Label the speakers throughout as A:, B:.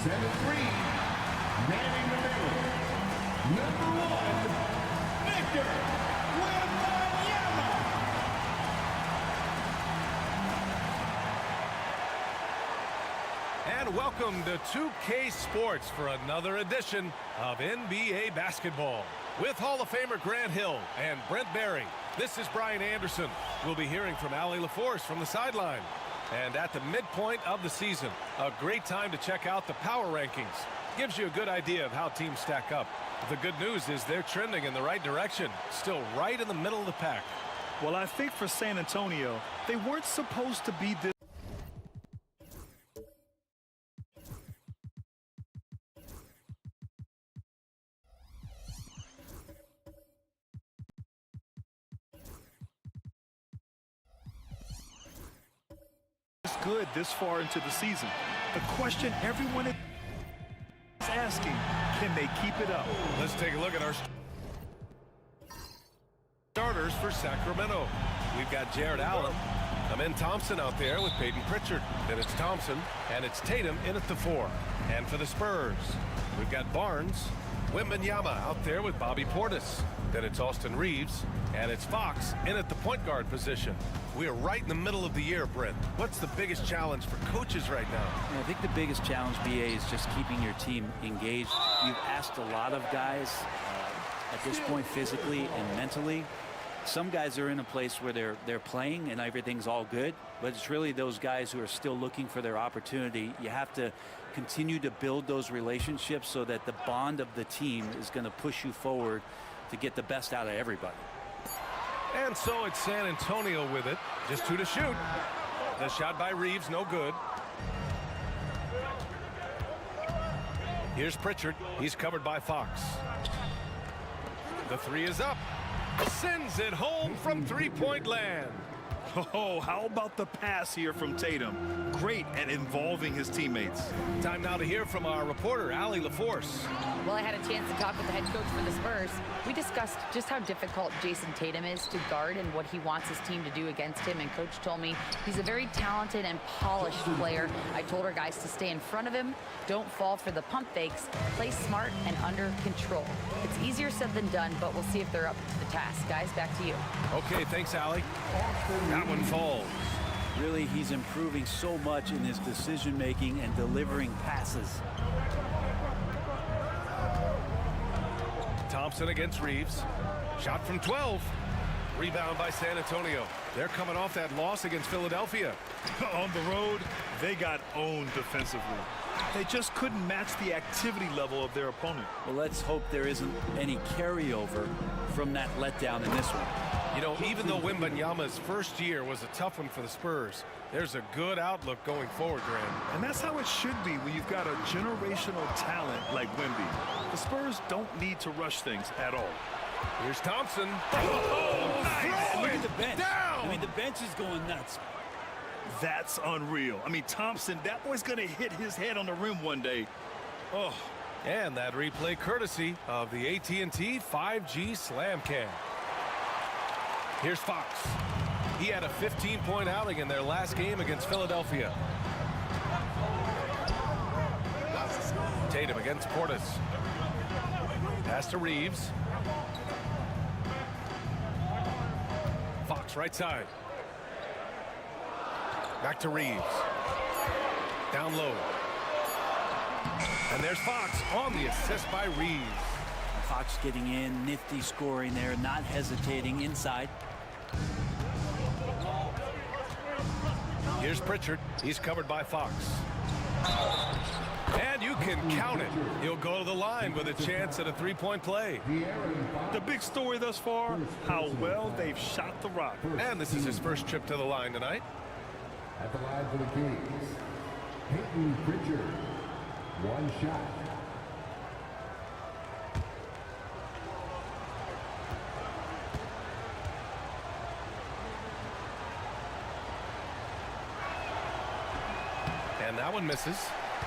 A: Center three, manning the middle. Number one, Victor Wembanyama.
B: And welcome to 2K Sports for another edition of NBA basketball. With Hall of Famer Grant Hill and Brent Barry, this is Brian Anderson. We'll be hearing from Allie LaForce from the sideline. And at the midpoint of the season, a great time to check out the power rankings. Gives you a good idea of how teams stack up. The good news is they're trending in the right direction, still right in the middle of the pack.
C: Well, I think for San Antonio, they weren't supposed to be this. Good this far into the season. The question everyone is asking, can they keep it up?
B: Let's take a look at our starters for Sacramento. We've got Jared Allen, Amen Thompson out there with Peyton Pritchard. Then it's Thompson, and it's Tatum in at the 4. And for the Spurs, we've got Barnes, Wembanyama out there with Bobby Portis. Then it's Austin Reeves, and it's Fox in at the point guard position. We are right in the middle of the year, Brent. What's the biggest challenge for coaches right now?
D: I think the biggest challenge, BA, is just keeping your team engaged. You've asked a lot of guys at this point physically and mentally. Some guys are in a place where they're playing and everything's all good, but it's really those guys who are still looking for their opportunity. You have to continue to build those relationships so that the bond of the team is going to push you forward to get the best out of everybody.
B: And so it's San Antonio with it. Just 2 to shoot. The shot by Reeves, no good. Here's Pritchard. He's covered by Fox. The 3 is up. Sends it home from three-point land.
C: Oh, how about the pass here from Tatum? Great at involving his teammates.
B: Time now to hear from our reporter, Allie LaForce.
E: Well, I had a chance to talk with the head coach for the Spurs. We discussed just how difficult Jason Tatum is to guard and what he wants his team to do against him. And Coach told me he's a very talented and polished player. I told our guys to stay in front of him, don't fall for the pump fakes, play smart and under control. It's easier said than done, but we'll see if they're up to the task. Guys, back to you.
B: Okay, thanks, Allie. That one falls.
D: Really, he's improving so much in his decision-making and delivering passes.
B: Thompson against Reeves. Shot from 12. Rebound by San Antonio. They're coming off that loss against Philadelphia.
C: On the road, they got owned defensively. They just couldn't match the activity level of their opponent.
D: Well, let's hope there isn't any carryover from that letdown in this one.
B: You know, even though Wembanyama's first year was a tough one for the Spurs, there's a good outlook going forward, Grant.
C: And that's how it should be when you've got a generational talent like Wemby. The Spurs don't need to rush things at all.
B: Here's Thompson.
D: Oh,
B: nice.
D: look at the bench.
B: Down.
D: I mean, the bench is going nuts.
C: That's unreal. I mean, Thompson, that boy's going to hit his head on the rim one day. Oh.
B: And that replay courtesy of the AT&T 5G Slam Cam. Here's Fox. He had a 15-point outing in their last game against Philadelphia. Tatum against Portis. Pass to Reeves. Fox right side. Back to Reeves. Down low. And there's Fox on the assist by Reeves.
D: Fox getting in, nifty scoring there, not hesitating inside.
B: Here's Pritchard. He's covered by Fox. And you can count it. He'll go to the line with a chance at a three-point play.
C: The big story thus far, how well they've shot the rock.
B: And this is his first trip to the line tonight.
A: At the line for the Kings, Peyton Pritchard. One shot.
B: And that one misses.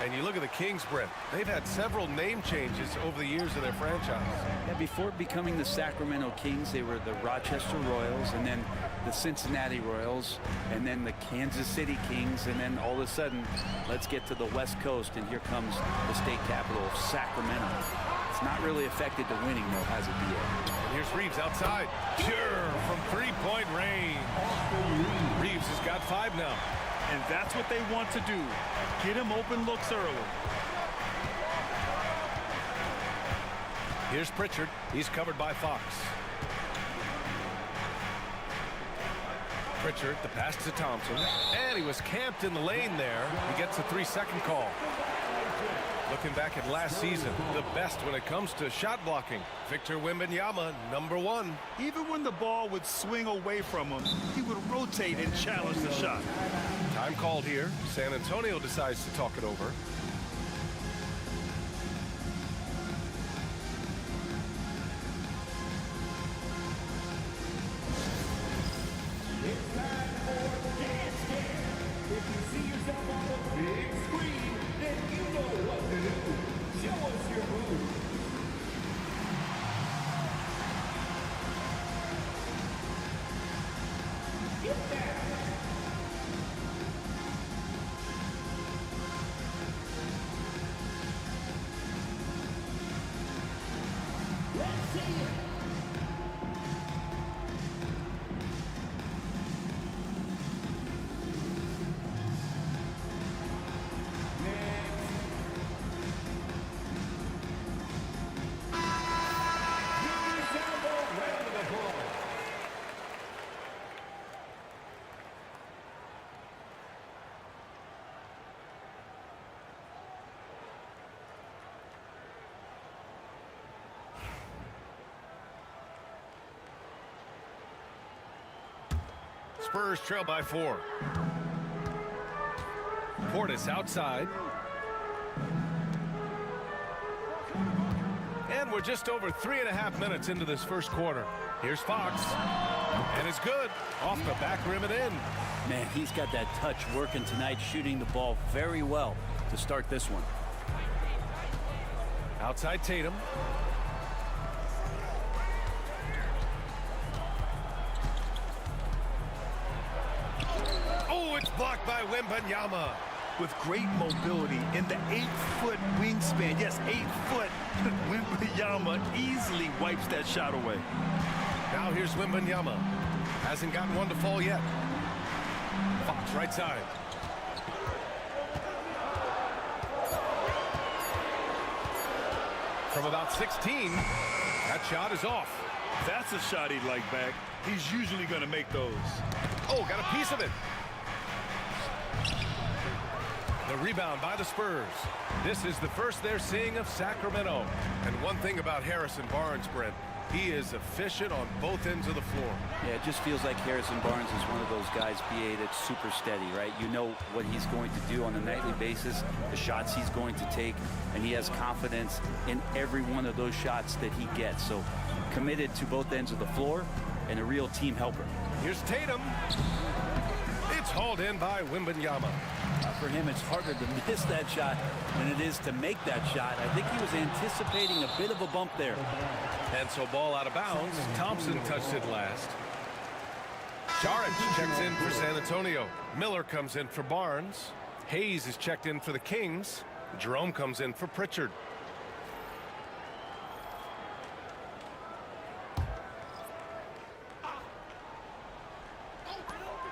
B: And you look at the Kings, Brent. They've had several name changes over the years of their franchise.
D: Yeah, before becoming the Sacramento Kings, they were the Rochester Royals, and then the Cincinnati Royals, and then the Kansas City Kings, and then all of a sudden, let's get to the West Coast, and here comes the state capital of Sacramento. It's not really affected the winning, though, has it, BA?
B: And here's Reeves outside. Pure from three-point range. Reeves has got 5 now.
C: And that's what they want to do. Get him open looks early.
B: Here's Pritchard. He's covered by Fox. Pritchard, the pass to Thompson. And he was camped in the lane there. He gets a 3-second call. Looking back at last season, the best when it comes to shot blocking. Victor Wembanyama, #1.
C: Even when the ball would swing away from him, he would rotate and challenge the shot.
B: Time called here. San Antonio decides to talk it over.
A: It's time for Dance Cam. If you see yourself on the big screen, then you know what to do. Show us your move. Get down. Let's see it.
B: Spurs trail by 4. Portis outside. And we're just over 3.5 minutes into this first quarter. Here's Fox. And it's good. Off the back rim and in.
D: Man, he's got that touch working tonight, shooting the ball very well to start this one.
B: Outside Tatum. Oh, it's blocked by Wembanyama.
C: With great mobility in the 8-foot wingspan. Yes, 8 foot. Wembanyama easily wipes that shot away.
B: Now here's Wembanyama. Hasn't gotten one to fall yet. Fox right side. From about 16, that shot is off.
C: That's a shot he'd like back. He's usually going to make those.
B: Oh, got a piece of it. The rebound by the Spurs. This is the first they're seeing of Sacramento. And one thing about Harrison Barnes, Brent, he is efficient on both ends of the floor.
D: Yeah, it just feels like Harrison Barnes is one of those guys, BA, that's super steady, right? You know what he's going to do on a nightly basis, the shots he's going to take, and he has confidence in every one of those shots that he gets. So committed to both ends of the floor and a real team helper.
B: Here's Tatum. It's hauled in by Wembanyama.
D: For him, it's harder to miss that shot than it is to make that shot. I think he was anticipating a bit of a bump there.
B: And so ball out of bounds. Thompson touched it last. Saric checks in for San Antonio. Miller comes in for Barnes. Hayes is checked in for the Kings. Jerome comes in for Pritchard.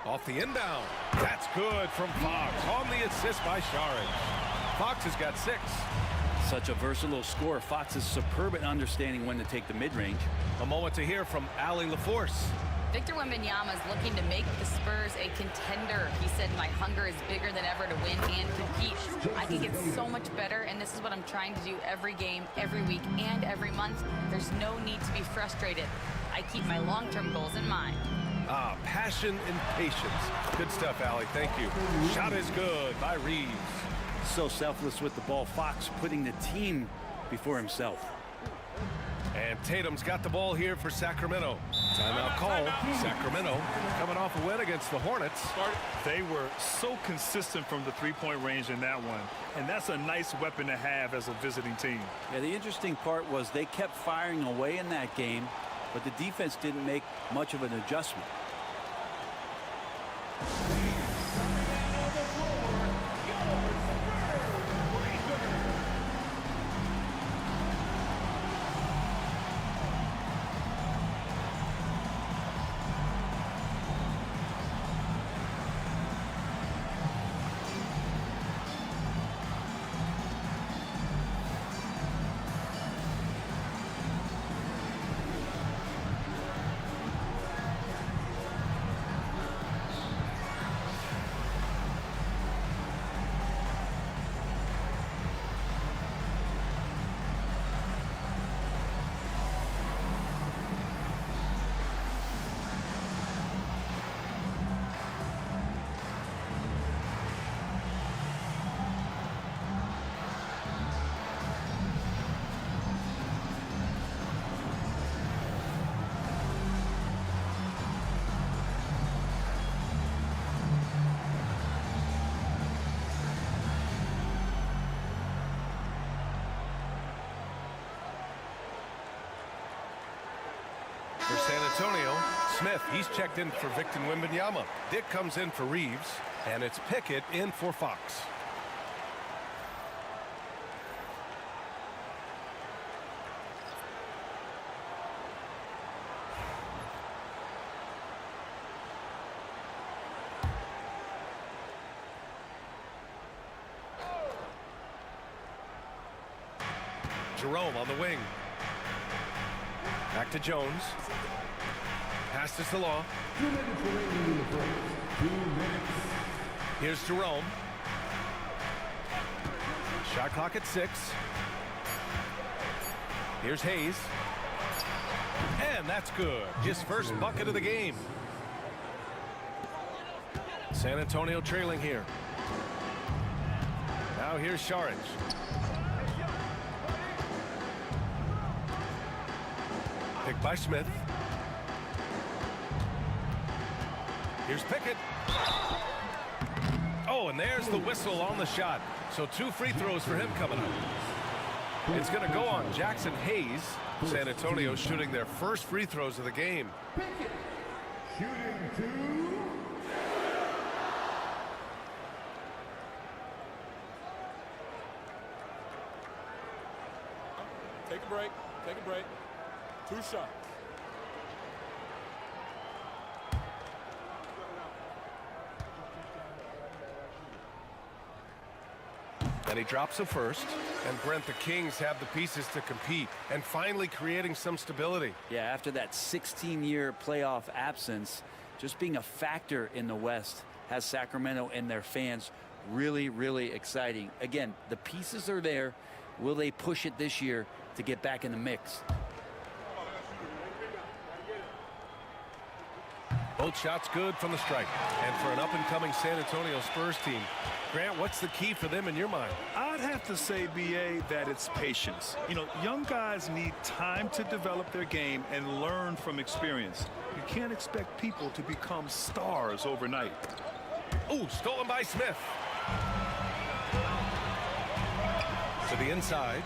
B: Off the inbound. That's good from Fox. On the assist by Saric. Fox has got 6.
D: Such a versatile scorer. Fox is superb at understanding when to take the mid-range.
B: A moment to hear from Allie LaForce.
E: Victor Wembanyama is looking to make the Spurs a contender. He said, my hunger is bigger than ever to win and compete. I can get so much better, and this is what I'm trying to do every game, every week, and every month. There's no need to be frustrated. I keep my long-term goals in mind.
B: Passion and patience. Good stuff, Allie. Thank you. Shot is good by Reeves.
D: So selfless with the ball. Fox putting the team before himself.
B: And Tatum's got the ball here for Sacramento. Timeout call. Sacramento coming off a win against the Hornets.
C: They were so consistent from the three-point range in that one, and that's a nice weapon to have as a visiting team.
D: Yeah, the interesting part was they kept firing away in that game, but the defense didn't make much of an adjustment.
B: For San Antonio, Smith, he's checked in for Victor Wembanyama. Dick comes in for Reeves, and it's Pickett in for Fox. Jerome on the wing. Back to Jones. Pass to Law.
A: 2 minutes remaining in the break. 2 minutes.
B: Here's Jerome. Shot clock at 6. Here's Hayes. And that's good. His first bucket of the game. San Antonio trailing here. Now here's Saric. Picked by Smith. Here's Pickett. Oh, and there's the whistle on the shot. So 2 free throws for him coming up. It's going to go on Jackson Hayes. San Antonio shooting their first free throws of the game.
A: Pickett shooting 2.
F: Take a break. Take a break. 2 shots.
B: And he drops a first. And Brent, the Kings have the pieces to compete and finally creating some stability.
D: Yeah, after that 16-year playoff absence, just being a factor in the West has Sacramento and their fans really, really exciting. Again, the pieces are there. Will they push it this year to get back in the mix?
B: Both shots good from the strike. And for an up-and-coming San Antonio Spurs team, Grant, what's the key for them in your mind?
C: I'd have to say, B.A., that it's patience. You know, young guys need time to develop their game and learn from experience. You can't expect people to become stars overnight.
B: Ooh, stolen by Smith. To the inside.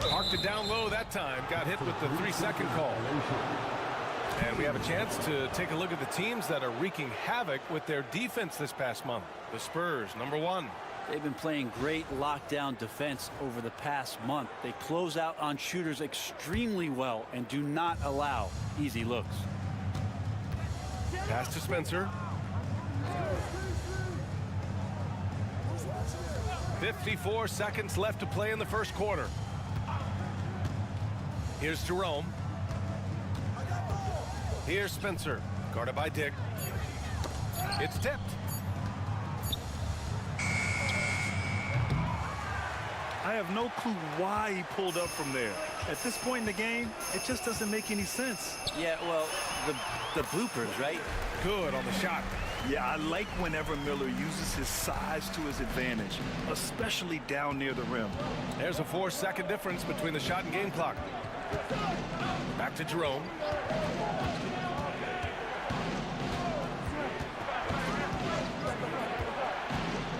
B: Parked it down low that time. Got hit with the 3-second call. And we have a chance to take a look at the teams that are wreaking havoc with their defense this past month. The Spurs, number 1.
D: They've been playing great lockdown defense over the past month. They close out on shooters extremely well and do not allow easy looks.
B: Pass to Spencer. 54 seconds left to play in the first quarter. Here's Jerome. Here's Spencer, guarded by Dick. It's tipped.
C: I have no clue why he pulled up from there. At this point in the game, it just doesn't make any sense.
D: Yeah, well, the bloopers, right?
B: Good on the shot.
C: Yeah, I like whenever Miller uses his size to his advantage, especially down near the rim.
B: There's a 4-second difference between the shot and game clock. Back to Jerome.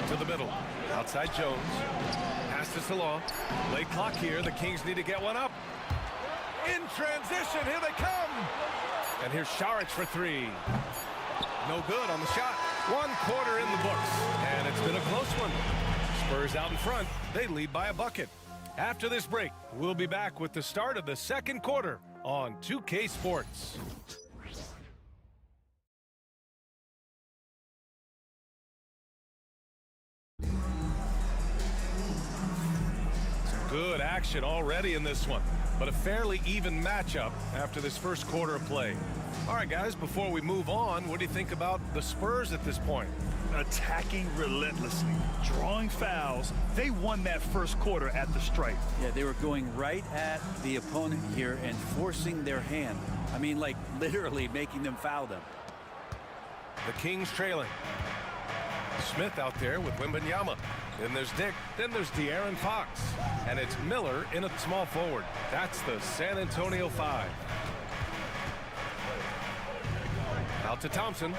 B: To the middle. Outside Jones. Pass to Salon. Late clock here. The Kings need to get one up. In transition. Here they come. And here's Šarić for three. No good on the shot. 1 quarter in the books. And it's been a close one. Spurs out in front. They lead by a bucket. After this break, we'll be back with the start of the second quarter on 2K Sports. Good action already in this one, but a fairly even matchup after this first quarter of play. All right, guys, before we move on, what do you think about the Spurs at this point?
C: Attacking relentlessly, drawing fouls. They won that first quarter at the stripe.
D: Yeah, they were going right at the opponent here and forcing their hand. I mean, like literally making them foul them.
B: The Kings trailing. Smith out there with Wembanyama. Then there's Dick. Then there's De'Aaron Fox. And it's Miller in a small forward. That's the San Antonio 5. Out to Thompson.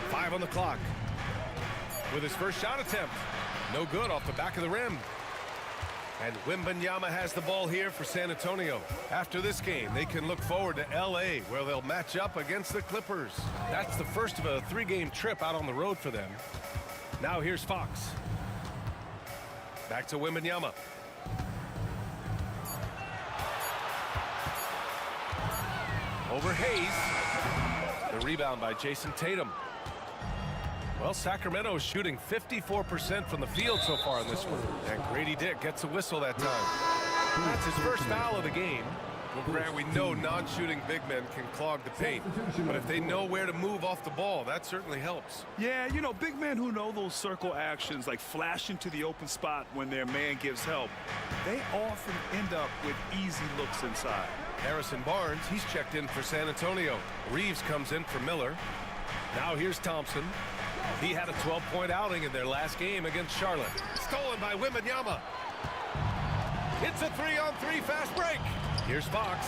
B: 5 on the clock. With his first shot attempt. No good off the back of the rim. And Wembanyama has the ball here for San Antonio. After this game, they can look forward to L.A., where they'll match up against the Clippers. That's the first of a 3-game trip out on the road for them. Now here's Fox. Back to Wembanyama. Over Hayes. The rebound by Jason Tatum. Well, Sacramento is shooting 54% from the field so far in this one. And Grady Dick gets a whistle that time. That's his first foul of the game. Well, Grant, we know non-shooting big men can clog the paint. But if they know where to move off the ball, that certainly helps.
C: Yeah, you know, big men who know those circle actions, like flashing to the open spot when their man gives help, they often end up with easy looks inside.
B: Harrison Barnes, he's checked in for San Antonio. Reeves comes in for Miller. Now here's Thompson. He had a 12-point outing in their last game against Charlotte. Stolen by Wembanyama. It's a 3-on-3 fast break. Here's Fox.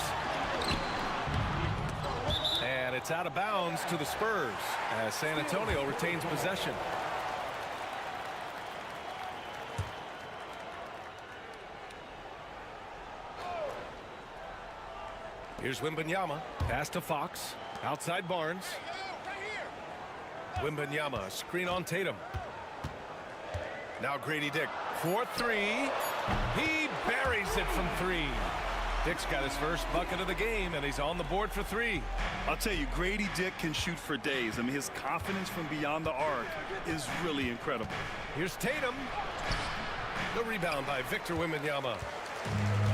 B: And it's out of bounds to the Spurs as San Antonio retains possession. Here's Wembanyama. Pass to Fox. Outside Barnes. Wembanyama, screen on Tatum. Now Grady Dick for three. He buries it from three. Dick's got his first bucket of the game, and he's on the board for three.
C: I'll tell you, Grady Dick can shoot for days. I mean, his confidence from beyond the arc is really incredible.
B: Here's Tatum. The rebound by Victor Wembanyama.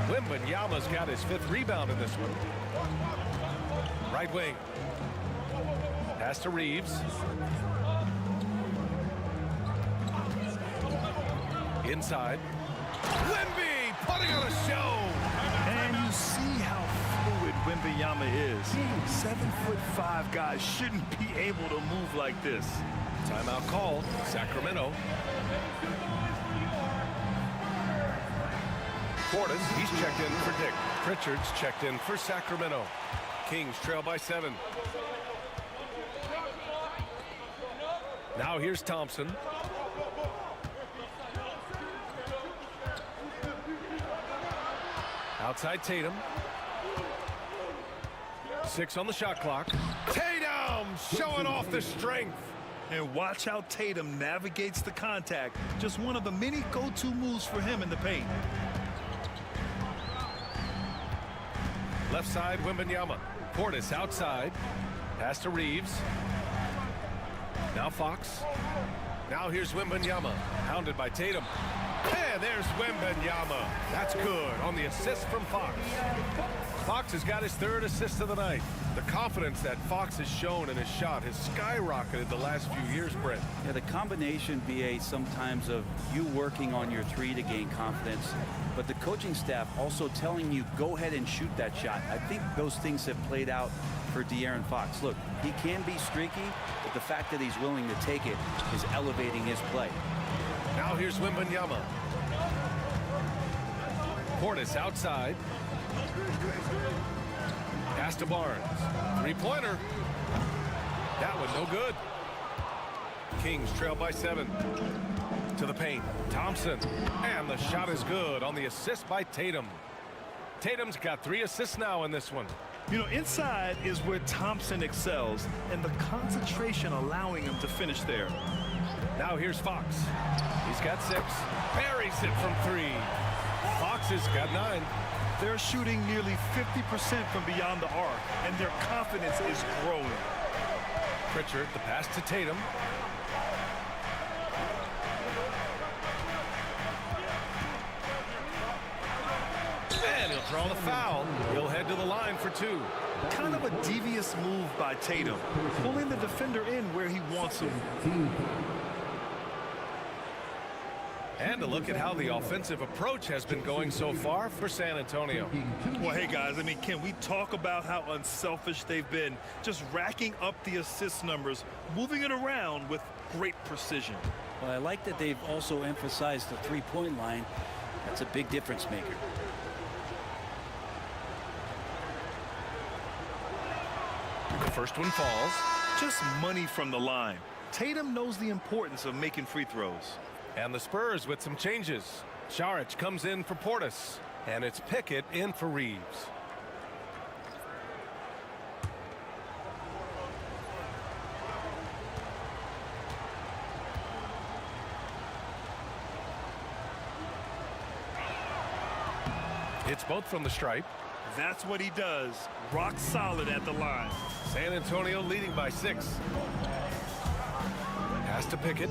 B: Wembanyama's got his 5th rebound in this one. Right wing. Pass to Reeves. Inside. Wemby putting on a show.
C: And you see how fluid Wembanyama is. 7'5" guys shouldn't be able to move like this.
B: Timeout called. Sacramento. Portis, he's checked in for Dick. Pritchard's checked in for Sacramento. Kings trail by 7. Now here's Thompson. Outside Tatum. 6 on the shot clock. Tatum showing off the strength.
C: And watch how Tatum navigates the contact. Just one of the many go-to moves for him in the paint.
B: Left side, Wembanyama. Portis outside. Pass to Reeves. Now Fox. Now here's Wembanyama. Hounded by Tatum. And there's Wembanyama. That's good on the assist from Fox. Fox has got his third assist of the night. The confidence that Fox has shown in his shot has skyrocketed the last few years, Brent.
D: Yeah, the combination, BA, sometimes of you working on your three to gain confidence, but the coaching staff also telling you, go ahead and shoot that shot. I think those things have played out for De'Aaron Fox. Look, he can be streaky, but the fact that he's willing to take it is elevating his play.
B: Now here's Wembanyama. Portis outside. Pass to Barnes. Three-pointer. That one no good. Kings trail by 7. To the paint. Thompson. And the shot is good on the assist by Tatum. Tatum's got 3 assists now in this one.
C: You know, inside is where Thompson excels, and the concentration allowing him to finish there.
B: Now here's Fox. He's got 6. Buries it from 3. Fox has got 9.
C: They're shooting nearly 50% from beyond the arc, and their confidence is growing.
B: Pritchard, the pass to Tatum. And he'll draw the foul. He'll head to the line for 2.
C: Kind of a devious move by Tatum, pulling the defender in where he wants him.
B: And a look at how the offensive approach has been going so far for San Antonio.
C: Well, hey, guys, I mean, can we talk about how unselfish they've been? Just racking up the assist numbers, moving it around with great precision.
D: Well, I like that they've also emphasized the three-point line. That's a big difference maker.
B: The first one falls.
C: Just money from the line. Tatum knows the importance of making free throws.
B: And the Spurs with some changes. Saric comes in for Portis. And it's Pickett in for Reeves. It's both from the stripe.
C: That's what he does. Rock solid at the line.
B: San Antonio leading by 6. Pass to Pickett.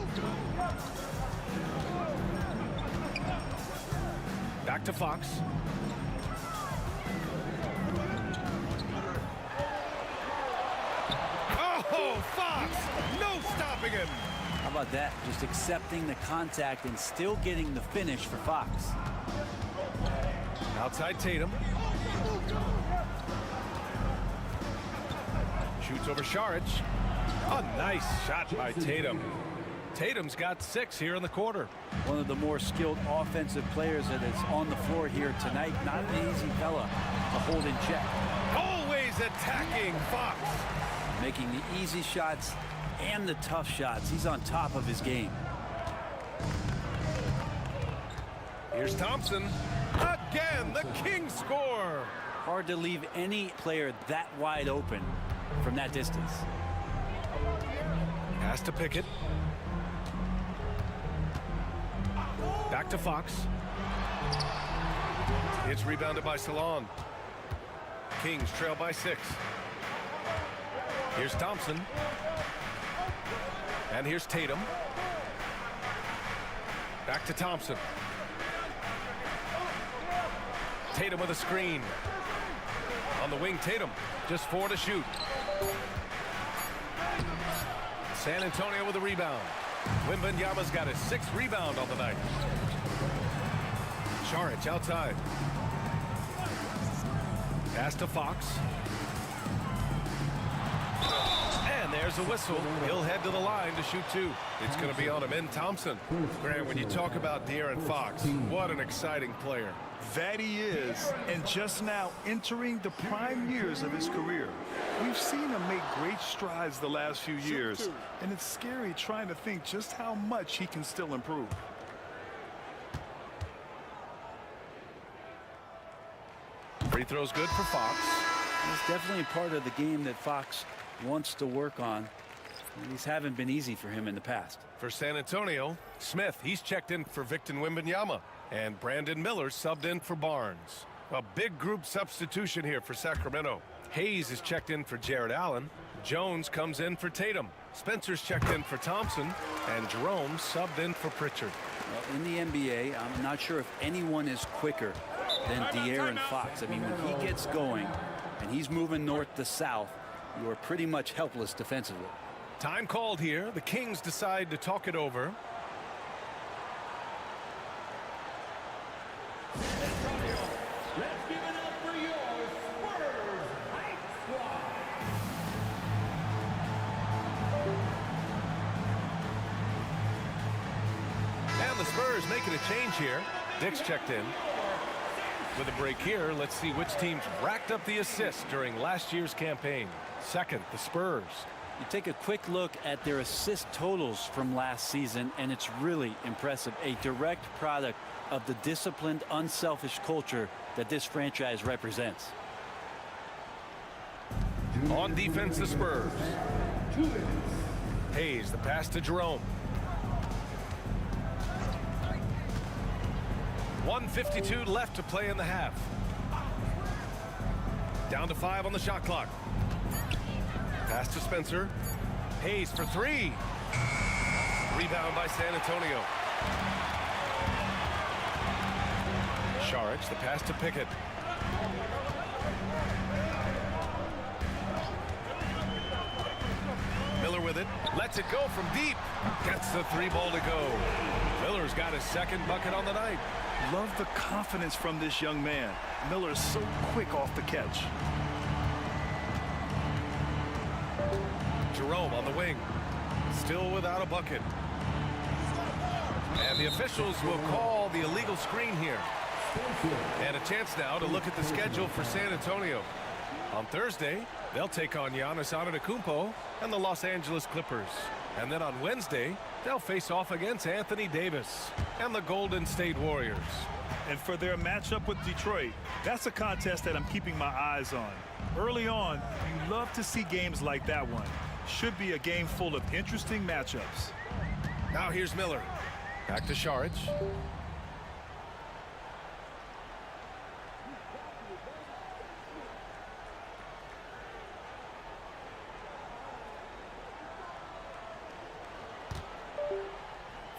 B: Back to Fox. Oh, Fox! No stopping him!
D: How about that? Just accepting the contact and still getting the finish for Fox.
B: Outside Tatum. Shoots over Saric. A nice shot by Tatum. Tatum's got 6 here in the quarter.
D: One of the more skilled offensive players that is on the floor here tonight. Not an easy fella to hold in check.
B: Always attacking Fox.
D: Making the easy shots and the tough shots. He's on top of his game.
B: Here's Thompson. Again, the Kings score.
D: Hard to leave any player that wide open from that distance.
B: Pass to Pickett. Back to Fox. It's rebounded by Salon. Kings trail by 6. Here's Thompson. And here's Tatum. Back to Thompson. Tatum with a screen. On the wing, Tatum. Just 4 to shoot. San Antonio with a rebound. Wembanyama's got his 6th rebound on the night. Saric outside. Pass to Fox. And there's a whistle. He'll head to the line to shoot 2. It's going to be on him in Thompson. Grant, when you talk about De'Aaron Fox, what an exciting player.
C: That he is, and just now entering the prime years of his career. We've seen him make great strides the last few years, and it's scary trying to think just how much he can still improve.
B: Free throw's good for Fox.
D: It's definitely part of the game that Fox wants to work on. And these haven't been easy for him in the past.
B: For San Antonio, Smith, he's checked in for Victor Wembanyama. And Brandon Miller subbed in for Barnes. A big group substitution here for Sacramento. Hayes is checked in for Jared Allen. Jones comes in for Tatum. Spencer's checked in for Thompson. And Jerome subbed in for Pritchard.
D: Well, in the NBA, I'm not sure if anyone is quicker than De'Aaron Fox. I mean, when he gets going and he's moving north to south, you are pretty much helpless defensively.
B: Time called here. The Kings decide to talk it over.
A: Let's give it up for your Spurs Hype Squad.
B: And the Spurs making a change here. Dick's checked in. With a break here, let's see which teams racked up the assists during last year's campaign. Second, the Spurs.
D: You take a quick look at their assist totals from last season, and it's really impressive. A direct product of the disciplined, unselfish culture that this franchise represents.
B: On defense, the Spurs. Hayes, the pass to Jerome. 1:52 left to play in the half. Down to 5 on the shot clock. Pass to Spencer. Hayes for 3. Rebound by San Antonio. Saric, the pass to Pickett. Miller with it. Lets it go from deep. Gets the 3-ball to go. Miller's got his second bucket on the night.
C: Love the confidence from this young man. Miller is so quick off the catch.
B: Jerome on the wing. Still without a bucket. And the officials will call the illegal screen here. And a chance now to look at the schedule for San Antonio. On Thursday, they'll take on Giannis Antetokounmpo and the Los Angeles Clippers. And then on Wednesday, they'll face off against Anthony Davis and the Golden State Warriors.
C: And for their matchup with Detroit, that's a contest that I'm keeping my eyes on. Early on, you love to see games like that one. Should be a game full of interesting matchups.
B: Now here's Miller. Back to Saric.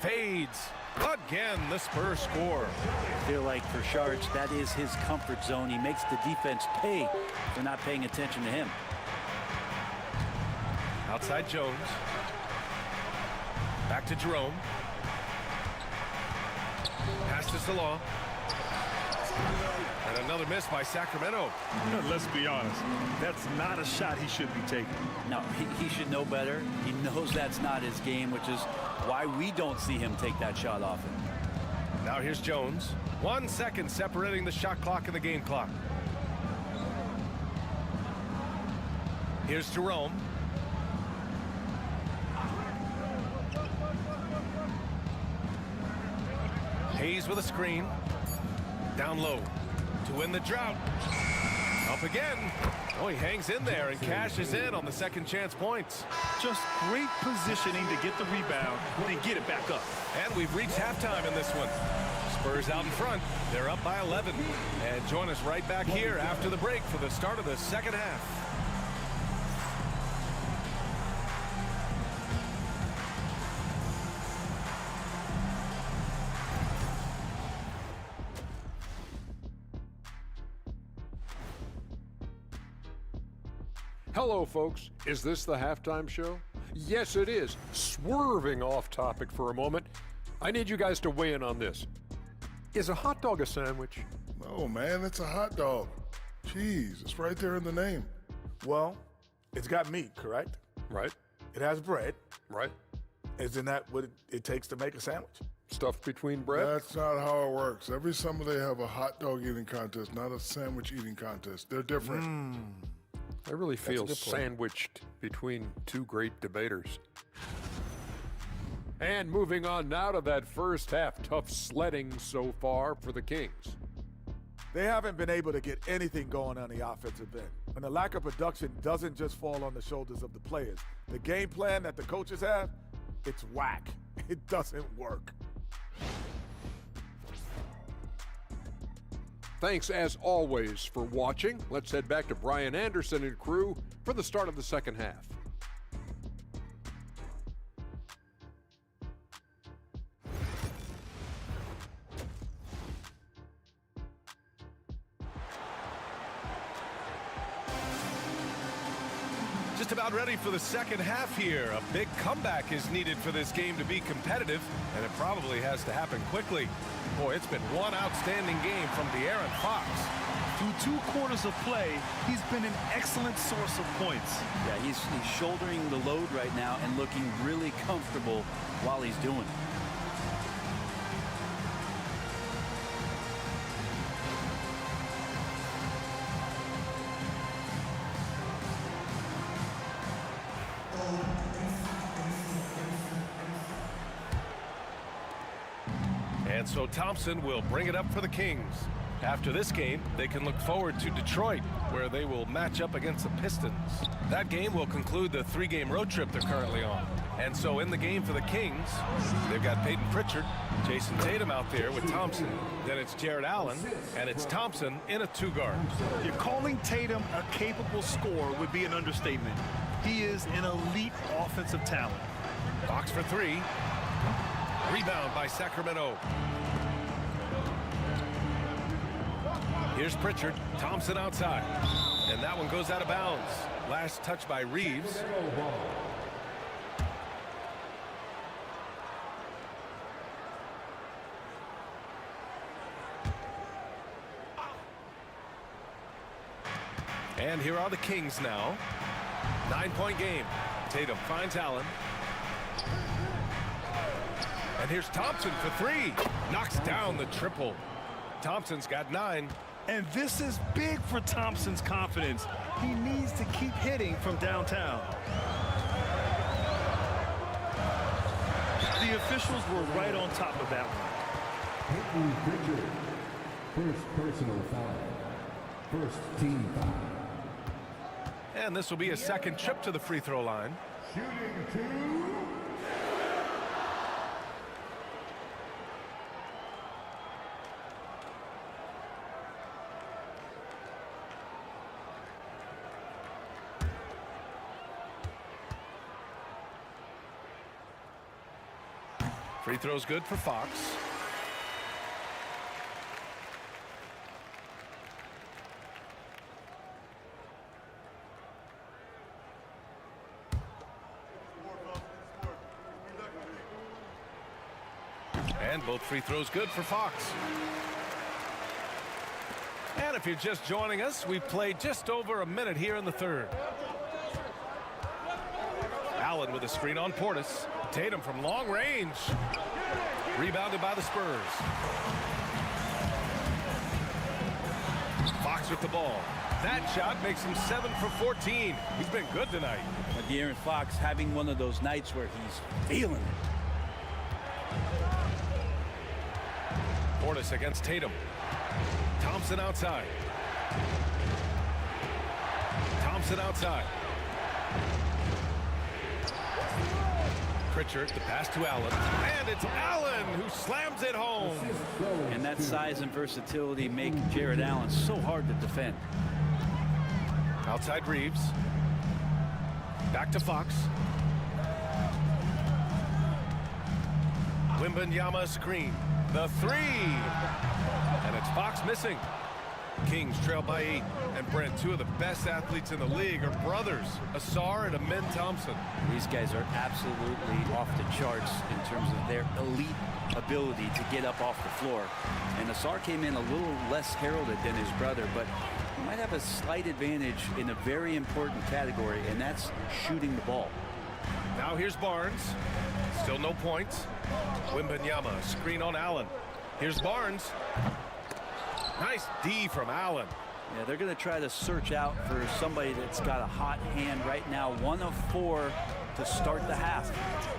B: Fades. Again, the Spurs score.
D: I feel like for Saric, that is his comfort zone. He makes the defense pay for not paying attention to him.
B: Outside Jones. Back to Jerome. Pass to Salah. And another miss by Sacramento.
C: Let's be honest, that's not a shot he should be taking.
D: No, he should know better. He knows that's not his game, which is why we don't see him take that shot often.
B: Now here's Jones. 1 second separating the shot clock and the game clock. Here's Jerome. Hayes with a screen. Down low to win the drought. Up again. Oh, he hangs in there and cashes in on the second chance points.
C: Just great positioning to get the rebound and get it back up.
B: And we've reached halftime in this one. Spurs out in front. They're up by 11. And join us right back here after the break for the start of the second half.
G: Hello, folks. Is this the halftime show? Yes, it is. Swerving off topic for a moment. I need you guys to weigh in on this. Is a hot dog a sandwich?
H: No, man, it's a hot dog. Cheese, it's right there in the name.
I: Well, it's got meat, correct?
G: Right.
I: It has bread.
G: Right.
I: Isn't that what it takes to make a sandwich?
G: Stuffed between bread?
H: That's not how it works. Every summer they have a hot dog eating contest, not a sandwich eating contest. They're different.
G: I really feel
I: good point.
G: sandwiched between two great debaters. And moving on now to that first half, tough sledding so far for the Kings.
I: They haven't been able to get anything going on the offensive end. And the lack of production doesn't just fall on the shoulders of the players. The game plan that the coaches have, it's whack. It doesn't work.
G: Thanks, as always, for watching. Let's head back to Brian Anderson and crew for the start of the second half.
B: Just about ready for the second half here. A big comeback is needed for this game to be competitive, and it probably has to happen quickly. Boy, it's been one outstanding game from De'Aaron Fox.
C: Through 2 quarters of play, he's been an excellent source of points.
D: Yeah, he's shouldering the load right now and looking really comfortable while he's doing it.
B: And so Thompson will bring it up for the Kings. After this game, they can look forward to Detroit, where they will match up against the Pistons. That game will conclude the 3-game road trip they're currently on. And so in the game for the Kings, they've got Peyton Pritchard, Jason Tatum out there with Thompson. Then it's Jared Allen, and it's Thompson in a 2-guard.
C: You're calling Tatum a capable scorer would be an understatement. He is an elite offensive talent.
B: Fox for 3. Rebound by Sacramento. Here's Pritchard. Thompson outside. And that one goes out of bounds. Last touch by Reeves. And here are the Kings now. 9-point game. Tatum finds Allen. And here's Thompson for 3. Knocks down the triple. Thompson's got 9.
C: And this is big for Thompson's confidence. He needs to keep hitting from downtown. The officials were right on top of that one.
A: Pritchard. First personal foul. First team foul.
B: And this will be a second trip to the free throw line.
A: Shooting 2.
B: Free throw's good for Fox. And both free throws good for Fox. And if you're just joining us, we've played just over a minute here in the third. Allen with a screen on Portis. Tatum from long range. Rebounded by the Spurs. Fox with the ball. That shot makes him 7 for 14. He's been good tonight.
D: De'Aaron Fox having one of those nights where he's feeling it.
B: Portis against Tatum. Thompson outside. Thompson outside. Pritchard, the pass to Allen. And it's Allen who slams it home.
D: And that size and versatility make Jared Allen so hard to defend.
B: Outside Reeves. Back to Fox. Wembanyama screen. The 3. And it's Fox missing. Kings trail by 8. And Brent, 2 of the best athletes in the league are brothers, Asar and Amin Thompson.
D: These guys are absolutely off the charts in terms of their elite ability to get up off the floor. And Asar came in a little less heralded than his brother, but he might have a slight advantage in a very important category, and that's shooting the ball.
B: Now here's Barnes. Still no points. Wembanyama, screen on Allen. Here's Barnes. Nice D from Allen.
D: Yeah, they're going to try to search out for somebody that's got a hot hand right now. 1 of 4 to start the half.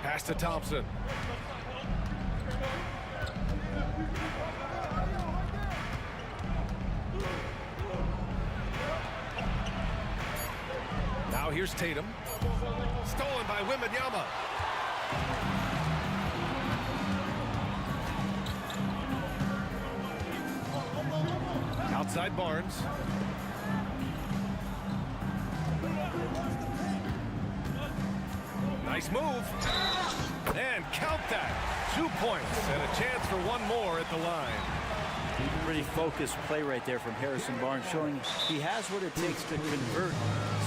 B: Pass to Thompson. Now here's Tatum. Stolen by Wembanyama. Outside Barnes. Nice move. And count that. 2 points and a chance for 1 more at the line.
D: Pretty focused play right there from Harrison Barnes, showing he has what it takes to convert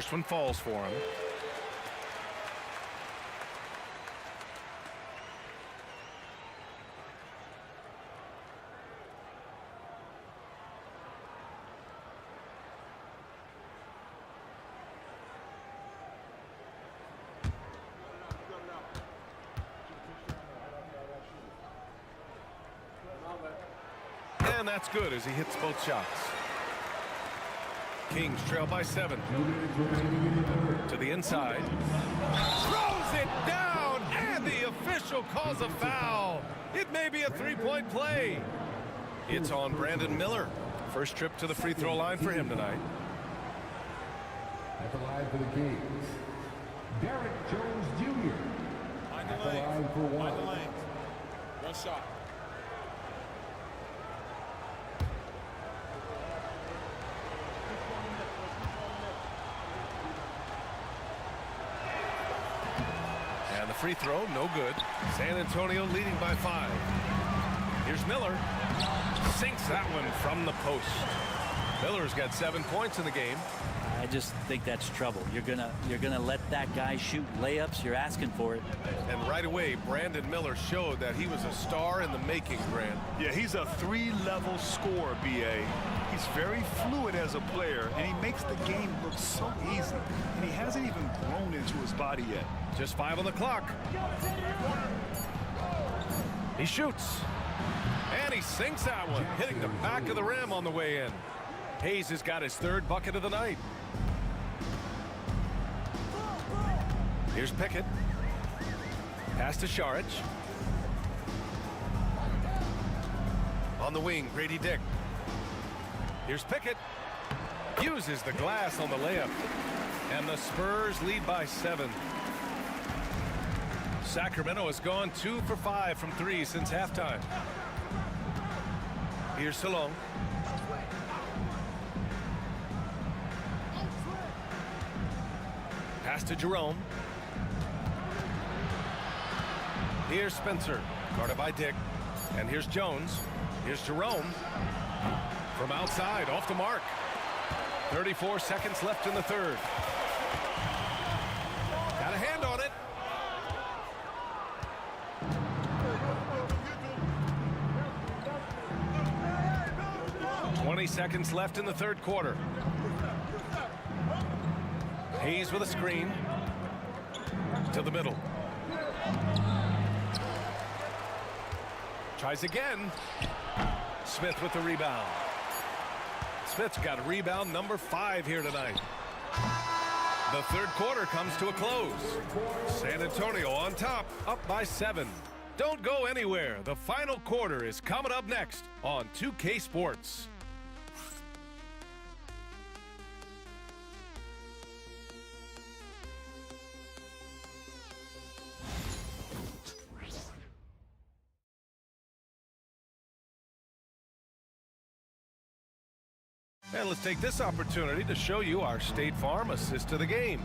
B: First one falls for him. And that's good as he hits both shots. Kings trail by 7. To the inside. Throws it down, and the official calls a foul. It may be a three-point play. It's on Brandon Miller. First trip to the free throw line for him tonight.
A: At the line for the Kings, Derek Jones Jr.
F: Find the
A: At the line for
F: lanes.
A: one.
F: Find the lanes. One shot.
B: And the free throw, no good. San Antonio leading by 5. Here's Miller. Sinks that one from the post. Miller's got 7 points in the game.
D: I just think that's trouble. You're gonna let that guy shoot layups. You're asking for it.
B: And right away, Brandon Miller showed that he was a star in the making, Grant.
C: Yeah, he's a 3-level scorer, B.A. He's very fluid as a player, and he makes the game look so easy. And he hasn't even grown into his body yet.
B: Just 5 on the clock. He shoots. And he sinks that one, hitting the back of the rim on the way in. Hayes has got his 3rd bucket of the night. Here's Pickett. Pass to Saric. On the wing, Grady Dick. Here's Pickett. Uses the glass on the layup. And the Spurs lead by 7. Sacramento has gone 2 for 5 from 3 since halftime. Here's Salon. Pass to Jerome. Here's Spencer, guarded by Dick. And here's Jones. Here's Jerome. From outside, off the mark. 34 seconds left in the 3rd. Got a hand on it. Seconds left in the 3rd quarter. Hayes with a screen to the middle. Tries again. Smith with the rebound. Smith's got a rebound number 5 here tonight. The 3rd quarter comes to a close. San Antonio on top, up by 7. Don't go anywhere. The final quarter is coming up next on 2K Sports. And let's take this opportunity to show you our State Farm assist to the game.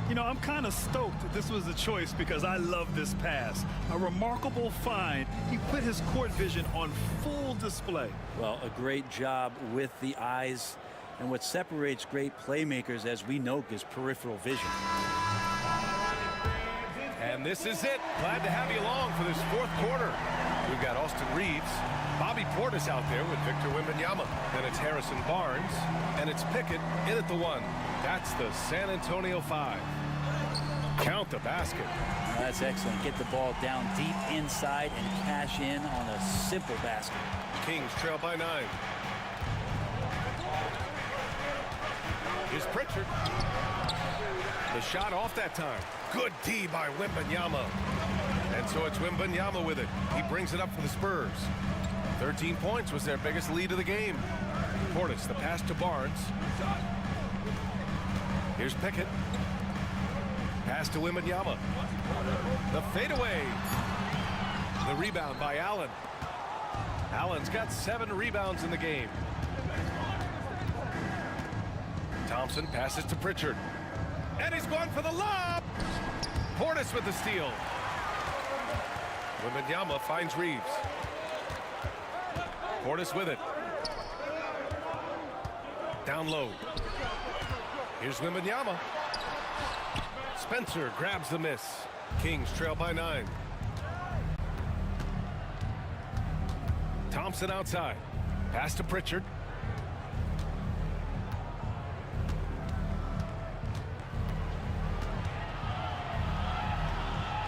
C: You know, I'm kind of stoked that this was a choice because I love this pass. A remarkable find. He put his court vision on full display.
D: Well, a great job with the eyes. And what separates great playmakers, as we know, is peripheral vision.
B: And this is it. Glad to have you along for this 4th quarter. We've got Austin Reeves, Bobby Portis out there with Victor Wembanyama. Then it's Harrison Barnes, and it's Pickett in at the 1. That's the San Antonio 5. Count the basket.
D: That's excellent. Get the ball down deep inside and cash in on a simple basket.
B: Kings trail by 9. Here's Pritchard. The shot off that time. Good D by Wembanyama. And so it's Wembanyama with it. He brings it up for the Spurs. 13 points was their biggest lead of the game. Portis, the pass to Barnes. Here's Pickett. Pass to Wembanyama. The fadeaway. The rebound by Allen. Allen's got 7 rebounds in the game. Thompson passes to Pritchard. And he's going for the lob. Portis with the steal. Wembanyama finds Reeves. Portis with it. Down low. Here's Wembanyama. Spencer grabs the miss. Kings trail by 9. Thompson outside. Pass to Pritchard.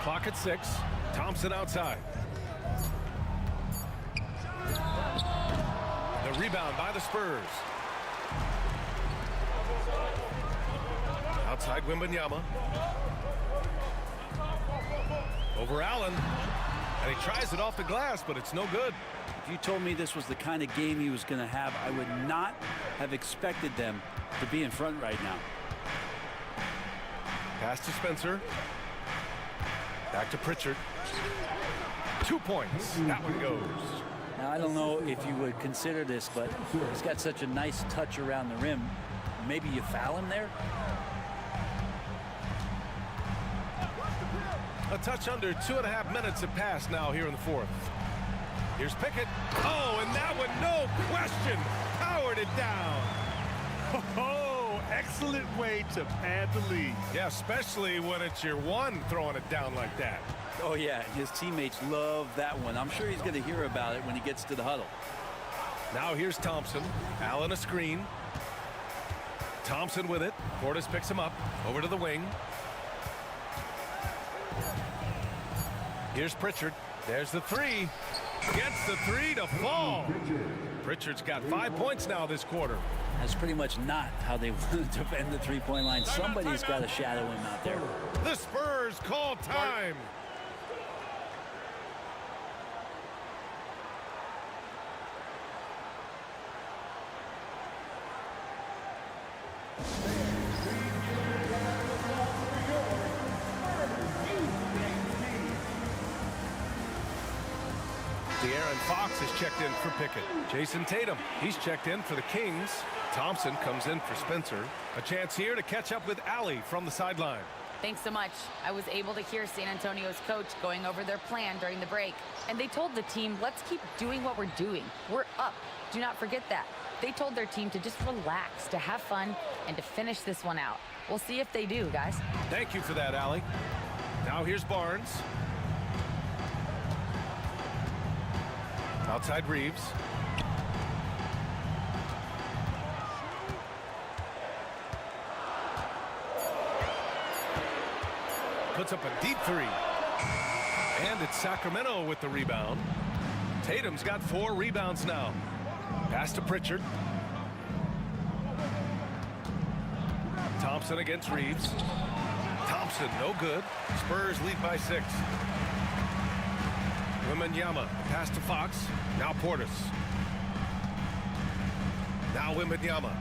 B: Clock at 6. Thompson outside. The rebound by the Spurs. Outside Wembanyama. Over Allen. And he tries it off the glass, but it's no good.
D: If you told me this was the kind of game he was going to have, I would not have expected them to be in front right now.
B: Pass to Spencer. Back to Pritchard. 2 points. That one goes.
D: Now, I don't know if you would consider this, but he's got such a nice touch around the rim. Maybe you foul him there?
B: A touch under 2.5 minutes have passed now here in the fourth. Here's Pickett. Oh, and that one, no question, powered it down.
C: Oh, excellent way to pad the lead.
B: Yeah, especially when it's your one throwing it down like that.
D: Oh, yeah, and his teammates love that one. I'm sure he's going to hear about it when he gets to the huddle.
B: Now here's Thompson. Allen a screen. Thompson with it. Portis picks him up. Over to the wing. Here's Pritchard. There's the three. Gets the three to fall. Pritchard's got 5 points now this quarter.
D: That's pretty much not how they want to defend the three-point line. Somebody's got to shadow him out there.
B: The Spurs call time. De'Aaron Fox is checked in for Pickett. Jason Tatum, he's checked in for the Kings. Thompson comes in for Spencer. A chance here to catch up with Allie from the sideline.
E: Thanks so much. I was able to hear San Antonio's coach going over their plan during the break. And they told the team, let's keep doing what we're doing. We're up. Do not forget that. They told their team to just relax, to have fun, and to finish this one out. We'll see if they do, guys.
B: Thank you for that, Allie. Now here's Barnes. Outside Reeves. Puts up a deep three. And it's Sacramento with the rebound. Tatum's got 4 rebounds now. Pass to Pritchard. Thompson against Reeves. Thompson, no good. Spurs lead by 6. Wembanyama, pass to Fox. Now Portis. Now Wembanyama.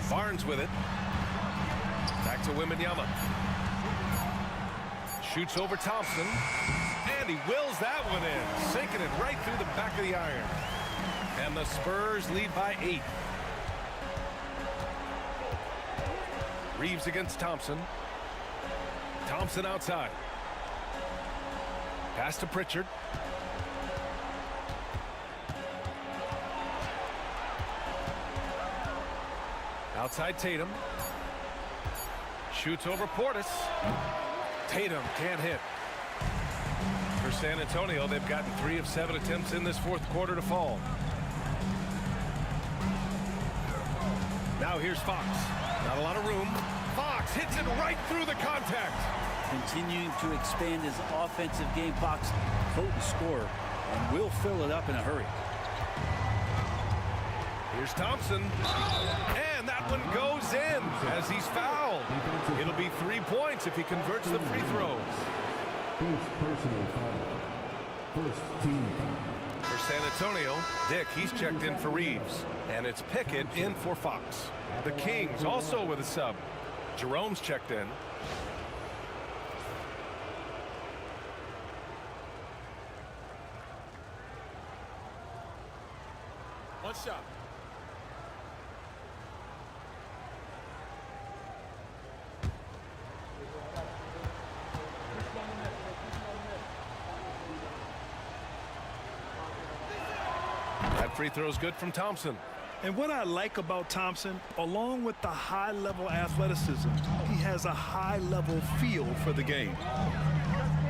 B: Barnes with it. Back to Wembanyama. Shoots over Thompson. And he wills that one in. Sinking it right through the back of the iron. And the Spurs lead by 8. Reeves against Thompson. Thompson outside. Pass to Pritchard. Outside Tatum. Shoots over Portis. Tatum can't hit. For San Antonio, they've gotten 3 of 7 attempts in this fourth quarter to fall. Now here's Fox. Not a lot of room. Fox hits it right through the contact.
D: Continuing to expand his offensive game. Fox, potent scorer, and will fill it up in a hurry.
B: Here's Thompson. And that one goes in as he's fouled. It'll be 3 points if he converts the free throws.
A: First personal foul. First team foul.
B: For San Antonio, Dick, he's checked in for Reeves. And it's Pickett in for Fox. The Kings also with a sub. Jerome's checked in.
F: One shot.
B: That Free throw's good from Thompson.
C: And what I like about Thompson, along with the high-level athleticism, he has a high-level feel for the game.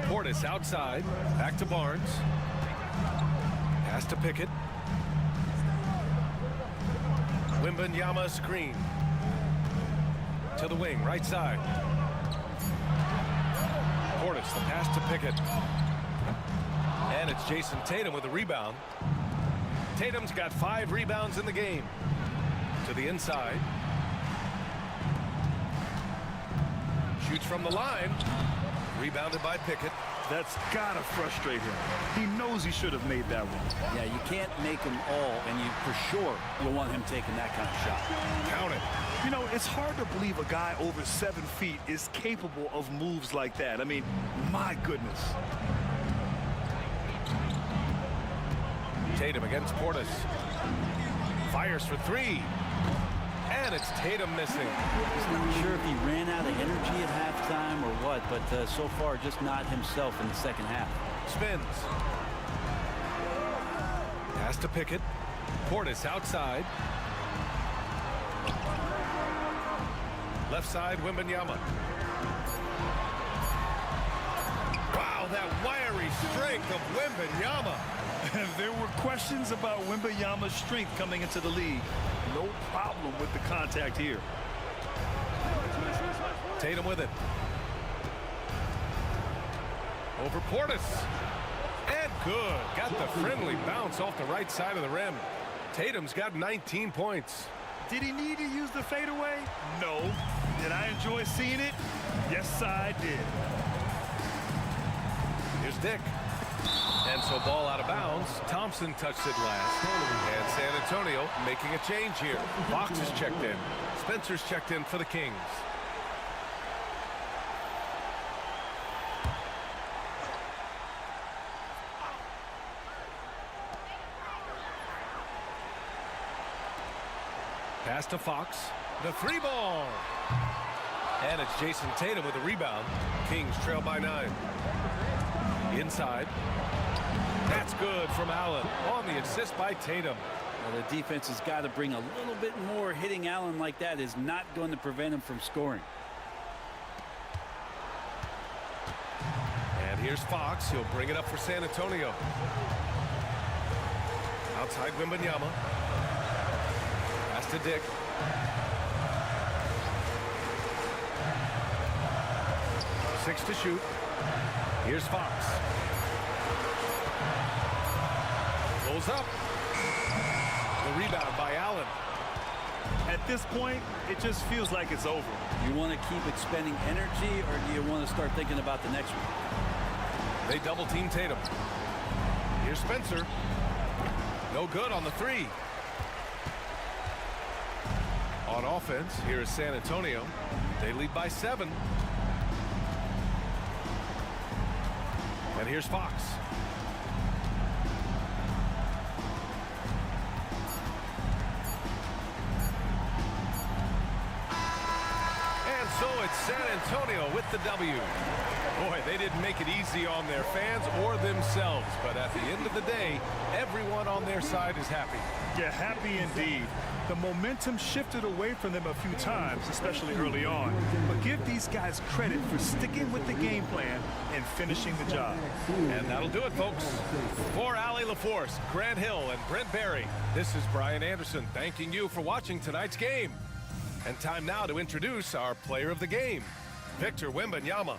B: Portis outside. Back to Barnes. Pass to Pickett. Wembanyama screen. To the wing, right side. Portis, the pass to Pickett. And it's Jason Tatum with a rebound. Tatum's got 5 rebounds in the game. To the inside. Shoots from the line. Rebounded by Pickett.
C: That's gotta frustrate him. He knows he should have made that one.
D: Yeah, you can't make them all, and you for sure you'll want him taking that kind of shot.
B: Count it.
C: You know, it's hard to believe a guy over 7 feet is capable of moves like that. I mean, my goodness.
B: Tatum against Portis. Fires for 3. And it's Tatum missing.
D: He's not sure if he ran out of energy at halftime or what, but so far just not himself in the second half.
B: Spins. Pass to Pickett. Portis outside. Left side, Wembanyama. Wow, that wiry strength of Wembanyama.
C: There were questions about Wembanyama's strength coming into the league. No problem with the contact here.
B: Tatum with it. Over Portis. And good. Got the friendly bounce off the right side of the rim. Tatum's got 19 points.
C: Did he need to use the fadeaway? No. Did I enjoy seeing it? Yes, I did.
B: Here's Dick. And so ball out of bounds. Thompson touched it last. And San Antonio making a change here. Fox is checked in. Spencer's checked in for the Kings. Pass to Fox. The 3 ball. And it's Jason Tatum with a rebound. Kings trail by 9. Inside. That's good from Allen on the assist by Tatum.
D: Well, the defense has got to bring a little bit more. Hitting Allen like that is not going to prevent him from scoring.
B: And here's Fox. He'll bring it up for San Antonio. Outside Wembanyama. Pass to Dick. Six to shoot. Here's Fox. Goes up. The rebound by Allen.
C: At this point, it just feels like it's over.
D: You want to keep expending energy, or do you want to start thinking about the next one?
B: They double team Tatum. Here's Spencer. No good on the 3. On offense, here is San Antonio. They lead by 7. And here's Fox. And so it's San Antonio with the W. Boy, they didn't make it easy on their fans or themselves, but at the end of the day, everyone on their side is happy.
C: Yeah, happy indeed. The momentum shifted away from them a few times, especially early on. But give these guys credit for sticking with the game plan and finishing the job.
B: And that'll do it, folks. For Allie LaForce, Grant Hill, and Brent Barry, this is Brian Anderson thanking you for watching tonight's game. And time now to introduce our player of the game, Victor Wembanyama.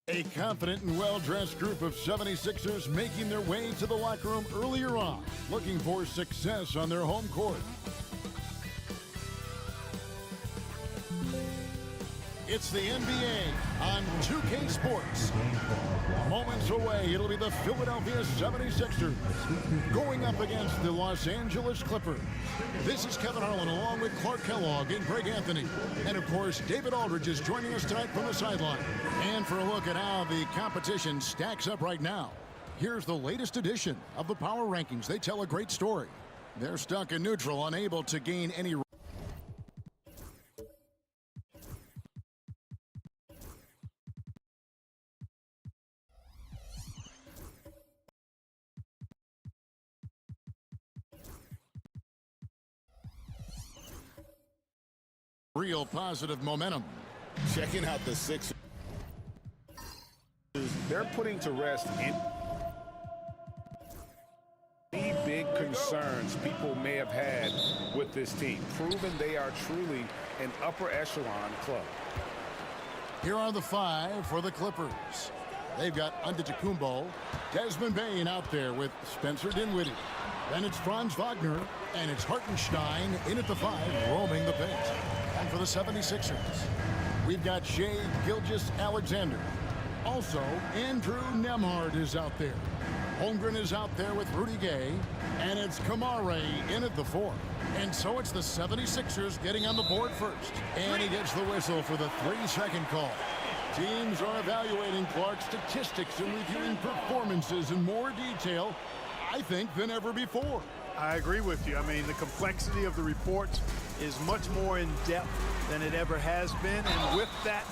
J: A confident and well-dressed group of 76ers making their way to the locker room earlier on, looking for success on their home court. It's the NBA on 2K Sports. Moments away, it'll be the Philadelphia 76ers going up against the Los Angeles Clippers. This is Kevin Harlan along with Clark Kellogg and Greg Anthony. And of course, David Aldridge is joining us tonight from the sideline. And for a look at how the competition stacks up right now, here's the latest edition of the Power Rankings. They tell a great story. They're stuck in neutral, unable to gain any. Real positive momentum.
K: Checking out the Sixers. They're putting to rest any big concerns people may have had with this team, proving they are truly an upper echelon club.
J: Here are the five for the Clippers. They've got Antetokounmpo, Desmond Bane out there with Spencer Dinwiddie. Then it's Franz Wagner, and it's Hartenstein in at the five, roaming the paint. And for the 76ers, we've got Shai Gilgeous-Alexander. Also, Andrew Nembhard is out there. Holmgren is out there with Rudy Gay, and it's Kamare in at the four. And so it's the 76ers getting on the board first. And he gets the whistle for the 3-second call. Teams are evaluating Clark's statistics and reviewing performances in more detail, I think, than ever before.
C: I agree with you. I mean, the complexity of the reports is much more in depth than it ever has been, and with that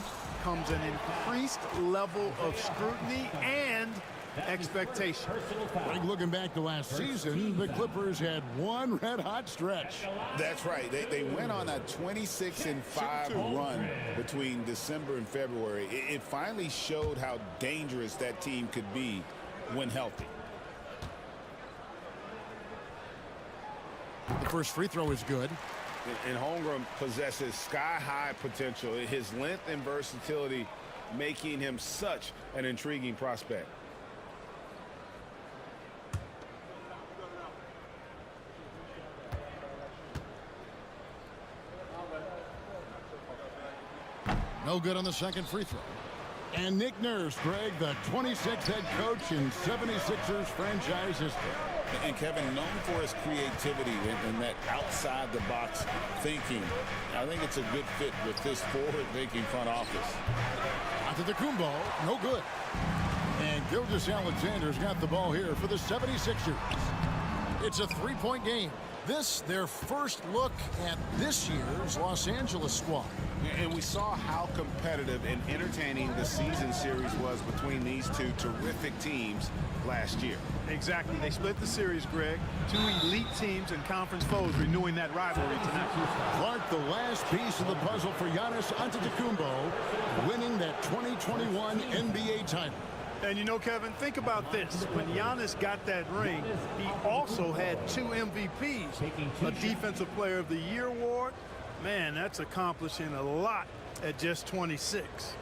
C: comes an increased level of scrutiny and expectation.
J: Greg, looking back to last season, the Clippers had one red-hot stretch.
K: That's right. They went on a 26-5 run between December and February. It finally showed how dangerous that team could be when healthy.
J: The first free throw is good.
K: And Holmgren possesses sky-high potential. His length and versatility making him such an intriguing prospect.
J: No good on the second free throw. And Nick Nurse, Greg, the 26th head coach in 76ers franchise history.
K: And Kevin, known for his creativity and that outside-the-box thinking, I think it's a good fit with this forward-thinking front office.
J: Antetokounmpo, no good. And Gilgeous-Alexander's got the ball here for the 76ers. It's a three-point game. This, their first look at this year's Los Angeles squad.
K: And we saw how competitive and entertaining the season series was between these two terrific teams last year.
C: Exactly. They split the series, Greg. Two elite teams and conference foes renewing that rivalry tonight.
J: Clark, the last piece of the puzzle for Giannis Antetokounmpo, winning that 2021 NBA title.
C: And you know, Kevin, think about this. When Giannis got that ring, he also had 2 MVPs, a Defensive Player of the Year award. Man, that's accomplishing a lot at just 26.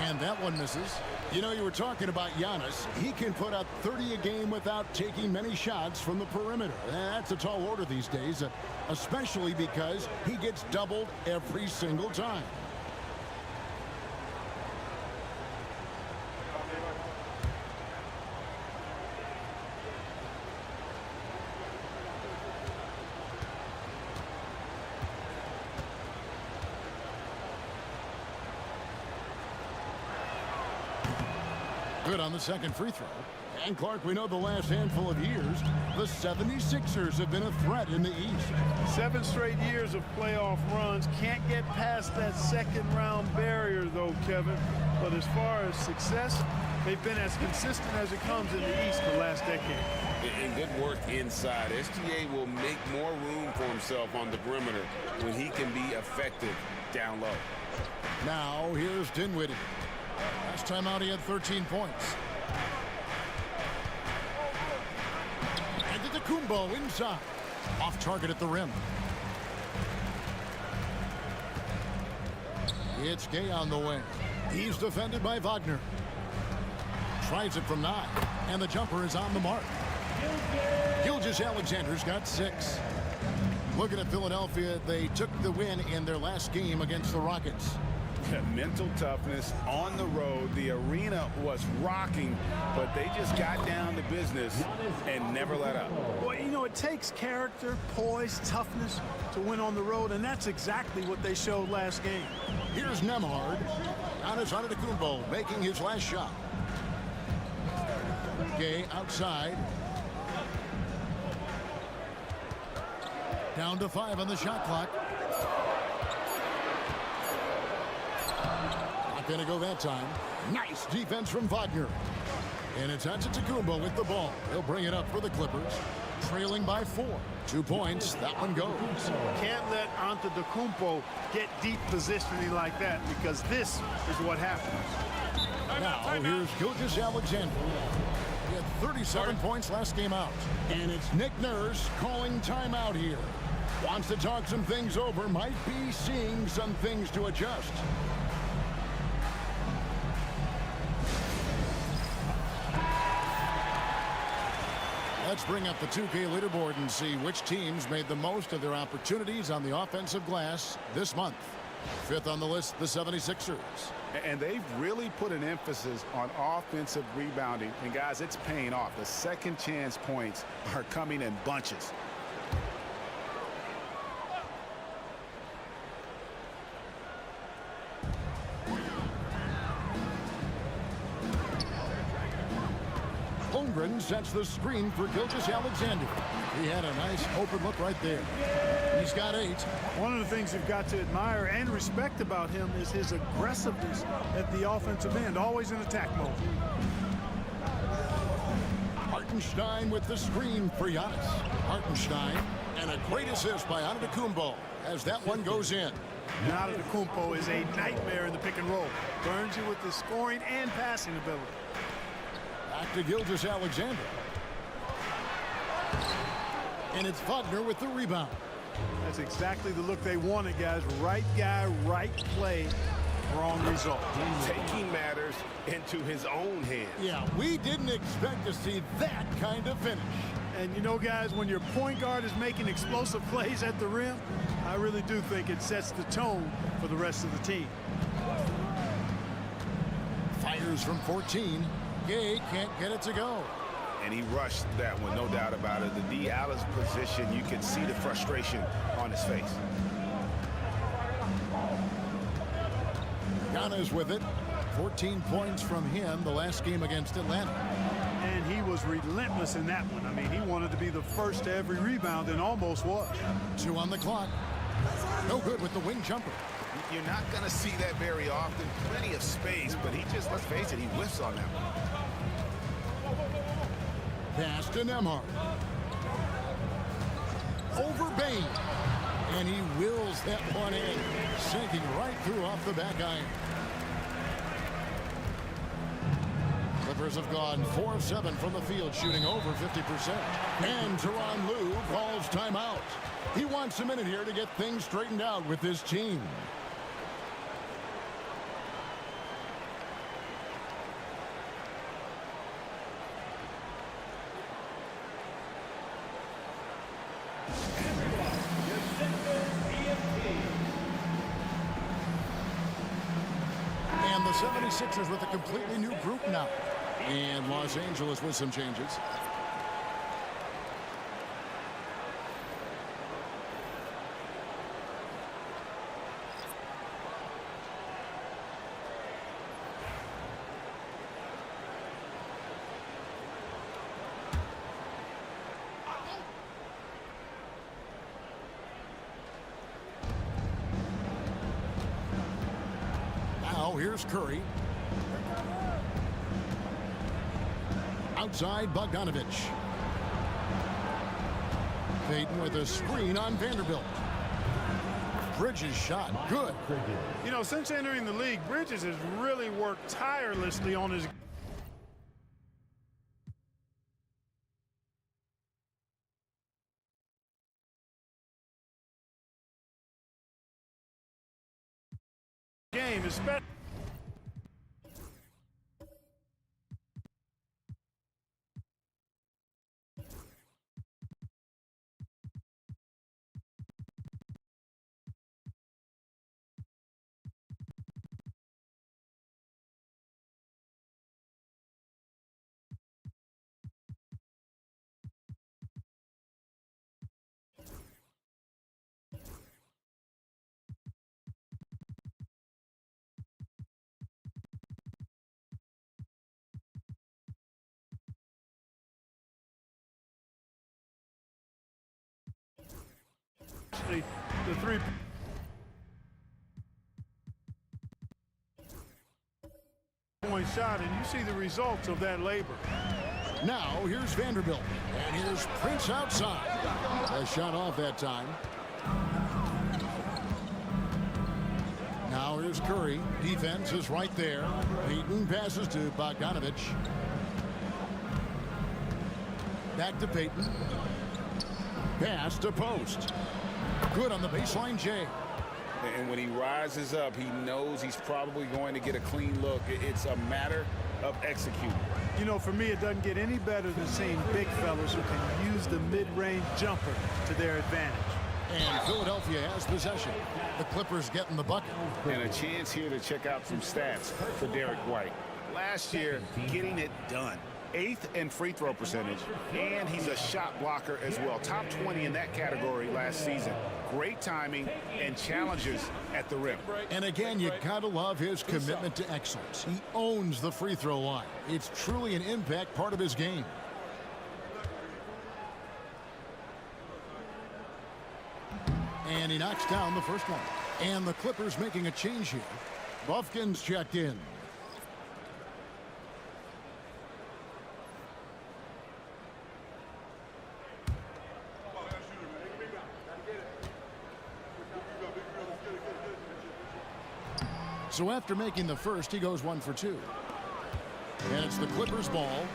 J: And that one misses. You know, you were talking about Giannis. He can put up 30 a game without taking many shots from the perimeter. That's a tall order these days, especially because he gets doubled every single time. Good on the second free throw. And Clark, we know the last handful of years, the 76ers have been a threat in the East.
C: 7 straight years of playoff runs. Can't get past that second round barrier, though, Kevin. But as far as success, they've been as consistent as it comes in the East the last decade.
K: And good work inside. SGA will make more room for himself on the perimeter when he can be effective down low.
J: Now, here's Dinwiddie. Last time out, he had 13 points. Antetokounmpo inside. Off target at the rim. It's Gay on the wing. He's defended by Wagner. Tries it from 9. And the jumper is on the mark. Gilgeous-Alexander's got 6. Looking at Philadelphia, they took the win in their last game against the Rockets.
K: Mental toughness on the road. The arena was rocking, but they just got down to business and never let up.
C: Well, you know, it takes character, poise, toughness to win on the road, and that's exactly what they showed last game.
J: Here's Nembhard. Giannis Antetokounmpo making his last shot. Gay outside. Down to 5 on the shot clock. Not going to go that time. Nice defense from Wagner. And it's Antetokounmpo with the ball. He'll bring it up for the Clippers. Trailing by 4. 2 points. That one goes.
C: Can't let Antetokounmpo get deep positioning like that, because this is what happens.
J: Now here's Gilgeous-Alexander. He had 37 points last game out. And it's Nick Nurse calling timeout here. Wants to talk some things over. Might be seeing some things to adjust. Let's bring up the 2K leaderboard and see which teams made the most of their opportunities on the offensive glass this month. Fifth on the list, the 76ers.
K: And they've really put an emphasis on offensive rebounding. And, guys, it's paying off. The second chance points are coming in bunches.
J: Holmgren sets the screen for Gilgeous-Alexander. He had a nice open look right there. He's got 8.
L: One of the things you've got to admire and respect about him is his aggressiveness at the offensive end, always in attack mode.
J: Hartenstein with the screen for Giannis. Hartenstein, and a great assist by Antetokounmpo as that one goes in.
L: Antetokounmpo is a nightmare in the pick and roll. Burns you with his scoring and passing ability.
J: Back to Gilgeous-Alexander. And it's Wagner with the rebound.
L: That's exactly the look they wanted, guys. Right guy, right play, wrong result.
K: Taking matters into his own hands.
J: Yeah, we didn't expect to see that kind of finish.
L: And you know, guys, when your point guard is making explosive plays at the rim, I really do think it sets the tone for the rest of the team.
J: Fires from 14. Gay can't get it to go.
K: And he rushed that one, no doubt about it. The D. Allen's position, you can see the frustration on his face.
J: Giannis with it. 14 points from him the last game against Atlanta.
L: And he was relentless in that one. I mean, he wanted to be the first to every rebound and almost was.
J: 2 on the clock. No good with the wing jumper.
K: You're not going to see that very often. Plenty of space, but he just, let's face it, he whiffs on that one.
J: Pass to Nembhard. Over Bain. And he wills that one in, sinking right through off the back iron. Clippers have gone 4 of 7 from the field, shooting over 50%. And Tyronn Lue calls timeout. He wants a minute here to get things straightened out with his team. And the 76ers with a completely new group now. And Los Angeles with some changes. Now here's Curry. Outside Bogdanovich. Payton with a screen on Vanderbilt. Bridges shot. Good.
L: You know, since entering the league, Bridges has really worked tirelessly on his game, especially. The three-point shot, and you see the results of that labor.
J: Now here's Vanderbilt, and here's Prince outside. A shot off that time. Now here's Curry. Defense is right there. Payton passes to Bogdanovich. Back to Payton. Pass to Post. Good on the baseline, Jay.
K: And when he rises up, he knows he's probably going to get a clean look. It's a matter of executing.
L: You know, for me, it doesn't get any better than seeing big fellas who can use the mid-range jumper to their advantage.
J: And Philadelphia has possession. The Clippers getting the bucket.
K: And a chance here to check out some stats for Derek White. Last year, getting it done. 8th in free throw percentage, and he's a shot blocker as well. Top 20 in that category last season. Great timing and challenges at the rim.
J: And again, you gotta love his commitment to excellence. He owns the free throw line. It's truly an impact part of his game. And he knocks down the first one. And the Clippers making a change here. Buffkin's checked in. So after making the first, he goes 1 for 2. And it's the Clippers ball.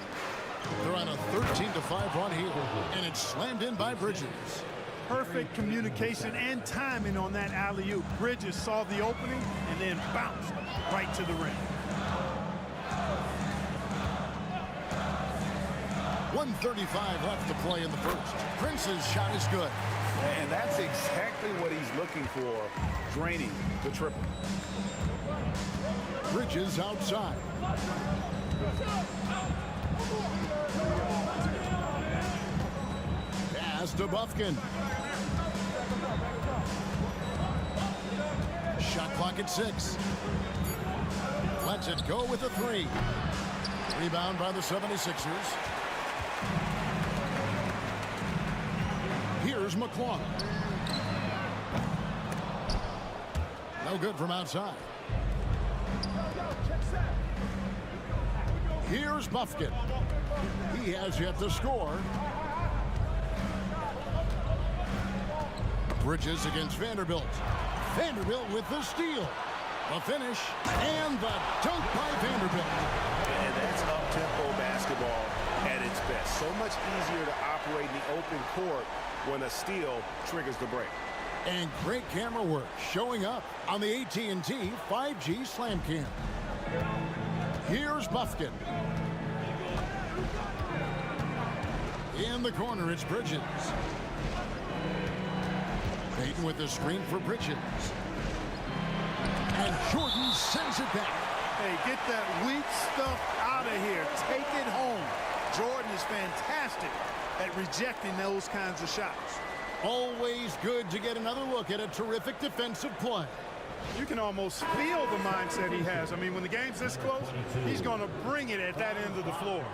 J: They're on a 13-5 run here. And it's slammed in by Bridges.
L: Perfect communication and timing on that alley-oop. Bridges saw the opening and then bounced right to the rim.
J: 1:35 left to play in the first. Prince's shot is good.
K: And that's exactly what he's looking for, draining the triple.
J: Bridges outside. Pass to Buffkin. Shot clock at 6. Lets it go with a 3. Rebound by the 76ers. Here's McClung. No good from outside. Here's Buffkin. He has yet to score. Bridges against Vanderbilt. Vanderbilt with the steal. The finish and the dunk by Vanderbilt.
K: And that's up-tempo basketball at its best. So much easier to operate in the open court when a steal triggers the break.
J: And great camera work showing up on the AT&T 5G Slam Cam. Here's Buffkin. In the corner, it's Bridges. Payton with the screen for Bridges. And Jordan sends it back.
L: Hey, get that weak stuff out of here. Take it home. Jordan is fantastic at rejecting those kinds of shots.
J: Always good to get another look at a terrific defensive play.
L: You can almost feel the mindset he has. I mean, when the game's this close, he's going to bring it at that end of the floor.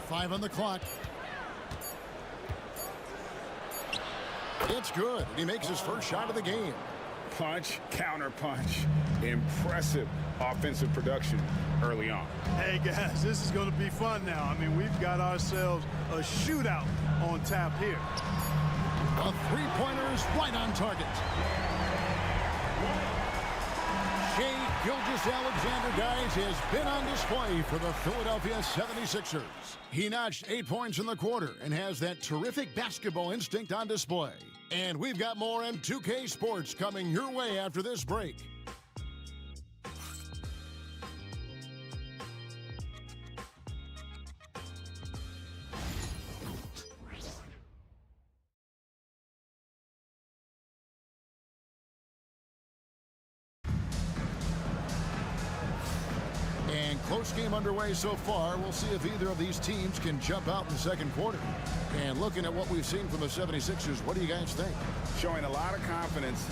J: Five on the clock. It's good. He makes his first shot of the game.
K: Punch, counter punch. Impressive offensive production early on.
L: Hey, guys, this is going to be fun now. I mean, we've got ourselves a shootout on tap here.
J: The three-pointer is right on target. Shai Gilgeous-Alexander, guys, has been on display for the Philadelphia 76ers. He notched 8 points in the quarter and has that terrific basketball instinct on display. And we've got more M2K Sports coming your way after this break. And close game underway so far. We'll see if either of these teams can jump out in the second quarter. And looking at what we've seen from the 76ers, what do you guys think?
K: Showing a lot of confidence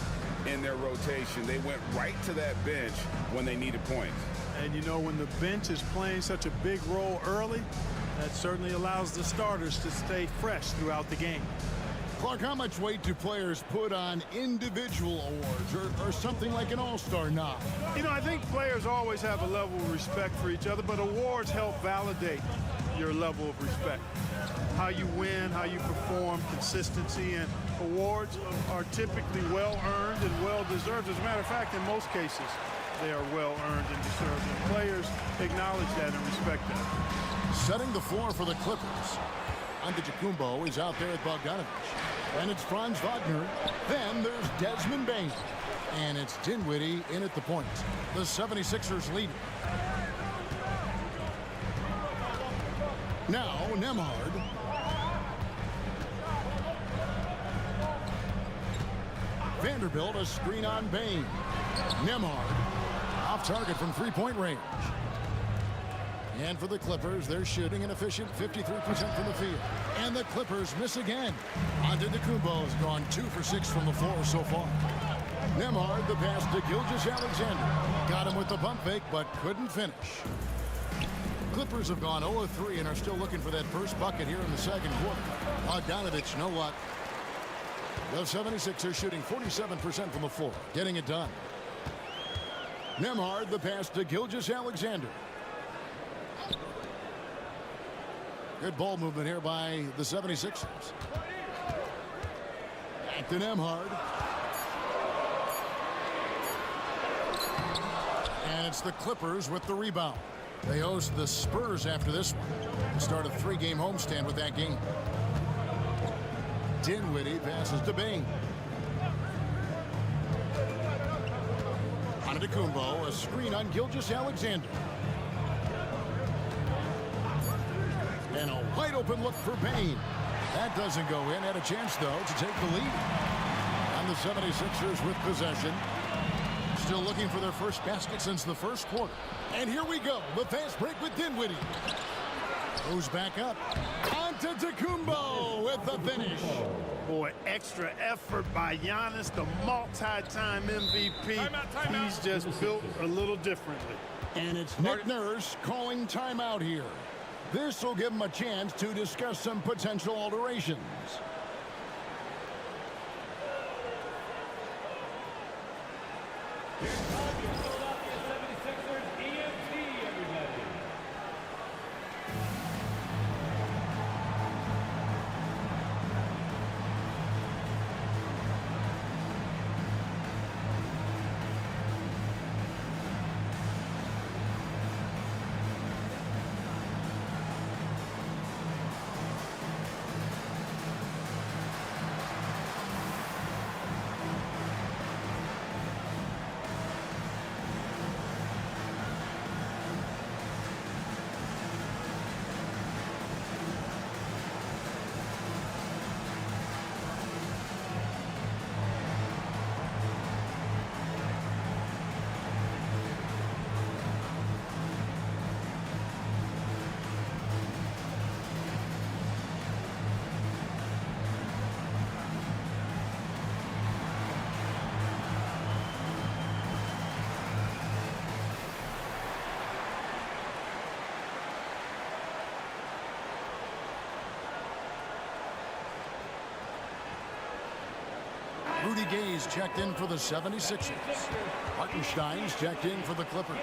K: in their rotation. They went right to that bench when they needed points.
L: And you know, when the bench is playing such a big role early, that certainly allows the starters to stay fresh throughout the game.
J: Clark, how much weight do players put on individual awards or something like an all-star nod?
L: You know, I think players always have a level of respect for each other, but awards help validate your level of respect. How you win, how you perform, consistency, and awards are typically well-earned and well-deserved. As a matter of fact, in most cases, they are well-earned and deserved, and players acknowledge that and respect that.
J: Setting the floor for the Clippers. Antetokounmpo is out there at Bogdanovich. And it's Franz Wagner. Then there's Desmond Bain. And it's Dinwiddie in at the point. The 76ers lead. Now Nembhard. Vanderbilt, a screen on Bain. Nembhard off target from three-point range. And for the Clippers, they're shooting an efficient 53% from the field. And the Clippers miss again. Antetokounmpo has gone 2 for 6 from the floor so far. Nembhard, the pass to Gilgeous-Alexander. Got him with the pump fake, but couldn't finish. Clippers have gone 0 of 3 and are still looking for that first bucket here in the second quarter. Bogdanovich, no luck. The 76ers shooting 47% from the floor, getting it done. Nembhard, the pass to Gilgeous-Alexander. Good ball movement here by the 76ers. Back to Nembhard. And it's the Clippers with the rebound. They host the Spurs after this one. They start a 3-game homestand with that game. Dinwiddie passes to Bain. Antetokounmpo, a screen on Gilgeous-Alexander. And a wide open look for Bain. That doesn't go in. Had a chance, though, to take the lead. And the 76ers with possession. Still looking for their first basket since the first quarter. And here we go. The fast break with Dinwiddie. Goes back up. Antetokounmpo with the finish.
L: Boy, extra effort by Giannis, the multi-time MVP. He's just built a little differently.
J: And it's Nick Nurse calling timeout here. This will give him a chance to discuss some potential alterations. Rudy Gay's checked in for the 76ers. Hartenstein's checked in for the Clippers.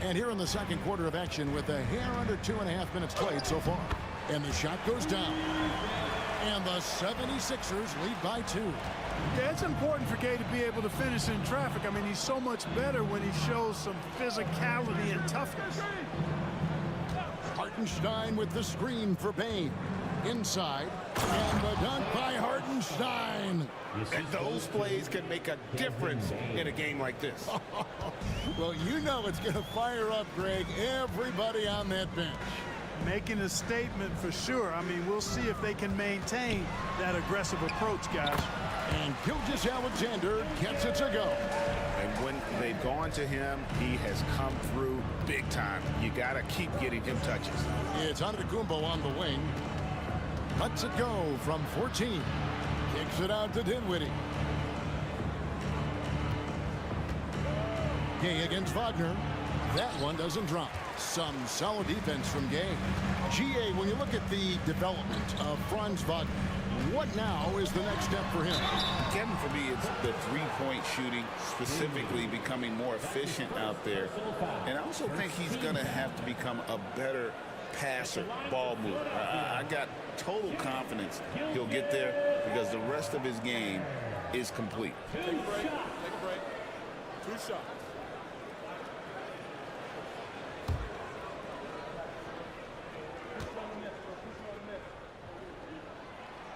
J: And here in the second quarter of action with a hair under 2.5 minutes played so far. And the shot goes down. And the 76ers lead by 2.
L: Yeah, it's important for Gay to be able to finish in traffic. I mean, he's so much better when he shows some physicality and toughness.
J: Hartenstein with the screen for Bain. Inside. And the dunk by Hartenstein.
K: And those plays can make a difference in a game like this.
J: Well, you know it's going to fire up, Greg, everybody on that bench.
L: Making a statement for sure. I mean, we'll see if they can maintain that aggressive approach, guys.
J: And Gilgeous-Alexander gets it to go.
K: And when they've gone to him, he has come through big time. You got to keep getting him touches.
J: It's Antetokounmpo on the wing. Lets it go from 14. Kicks it out to Dinwiddie. Gay against Wagner. That one doesn't drop. Some solid defense from Gay. GA, when you look at the development of Franz Wagner, what now is the next step for him?
K: Kevin, for me, it's the three-point shooting, specifically becoming more efficient out there. And I also think he's going to have to become a better passer, ball mover. I got total confidence he'll get there because the rest of his game is complete.
F: Take a break. Take a break. 2 shots.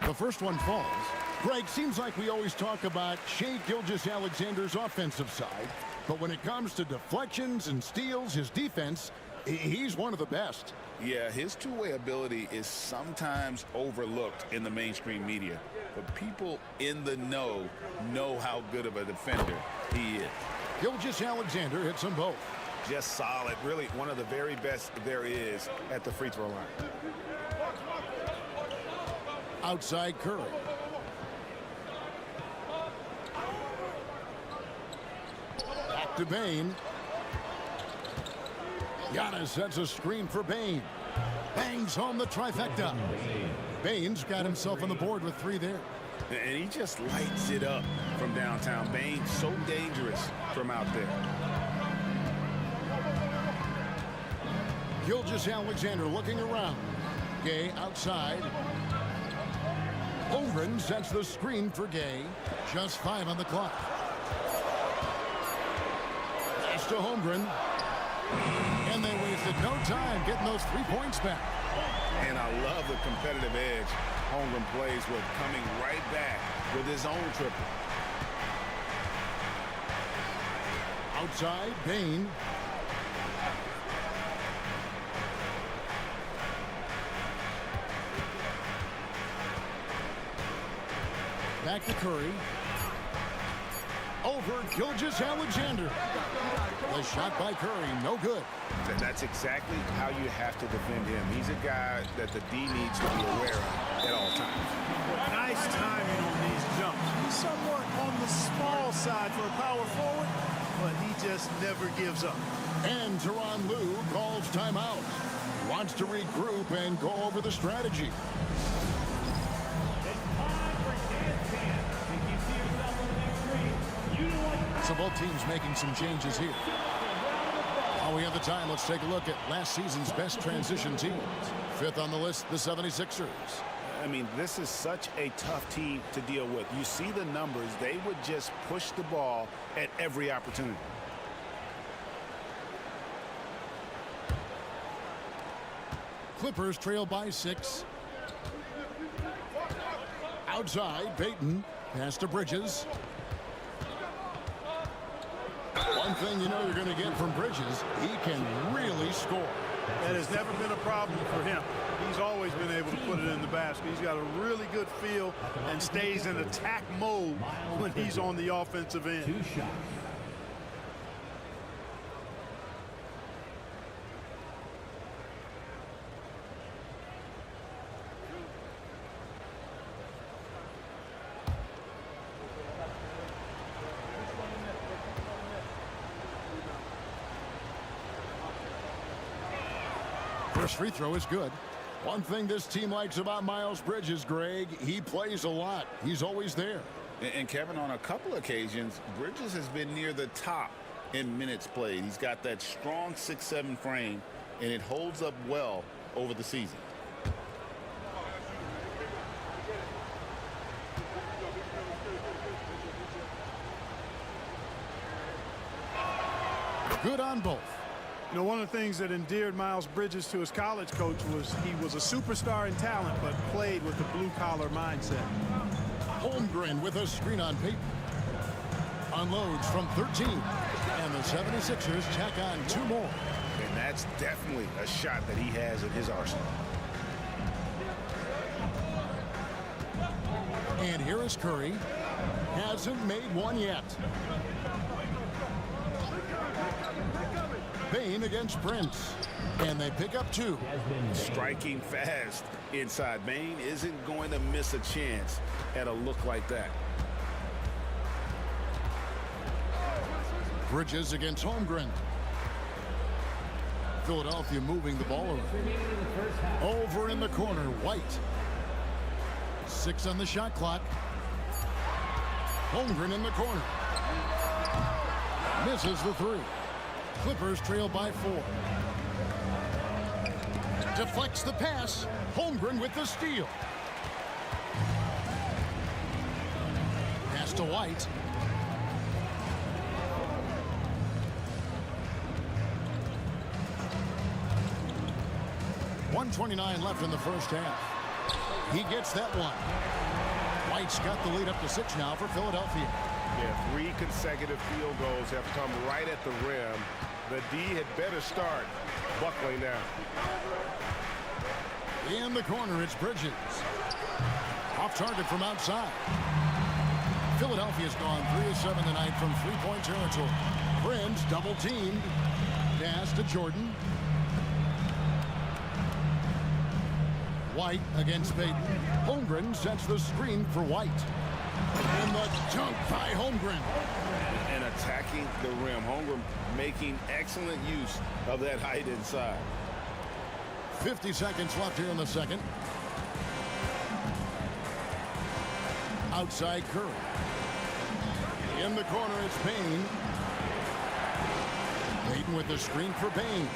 J: The first one falls. Greg, seems like we always talk about Shai Gilgeous-Alexander's offensive side, but when it comes to deflections and steals, his defense, he's one of the best.
K: Yeah, his two-way ability is sometimes overlooked in the mainstream media, but people in the know how good of a defender he is.
J: Gilgeous-Alexander hits them both.
K: Just solid, really one of the very best there is at the free throw line.
J: Outside Curry. Back to Bane. Giannis sets a screen for Bane. Bangs home the trifecta. Bane's got himself on the board with 3 there.
K: And he just lights it up from downtown. Bane so dangerous from out there.
J: Gilgeous-Alexander looking around. Gay outside. Holmgren sets the screen for Gay. Just 5 on the clock. Pass to Holmgren. And they wasted no time getting those 3 points back.
K: And I love the competitive edge Holmgren plays with, coming right back with his own triple.
J: Outside, Bane. Back to Curry. Over Gilgeous-Alexander. The shot by Curry, no good.
K: That's exactly how you have to defend him. He's a guy that the D needs to be aware of at all times.
L: Nice timing on these jumps. He's somewhat on the small side for a power forward, but he just never gives up.
J: And Tyronn Lue calls timeout. Wants to regroup and go over the strategy. So both teams making some changes here. While we have the time, let's take a look at last season's best transition teams. 5th on the list, the 76ers.
K: I mean, this is such a tough team to deal with. You see the numbers. They would just push the ball at every opportunity.
J: Clippers trail by 6. Outside, Payton. Pass to Bridges. One thing you know you're going to get from Bridges, he can really score.
L: That has never been a problem for him. He's always been able to put it in the basket. He's got a really good feel and stays in attack mode when he's on the offensive end.
A: 2 shots.
J: First free throw is good. One thing this team likes about Miles Bridges, Greg, he plays a lot. He's always there.
K: And Kevin, on a couple occasions, Bridges has been near the top in minutes played. He's got that strong 6'7" frame, and it holds up well over the season.
J: Good on both.
L: You know, one of the things that endeared Miles Bridges to his college coach was he was a superstar in talent, but played with the blue-collar mindset.
J: Holmgren with a screen on Payton. Unloads from 13. And the 76ers tack on 2 more.
K: And that's definitely a shot that he has in his arsenal.
J: And here is Curry. Hasn't made one yet. Bane against Prince. And they pick up 2.
K: Striking fast inside. Bane isn't going to miss a chance at a look like that.
J: Bridges against Holmgren. Philadelphia moving the ball around. Over in the corner, White. 6 on the shot clock. Holmgren in the corner. Misses the 3. Clippers trail by 4. Deflects the pass. Holmgren with the steal. Pass to White. .129 left in the first half. He gets that one. White's got the lead up to 6 now for Philadelphia.
K: Yeah, 3 consecutive field goals have come right at the rim. The D had better start buckling down.
J: In the corner, it's Bridges. Off target from outside. Philadelphia's gone 3 of 7 tonight from three-point territory. Prince double teamed. Pass to Jordan. White against Payton. Holmgren sets the screen for White. And the dunk by Holmgren.
K: And attacking the rim. Holmgren making excellent use of that height inside.
J: 50 seconds left here in the second. Outside Curry. In the corner, it's Payne. Payton with the screen for Payne.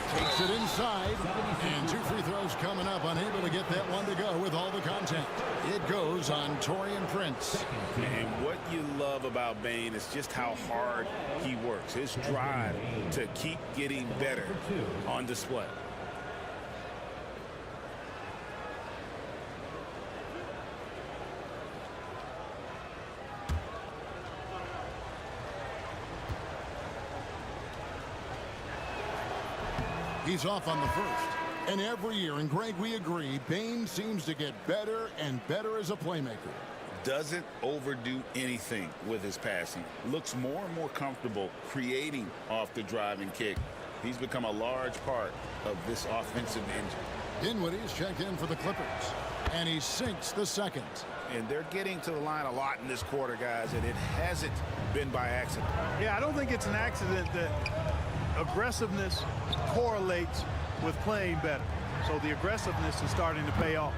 J: Takes it inside. And 2 free throws coming up. Unable to get that one to go with all the contact. It goes on Taurean Prince.
K: And what you love about Bane is just how hard he works. His drive to keep getting better on display.
J: He's off on the first. And every year, and Greg, we agree, Bane seems to get better and better as a playmaker.
K: Doesn't overdo anything with his passing. Looks more and more comfortable creating off the driving kick. He's become a large part of this offensive engine.
J: Dinwiddie's checked in for the Clippers. And he sinks the second.
K: And they're getting to the line a lot in this quarter, guys, and it hasn't been by accident.
L: Yeah, I don't think it's an accident that aggressiveness correlates with playing better. So the aggressiveness is starting to pay off.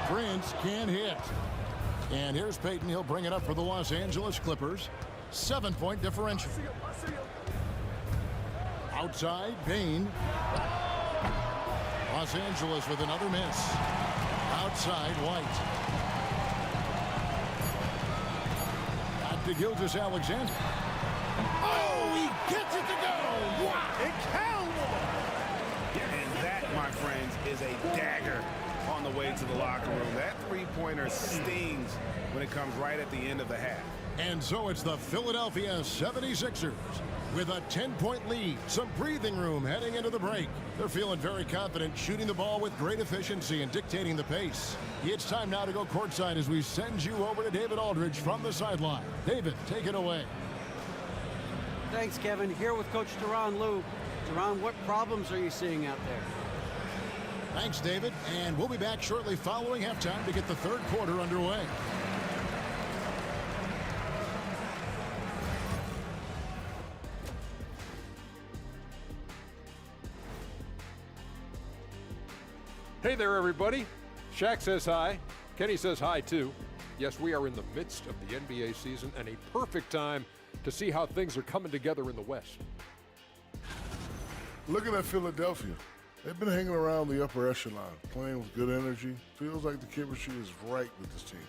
J: Prince can hit. And here's Payton. He'll bring it up for the Los Angeles Clippers. 7-point differential. Outside, Payne. Los Angeles with another miss. Outside, White. Back to Gilgeous-Alexander. Oh, he gets it to go. Wow.
L: It counts.
K: And that, my friends, is a dagger on the way to the locker room. That three-pointer stings when it comes right at the end of the half.
J: And so it's the Philadelphia 76ers with a 10-point lead. Some breathing room heading into the break. They're feeling very confident, shooting the ball with great efficiency and dictating the pace. It's time now to go courtside as we send you over to David Aldridge from the sideline. David, take it away.
M: Thanks, Kevin. Here with Coach Tyronn Lue. Tyronn, what problems are you seeing out there?
J: Thanks, David. And we'll be back shortly following halftime to get the third quarter underway.
G: Hey there, everybody. Shaq says hi. Kenny says hi, too. Yes, we are in the midst of the NBA season and a perfect time to see how things are coming together in the West.
H: Looking at Philadelphia, they've been hanging around the upper echelon, playing with good energy. Feels like the chemistry is right with this team.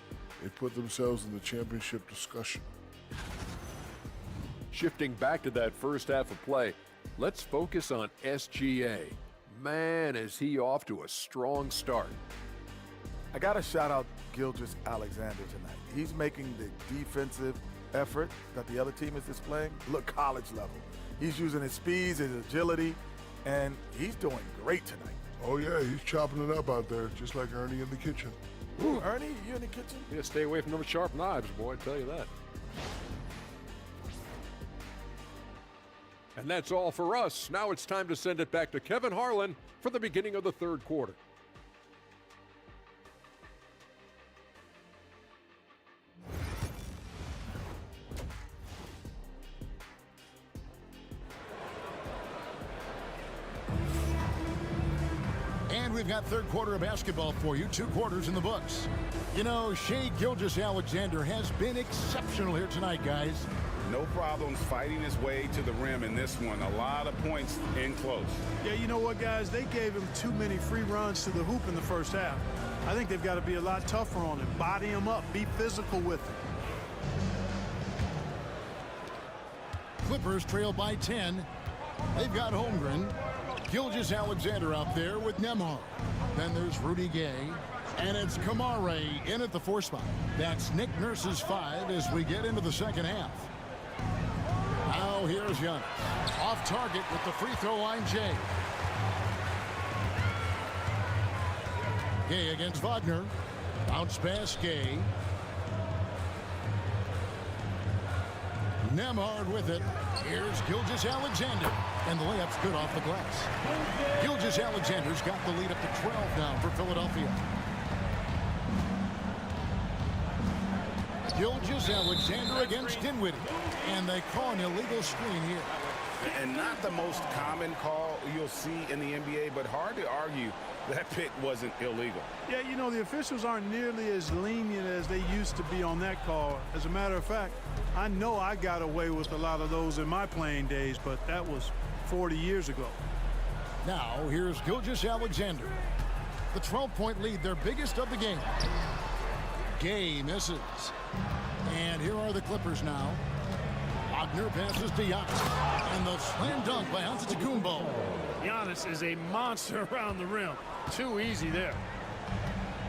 H: They put themselves in the championship discussion.
G: Shifting back to that first half of play, let's focus on SGA. Man, is he off to a strong start.
I: I got to shout out Gilgeous-Alexander tonight. He's making the defensive effort that the other team is displaying look college level. He's using his speed, his agility, and he's doing great tonight.
H: Oh, yeah, he's chopping it up out there, just like Ernie in the kitchen.
I: Ooh, Ernie, you in the kitchen?
G: Yeah, stay away from those sharp knives, boy, I tell you that. And that's all for us. Now it's time to send it back to Kevin Harlan for the beginning of the third quarter.
J: we've got third quarter of basketball for you. 2 quarters in the books. You know, Shai Gilgeous-Alexander has been exceptional here tonight, guys.
K: No problems fighting his way to the rim in this one. A lot of points in close.
L: Yeah, you know what, guys? They gave him too many free runs to the hoop in the first half. I think they've got to be a lot tougher on him. Body him up. Be physical with him.
J: Clippers trail by 10. They've got Holmgren. Gilgeous-Alexander out there with Nembhard. Then there's Rudy Gay. And it's Kamare in at the 4 spot. That's Nick Nurse's 5 as we get into the second half. Now here's Giannis. Off target with the free throw line, Jay. Gay against Wagner. Bounce pass, Gay. Nembhard with it. Here's Gilgeous-Alexander. And the layup's good off the glass. Gilgeous-Alexander's got the lead up to 12 now for Philadelphia. Gilgeous-Alexander against Dinwiddie. And they call an illegal screen here.
K: And not the most common call you'll see in the NBA, but hard to argue that pick wasn't illegal.
L: Yeah, you know, the officials aren't nearly as lenient as they used to be on that call. As a matter of fact, I know I got away with a lot of those in my playing days, but that was 40 years ago.
J: Now, here's Gilgeous-Alexander. The 12-point lead, their biggest of the game. Gay misses. And here are the Clippers now. Wagner passes to Giannis. And the slam dunk by Antetokounmpo.
L: Giannis is a monster around the rim. Too easy there.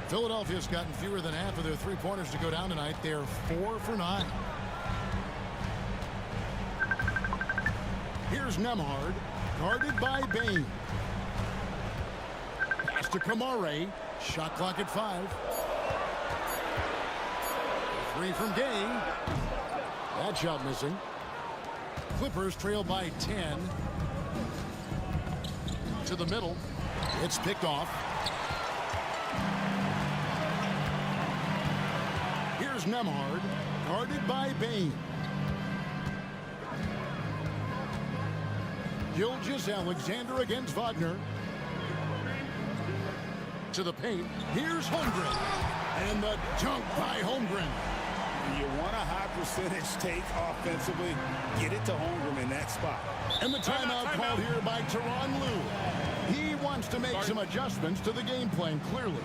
J: Philadelphia's gotten fewer than half of their three-pointers to go down tonight. They're 4 for 9. Here's Nembhard, guarded by Bane. Pass to Kamare. Shot clock at 5. 3 from Gay. That shot missing. Clippers trail by 10. To the middle. It's picked off. Here's Nembhard, guarded by Bane. Gilgeous-Alexander against Wagner. To the paint. Here's Holmgren. And the dunk by Holmgren.
K: You want a high percentage take offensively, get it to Holmgren in that spot.
J: And the timeout called here by Tyronn Lue. He wants to make some adjustments to the game plan, clearly.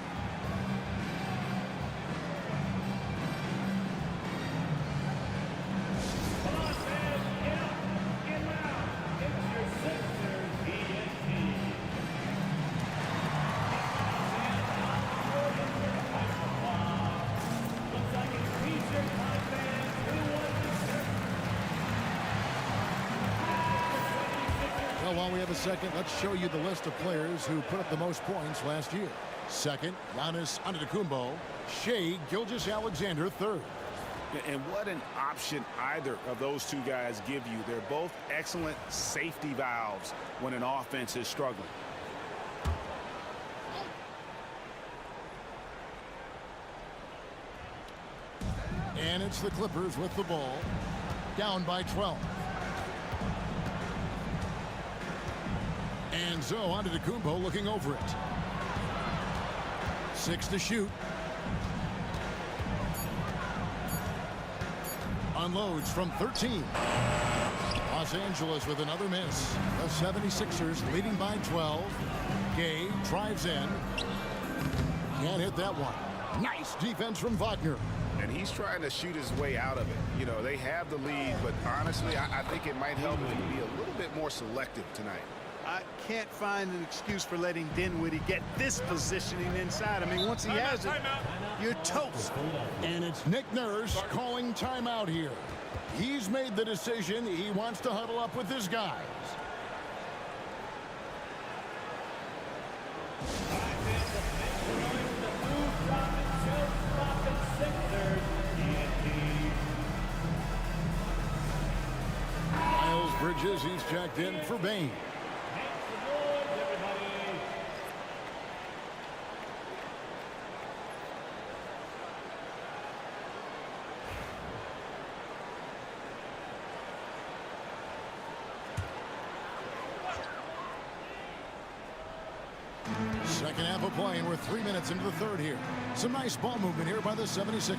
J: While we have a second, let's show you the list of players who put up the most points last year. Second, Giannis Antetokounmpo. Shai Gilgeous-Alexander, third.
K: And what an option either of those two guys give you. They're both excellent safety valves when an offense is struggling.
J: And it's the Clippers with the ball. Down by 12. And so Antetokounmpo looking over it. 6 to shoot. Unloads from 13. Los Angeles with another miss. The 76ers leading by 12. Gay drives in. Can't hit that one. Nice defense from Wagner.
K: And he's trying to shoot his way out of it. You know, they have the lead, but honestly, I think it might help if he be a little bit more selective tonight.
L: I can't find an excuse for letting Dinwiddie get this positioning inside. I mean, once he has it, you're toast.
J: And it's Nick Nurse calling timeout here. He's made the decision. He wants to huddle up with his guys. Miles Bridges, he's checked in for Bane. Second half of play, and we're 3 minutes into the third here. Some nice ball movement here by the 76ers.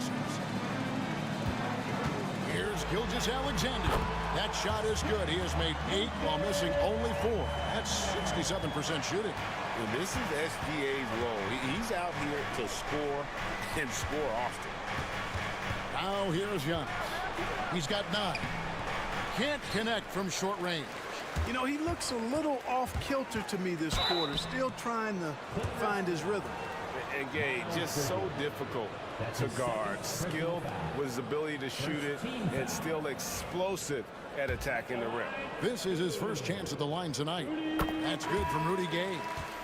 J: Here's Gilgeous-Alexander. That shot is good. He has made 8 while missing only 4. That's 67% shooting.
K: And this is SGA's role. He's out here to score and score often.
J: Now here's Giannis. He's got 9. Can't connect from short range.
L: You know, he looks a little off kilter to me this quarter, still trying to find his rhythm.
K: And Gay, just so difficult to guard. Skilled with his ability to shoot it and still explosive at attacking the rim.
J: This is his first chance at the line tonight. That's good from Rudy Gay.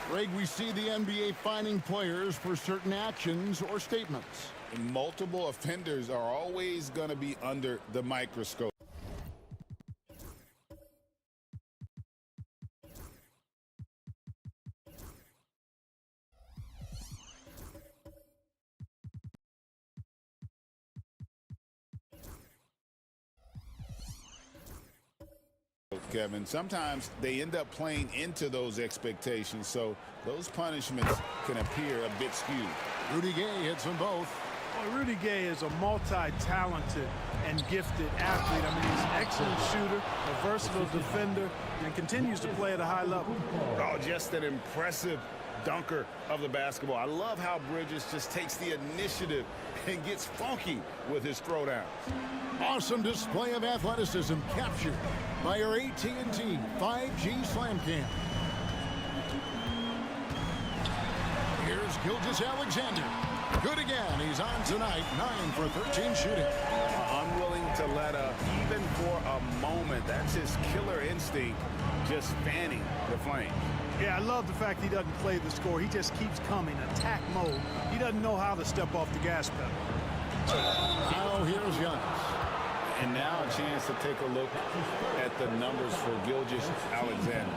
J: Greg, we see the NBA fining players for certain actions or statements.
K: Multiple offenders are always going to be under the microscope. Kevin, sometimes they end up playing into those expectations, so those punishments can appear a bit skewed.
J: Rudy Gay hits them both.
L: Well, Rudy Gay is a multi-talented and gifted athlete. I mean, he's an excellent shooter, a versatile defender, and continues to play at a high level.
K: Oh, just an impressive dunker of the basketball. I love how Bridges just takes the initiative and gets funky with his throwdowns.
J: Awesome display of athleticism captured by our AT&T 5G Slam Cam. Here's Gilgeous-Alexander. Good again. He's on tonight. 9 for 13 shooting.
K: Unwilling to let up even for a moment. That's his killer instinct, just fanning the flame.
L: Yeah, I love the fact he doesn't play the score. He just keeps coming, attack mode. He doesn't know how to step off the gas pedal.
J: Now here's Giannis.
K: And now a chance to take a look at the numbers for Gilgeous-Alexander.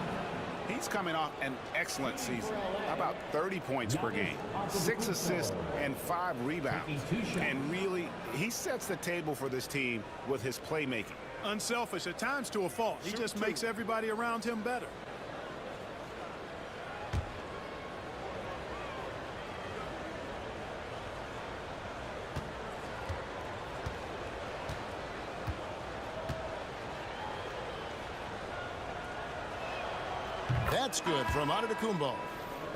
K: He's coming off an excellent season. About 30 points per game, 6 assists, and 5 rebounds. And really, he sets the table for this team with his playmaking.
L: Unselfish, at times to a fault. He just makes everybody around him better.
J: That's good from Antetokounmpo.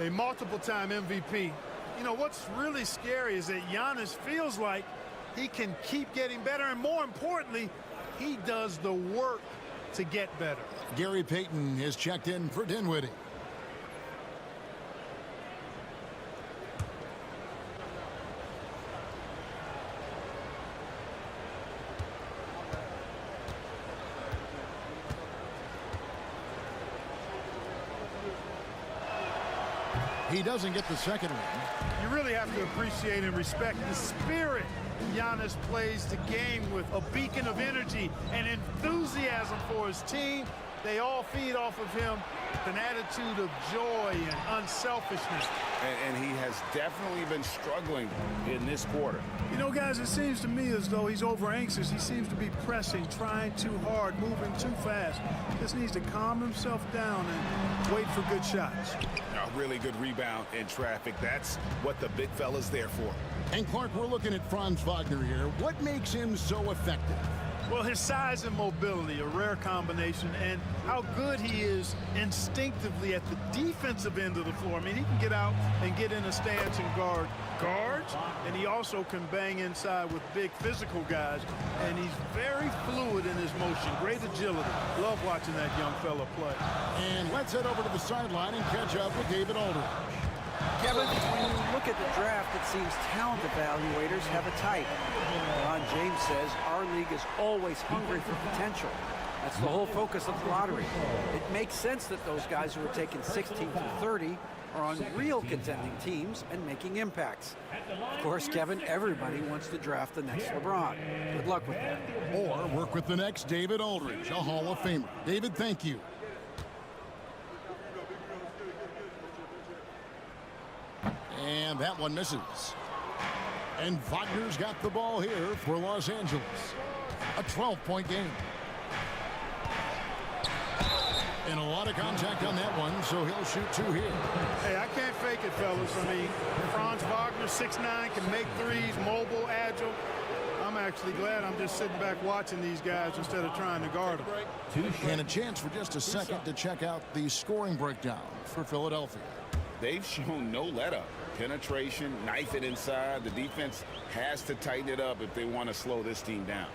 L: A multiple-time MVP. You know, what's really scary is that Giannis feels like he can keep getting better, and more importantly, he does the work to get better.
J: Gary Payton is checked in for Dinwiddie. He doesn't get the second one.
L: You really have to appreciate and respect the spirit Giannis plays the game with. A beacon of energy and enthusiasm for his team. They all feed off of him with an attitude of joy and unselfishness.
K: And he has definitely been struggling in this quarter.
L: You know, guys, it seems to me as though he's over anxious. He seems to be pressing, trying too hard, moving too fast. Just needs to calm himself down and wait for good shots.
K: A really good rebound in traffic. That's what the big fella's there for.
J: And Clark, we're looking at Franz Wagner here. What makes him so effective?
L: Well, his size and mobility, a rare combination, and how good he is instinctively at the defensive end of the floor. I mean, he can get out and get in a stance and guard guards, and he also can bang inside with big physical guys, and he's very fluid in his motion. Great agility. Love watching that young fella play.
J: And let's head over to the sideline and catch up with David Aldridge.
M: Kevin, when you look at the draft, it seems talent evaluators have a type. Ron James says our league is always hungry for potential. That's the whole focus of the lottery. It makes sense that those guys who are taken 16 through 30 are on real contending teams and making impacts. Of course, Kevin, everybody wants to draft the next LeBron. Good luck with that.
J: Or work with the next David Aldridge, a Hall of Famer. David, thank you. And that one misses. And Wagner's got the ball here for Los Angeles. A 12-point game. And a lot of contact on that one, so he'll shoot 2 here.
L: Hey, I can't fake it, fellas. I mean, Franz Wagner, 6'9", can make threes, mobile, agile. I'm actually glad I'm just sitting back watching these guys instead of trying to guard them.
J: And a chance for just a second to check out the scoring breakdown for Philadelphia.
K: They've shown no let-up. Penetration, knife it inside. The defense has to tighten it up if they want to slow this team down.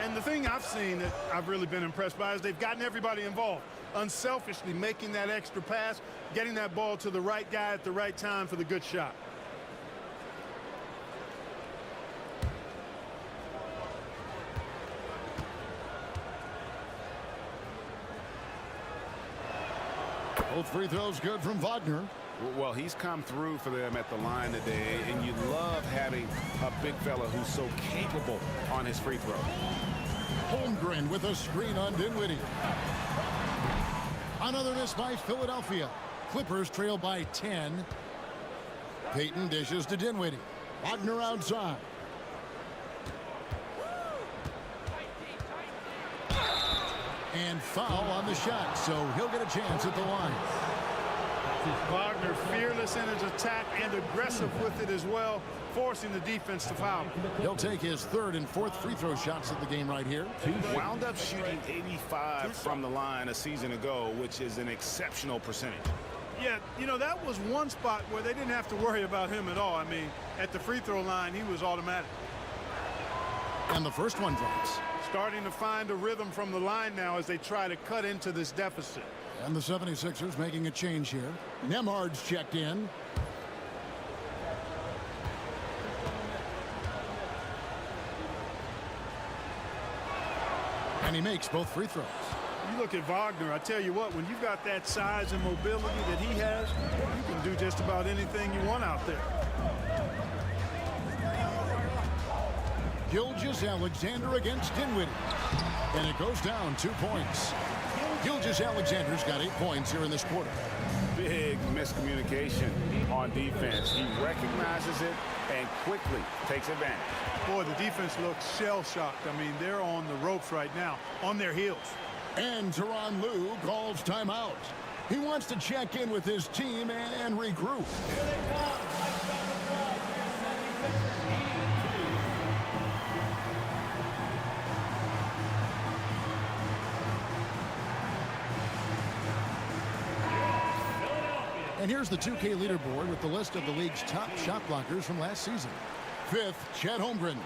L: And the thing I've seen that I've really been impressed by is they've gotten everybody involved. Unselfishly making that extra pass, getting that ball to the right guy at the right time for the good shot.
J: Both free throws good from Wagner.
K: Well, he's come through for them at the line today, and you love having a big fella who's so capable on his free throw.
J: Holmgren with a screen on Dinwiddie. Another miss by Philadelphia. Clippers trail by 10. Payton dishes to Dinwiddie. Wagner outside. And foul on the shot, so he'll get a chance at the line.
L: Wagner fearless in his attack and aggressive with it as well, forcing the defense to foul.
J: He'll take his 3rd and 4th free throw shots of the game right here.
K: Wound up shooting 85 from the line a season ago, which is an exceptional percentage.
L: Yeah, you know, that was one spot where they didn't have to worry about him at all. I mean, at the free throw line, he was automatic.
J: And the first one drops.
L: Starting to find a rhythm from the line now as they try to cut into this deficit.
J: And the 76ers making a change here. Nemhard's checked in. And he makes both free throws.
L: You look at Wagner, I tell you what, when you've got that size and mobility that he has, you can do just about anything you want out there.
J: Gilgeous-Alexander against Dinwiddie. And it goes down 2 points. Gilgeous-Alexander's got 8 points here in this quarter.
K: Big miscommunication on defense. He recognizes it and quickly takes advantage.
L: Boy, the defense looks shell-shocked. I mean, they're on the ropes right now, on their heels.
J: And Tyronn Lue calls timeout. He wants to check in with his team and regroup. And here's the 2K leaderboard with the list of the league's top shot blockers from last season. 5th, Chet Holmgren.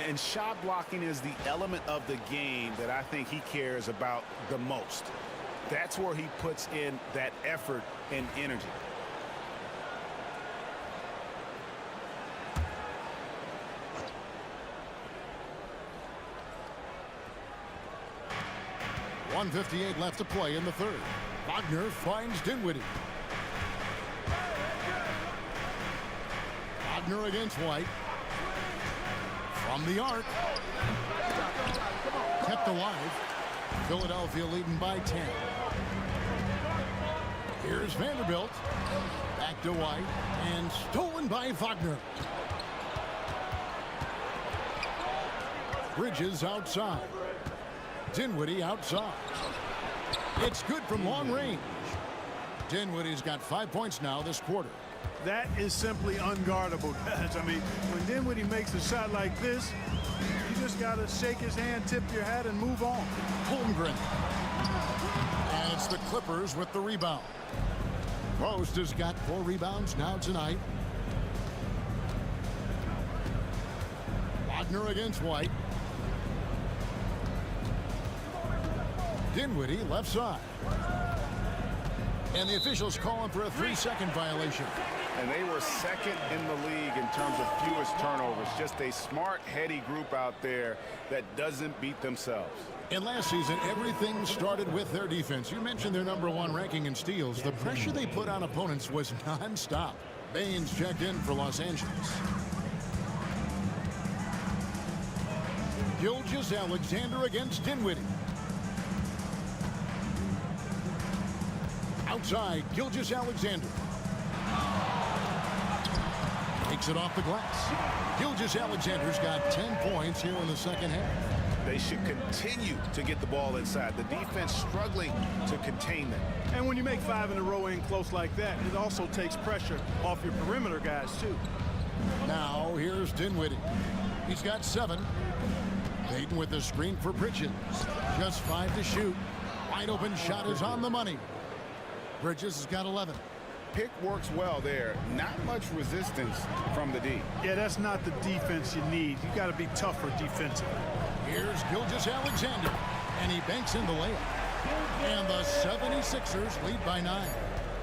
K: And shot blocking is the element of the game that I think he cares about the most. That's where he puts in that effort and energy.
J: .158 left to play in the 3rd. Wagner finds Dinwiddie. Wagner against White. From the arc. Kept alive. Philadelphia leading by 10. Here's Vanderbilt. Back to White. And stolen by Wagner. Bridges outside. Dinwiddie outside. It's good from long range. Dinwiddie's got 5 points now this quarter.
L: That is simply unguardable, guys. I mean, when Dinwiddie makes a shot like this, you just got to shake his hand, tip your hat, and move on.
J: Holmgren. And it's the Clippers with the rebound. Post has got 4 rebounds now tonight. Wagner against White. Dinwiddie left side. And the officials calling for a 3-second violation.
K: And they were 2nd in the league in terms of fewest turnovers. Just a smart, heady group out there that doesn't beat themselves.
J: And last season, everything started with their defense. You mentioned their #1 ranking in steals. The pressure they put on opponents was nonstop. Baines checked in for Los Angeles. Gilgeous-Alexander against Dinwiddie. Outside, Gilgeous-Alexander. Takes it off the glass. Gilgeous-Alexander's got 10 points here in the 2nd half.
K: They should continue to get the ball inside. The defense struggling to contain them.
L: And when you make 5 in a row in close like that, it also takes pressure off your perimeter guys, too.
J: Now, here's Dinwiddie. He's got 7. Payton with the screen for Bridges. Just 5 to shoot. Wide open shot is on the money. Bridges has got 11.
K: Pick works well there. Not much resistance from the D.
L: Yeah, that's not the defense you need. You got to be tougher defensively.
J: Here's Gilgeous-Alexander, and he banks in the layup. And the 76ers lead by 9.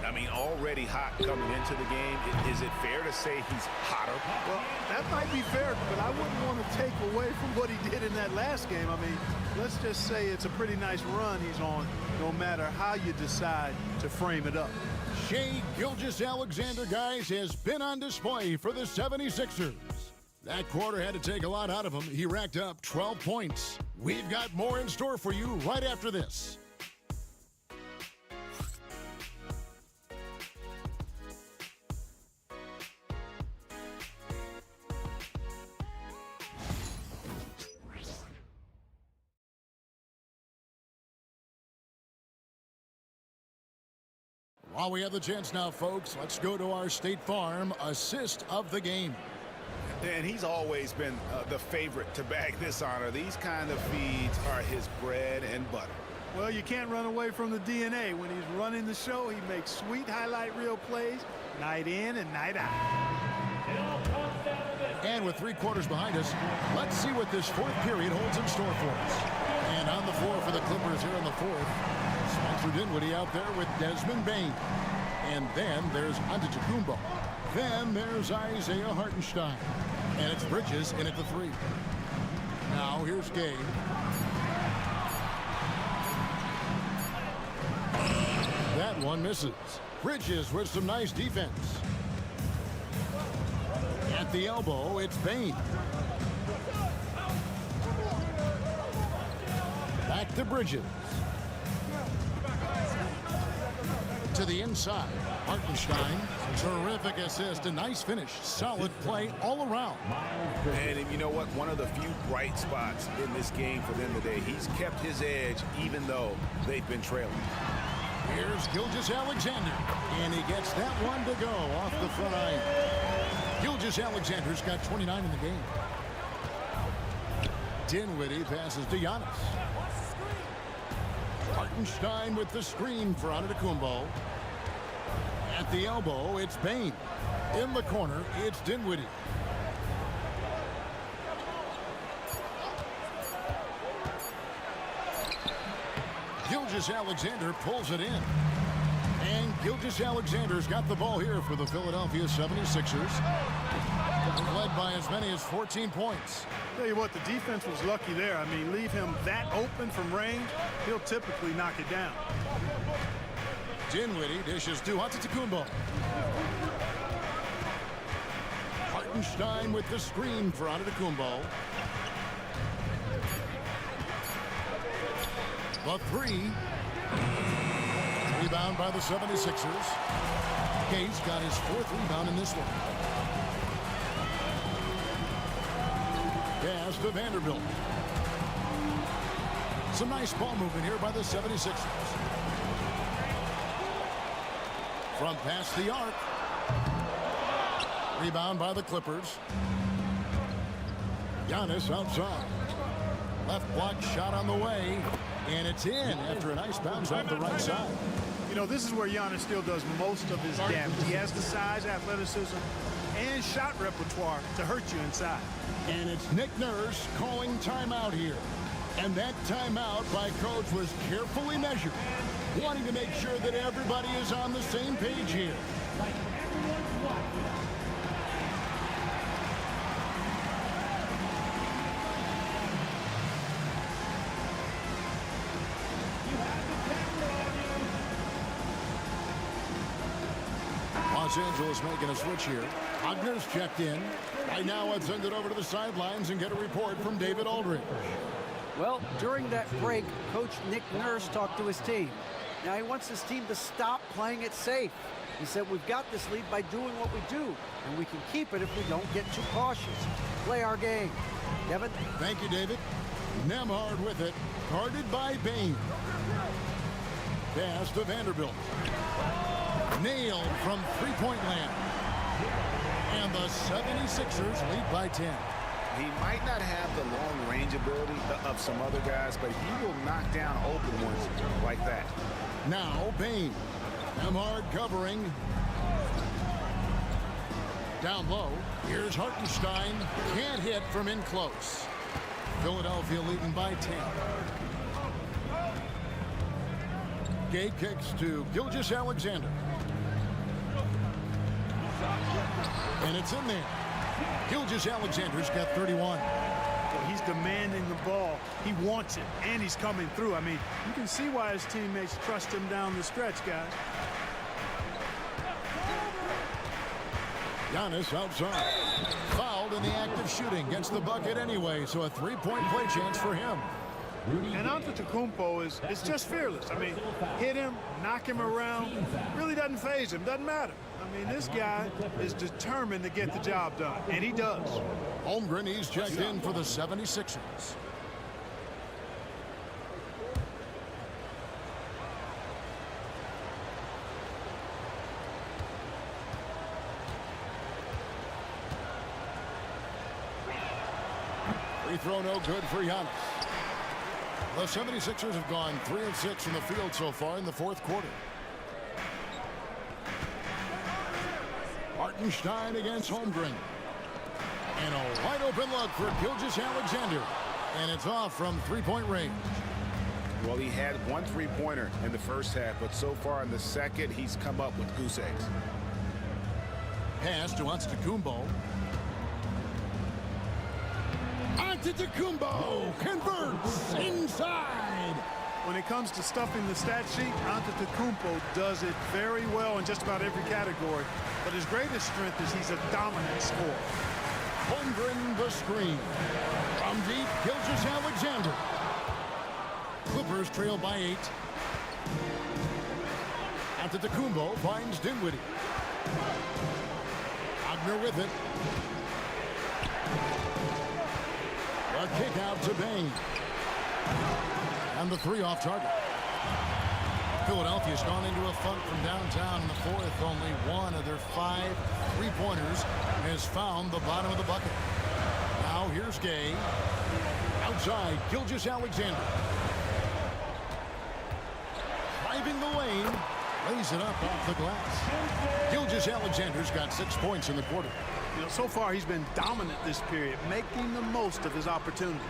K: I mean, already hot coming into the game. Is it fair to say he's hotter?
L: Well, that might be fair, but I wouldn't want to take away from what he did in that last game. I mean, let's just say it's a pretty nice run he's on, no matter how you decide to frame it up.
J: Shai Gilgeous-Alexander, guys, has been on display for the 76ers. That quarter had to take a lot out of him. He racked up 12 points. We've got more in store for you right after this. While we have the chance now, folks, let's go to our State Farm assist of the game.
K: And he's always been the favorite to bag this honor. These kind of feeds are his bread and butter.
L: Well, you can't run away from the DNA. When he's running the show, he makes sweet highlight reel plays night in and night out.
J: And with 3 quarters behind us, let's see what this 4th period holds in store for us. And on the floor for the Clippers here in the 4th, Spencer Dinwiddie out there with Desmond Bane. And then there's Antetokounmpo. Then there's Isaiah Hartenstein. And it's Bridges in at the 3. Now here's Gay. That one misses. Bridges with some nice defense. At the elbow, it's Bane. Back to Bridges. To the inside. Hartenstein, terrific assist, a nice finish. Solid play all around.
K: And you know what? One of the few bright spots in this game for them today. He's kept his edge even though they've been trailing.
J: Here's Gilgeous-Alexander, and he gets that one to go off the front iron. Gilgeous-Alexander's got 29 in the game. Dinwiddie passes to Giannis. Hartenstein with the screen for Antetokounmpo. At the elbow, it's Bane. In the corner, it's Dinwiddie. Gilgeous-Alexander pulls it in. And Gilgeous-Alexander's got the ball here for the Philadelphia 76ers. Led by as many as 14 points.
L: Tell you what, the defense was lucky there. I mean, leave him that open from range, he'll typically knock it down.
J: Dinwiddie dishes to Antetokounmpo. Hartenstein with the screen for Antetokounmpo. The 3. Rebound by the 76ers. Gates got his 4th rebound in this one. Pass to Vanderbilt. Some nice ball movement here by the 76ers. From past the arc. Rebound by the Clippers. Giannis outside. Left block shot on the way. And it's in after a nice bounce off the right side.
L: You know, this is where Giannis still does most of his damage. He has the size, athleticism, and shot repertoire to hurt you inside.
J: And it's Nick Nurse calling timeout here. And that timeout by coach was carefully measured, wanting to make sure that everybody is on the same page here. Los Angeles making a switch here. Wagner's checked in. Right now, let's send it over to the sidelines and get a report from David Aldridge.
M: Well, during that break, Coach Nick Nurse talked to his team. Now he wants his team to stop playing it safe. He said, we've got this lead by doing what we do, and we can keep it if we don't get too cautious. Play our game. Kevin?
J: Thank you, David. Nemhard with it, guarded by Bain. Pass to Vanderbilt. Nailed from three-point land. And the 76ers lead by 10.
K: He might not have the long-range ability of some other guys, but he will knock down open ones like that.
J: Now Bain. Nemhard covering. Down low. Here's Hartenstein. Can't hit from in close. Philadelphia leading by 10. Gay kicks to Gilgeous-Alexander. And it's in there. Gilgeous-Alexander's got 31.
L: He's demanding the ball. He wants it, and he's coming through. I mean, you can see why his teammates trust him down the stretch, guys.
J: Giannis outside. Fouled in the act of shooting. Gets the bucket anyway, so a three-point play chance for him.
L: And Antetokounmpo is just fearless. I mean, hit him, knock him around. Really doesn't faze him. Doesn't matter. I mean, this guy is determined to get the job done, and he does.
J: Holmgren, he's checked in for the 76ers. Free throw no good for Giannis. The 76ers have gone 3 of 6 in the field so far in the fourth quarter. Hartenstein against Holmgren. And a wide open look for Gilgeous-Alexander. And it's off from three-point range.
K: Well, he had one three-pointer in the first half, but so far in the second, he's come up with goose eggs.
J: Pass to Antetokounmpo. Antetokounmpo converts inside.
L: When it comes to stuffing the stat sheet, Antetokounmpo does it very well in just about every category. But his greatest strength is he's a dominant scorer.
J: Holmgren the screen. From deep, Gilgeous-Alexander. Clippers trail by 8. Antetokounmpo finds Dinwiddie. Wagner with it. A kick out to Bain. And the three off target. Philadelphia's gone into a funk from downtown in the fourth. Only one of their 5 three-pointers has found the bottom of the bucket. Now here's Gay. Outside, Gilgeous-Alexander. Driving the lane. Lays it up off the glass. Gilgeous-Alexander's got 6 points in the quarter.
L: You know, so far he's been dominant this period, making the most of his opportunities.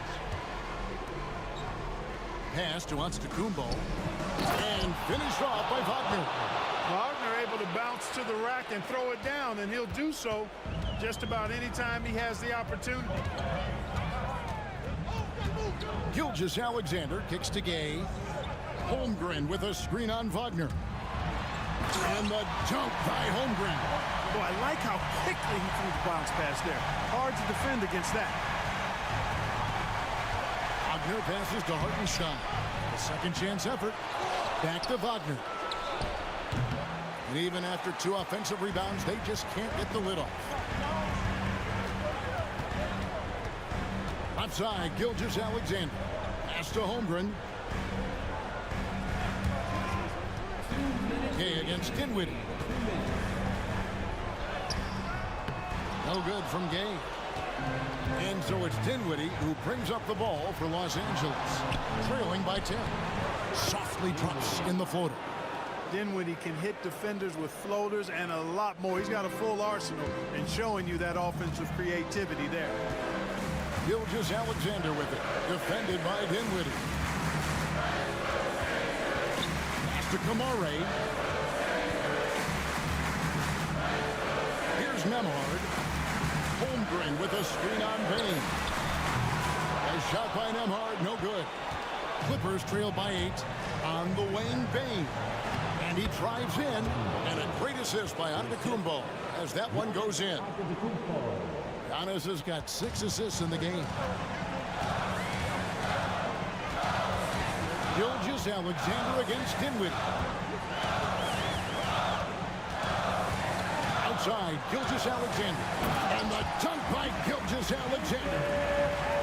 J: Pass to Antetokounmpo. And finished off by Wagner.
L: Wagner able to bounce to the rack and throw it down, and he'll do so just about any time he has the opportunity.
J: Gilgeous-Alexander kicks to Gay. Holmgren with a screen on Wagner. And the dunk by Holmgren.
L: Boy, I like how quickly he threw the bounce pass there. Hard to defend against that.
J: Wagner passes to Hartenstein. A second chance effort. Back to Wagner. And even after 2 offensive rebounds, they just can't get the lid off. Outside, Gilgeous-Alexander. Pass to Holmgren. Gay against Dinwiddie. No good from Gay. And so it's Dinwiddie who brings up the ball for Los Angeles. Trailing by 10. Softly drops in the floater.
L: Dinwiddie can hit defenders with floaters and a lot more. He's got a full arsenal and showing you that offensive creativity there.
J: Gilgeous-Alexander with it. Defended by Dinwiddie. Pass to Kamare. Here's Nemhard. Holmgren with a screen on Bain. A shot by Nemhard, no good. Clippers trail by 8 on the wing. Bain. And he drives in. And a great assist by Antetokounmpo as that one goes in. Giannis has got 6 assists in the game. Gilgeous-Alexander against Dinwiddie. Outside, Gilgeous-Alexander. And the dunk by Gilgeous-Alexander.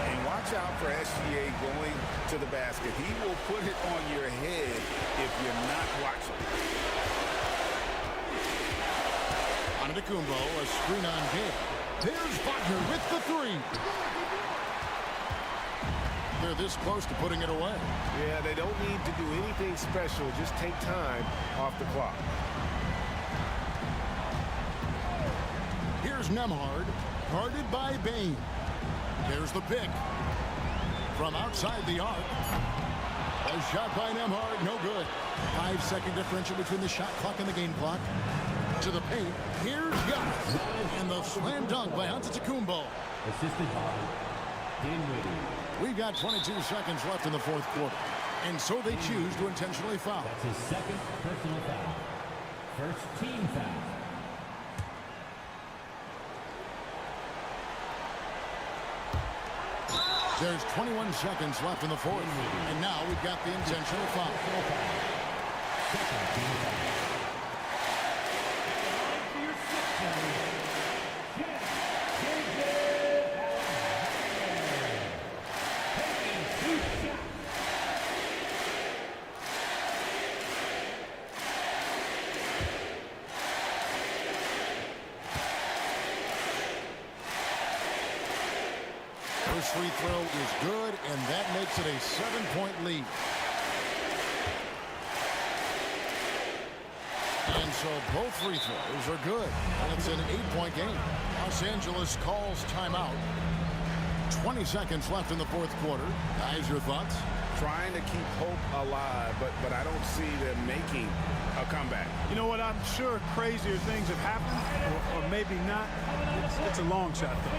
K: And watch out for SGA going to the basket. He will put it on your head if you're not watching.
J: Antetokounmpo, a screen on Gale. There's Wagner with the three. They're this close to putting it away.
K: Yeah, they don't need to do anything special. Just take time off the clock.
J: Here's Nemhard, guarded by Bain. There's the pick. From outside the arc. A shot by Nemhard, no good. 5-second differential between the shot clock and the game clock. To the paint, here's Giannis. And the slam dunk by Antetokounmpo.
A: Assisted by Dinwiddie.
J: We've got 22 seconds left in the fourth quarter. And so they choose to intentionally foul.
A: That's his second personal foul. First team foul.
J: There's 21 seconds left in the fourth. And now we've got the intentional foul.
A: Second team foul.
J: First free throw is good, and that makes it a 7-point lead. And so both free throws are good. And it's an 8-point game. Los Angeles calls timeout. 20 seconds left in the fourth quarter. Guys, your thoughts?
K: Trying to keep hope alive, but I don't see them making a comeback.
L: You know what? I'm sure crazier things have happened, or maybe not. It's a long shot, though.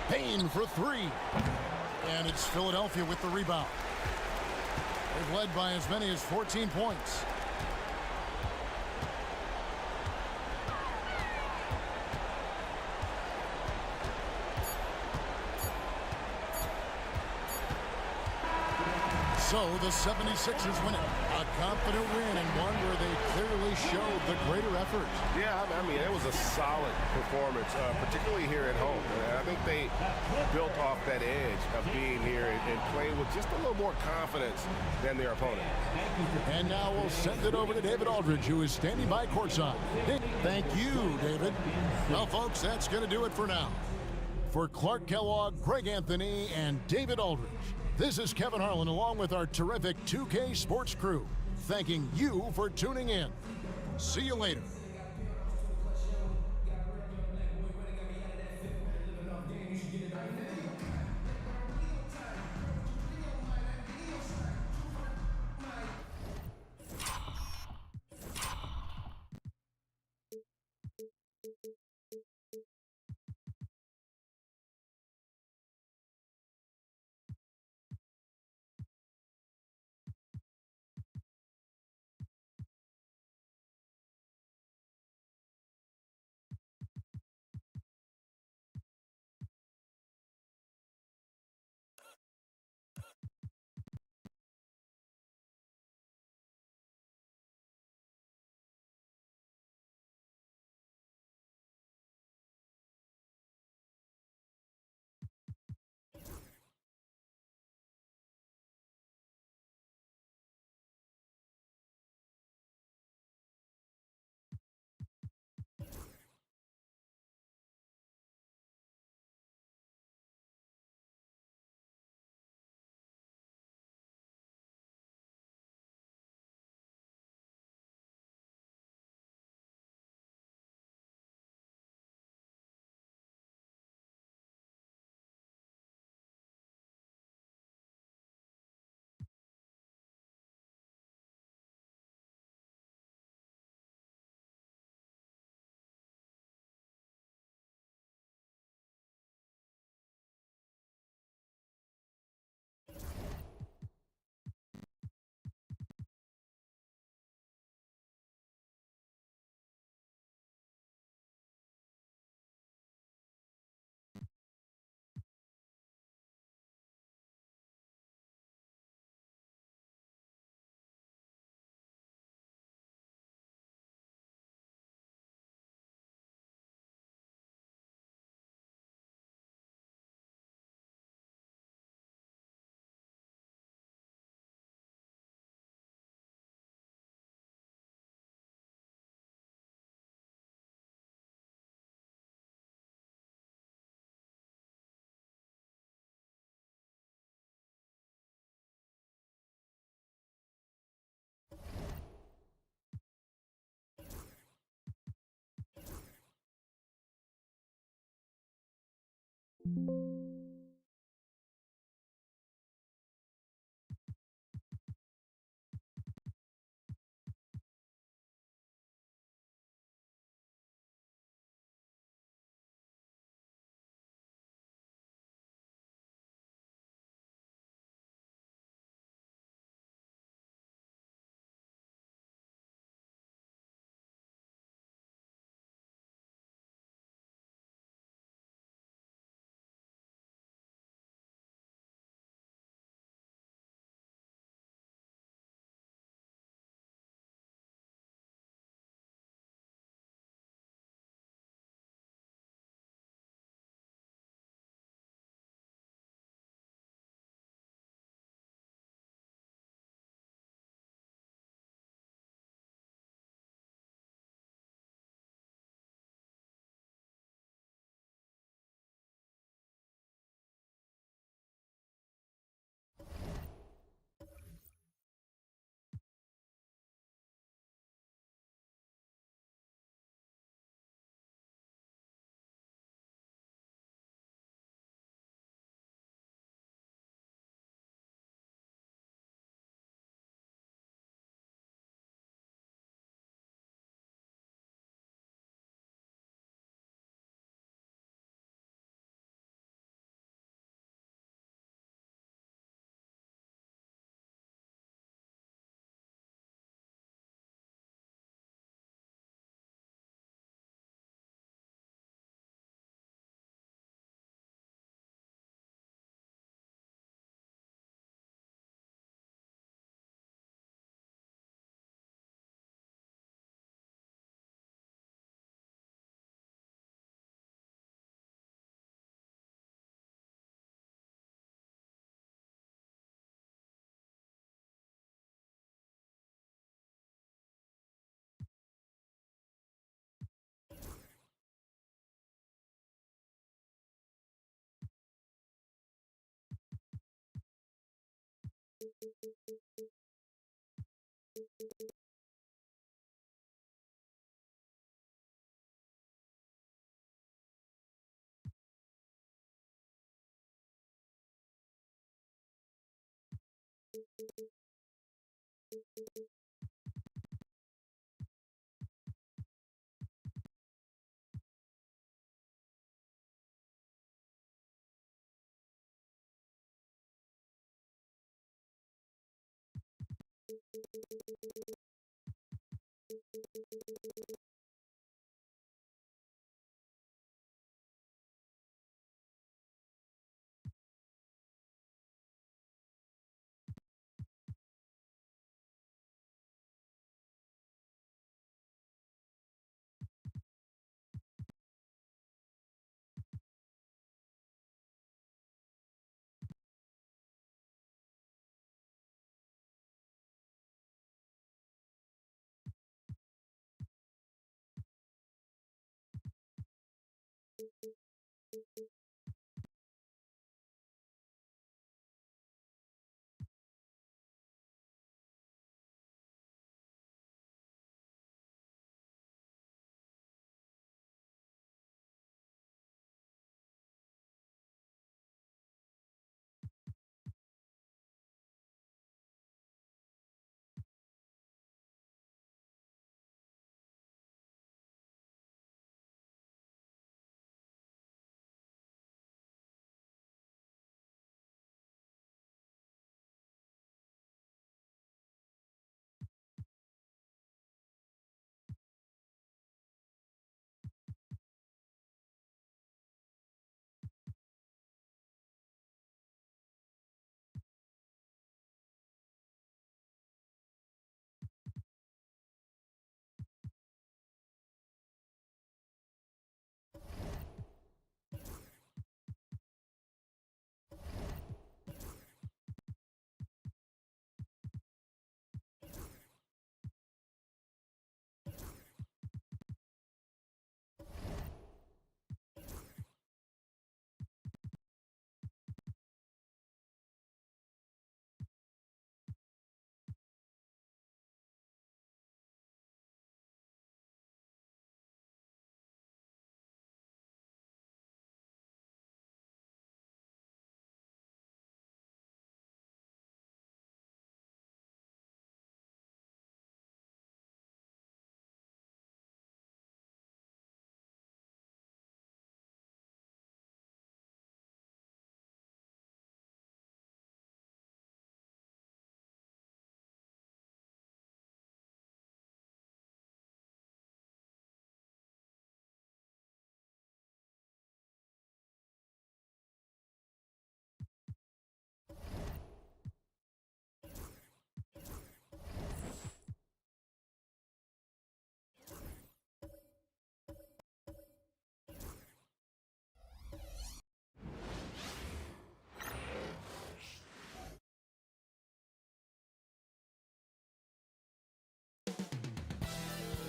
J: Payne for three. And it's Philadelphia with the rebound. They've led by as many as 14 points. So the 76ers win it. A confident win and one where they clearly showed the greater effort.
K: Yeah, I mean, it was a solid performance, particularly here at home. And I think they built off that edge of being here and playing with just a little more confidence than their opponent.
J: And now we'll send it over to David Aldridge, who is standing by courtside. Thank you, David. Well, folks, that's going to do it for now. For Clark Kellogg, Greg Anthony, and David Aldridge, this is Kevin Harlan along with our terrific 2K Sports crew, thanking you for tuning in. See you later.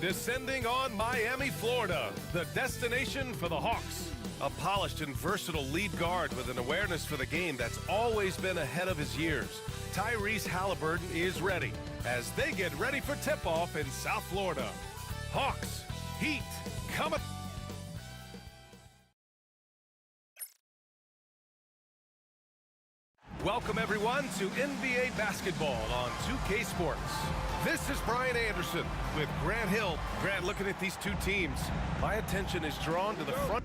B: Descending on Miami, Florida, the destination for the Hawks. A polished and versatile lead guard with an awareness for the game that's always been ahead of his years. Tyrese Halliburton is ready as they get ready for tip-off in South Florida. Hawks, Heat, coming. Welcome, everyone, to NBA basketball on 2K Sports. This is Brian Anderson with Grant Hill. Grant, looking at these two teams, my attention is drawn to the front.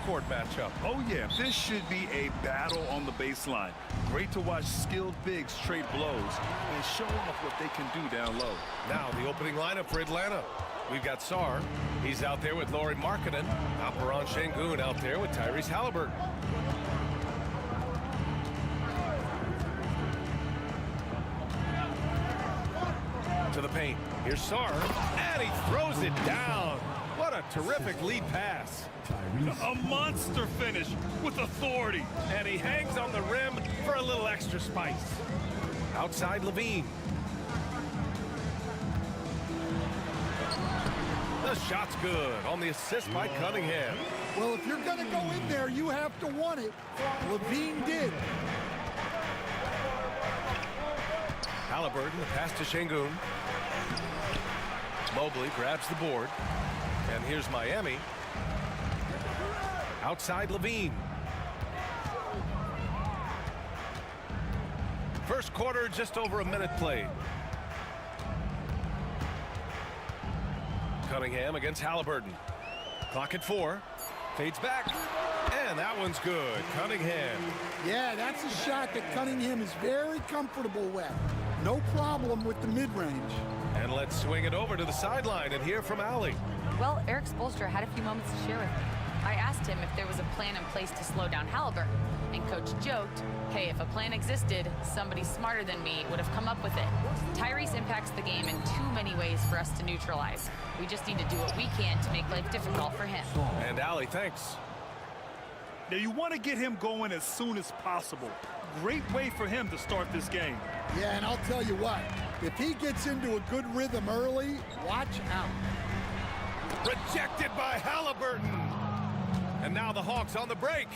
B: Court matchup.
C: Oh yeah, this should be a battle on the baseline. Great to watch skilled bigs trade blows and show off what they can do down low.
B: Now the opening lineup for Atlanta. We've got Sarr. He's out there with Lauri Markkanen. Alperen Sengun out there with Tyrese Halliburton. To the paint. Here's Sarr, and he throws it down. What a terrific lead pass.
C: A monster finish with authority.
B: And he hangs on the rim for a little extra spice. Outside Levine. The shot's good on the assist by Cunningham.
N: Well, if you're going to go in there, you have to want it. Levine did.
B: Halliburton, the pass to Sengun. Mobley grabs the board. And here's Miami. Outside Levine. First quarter, just over a minute played. Cunningham against Halliburton. Clock at 4. Fades back. And that one's good. Cunningham.
N: Yeah, that's a shot that Cunningham is very comfortable with. No problem with the mid-range.
B: And let's swing it over to the sideline and hear from Allie.
E: Well, Eric Spoelstra had a few moments to share with me. I asked him if there was a plan in place to slow down Halliburton, and Coach joked, hey, if a plan existed, somebody smarter than me would have come up with it. Tyrese impacts the game in too many ways for us to neutralize. We just need to do what we can to make life difficult for him.
B: And Allie, thanks.
C: Now you want to get him going as soon as possible. Great way for him to start this game.
N: Yeah, and I'll tell you what, if he gets into a good rhythm early, watch out.
B: Rejected by Halliburton. And now the Hawks on the break.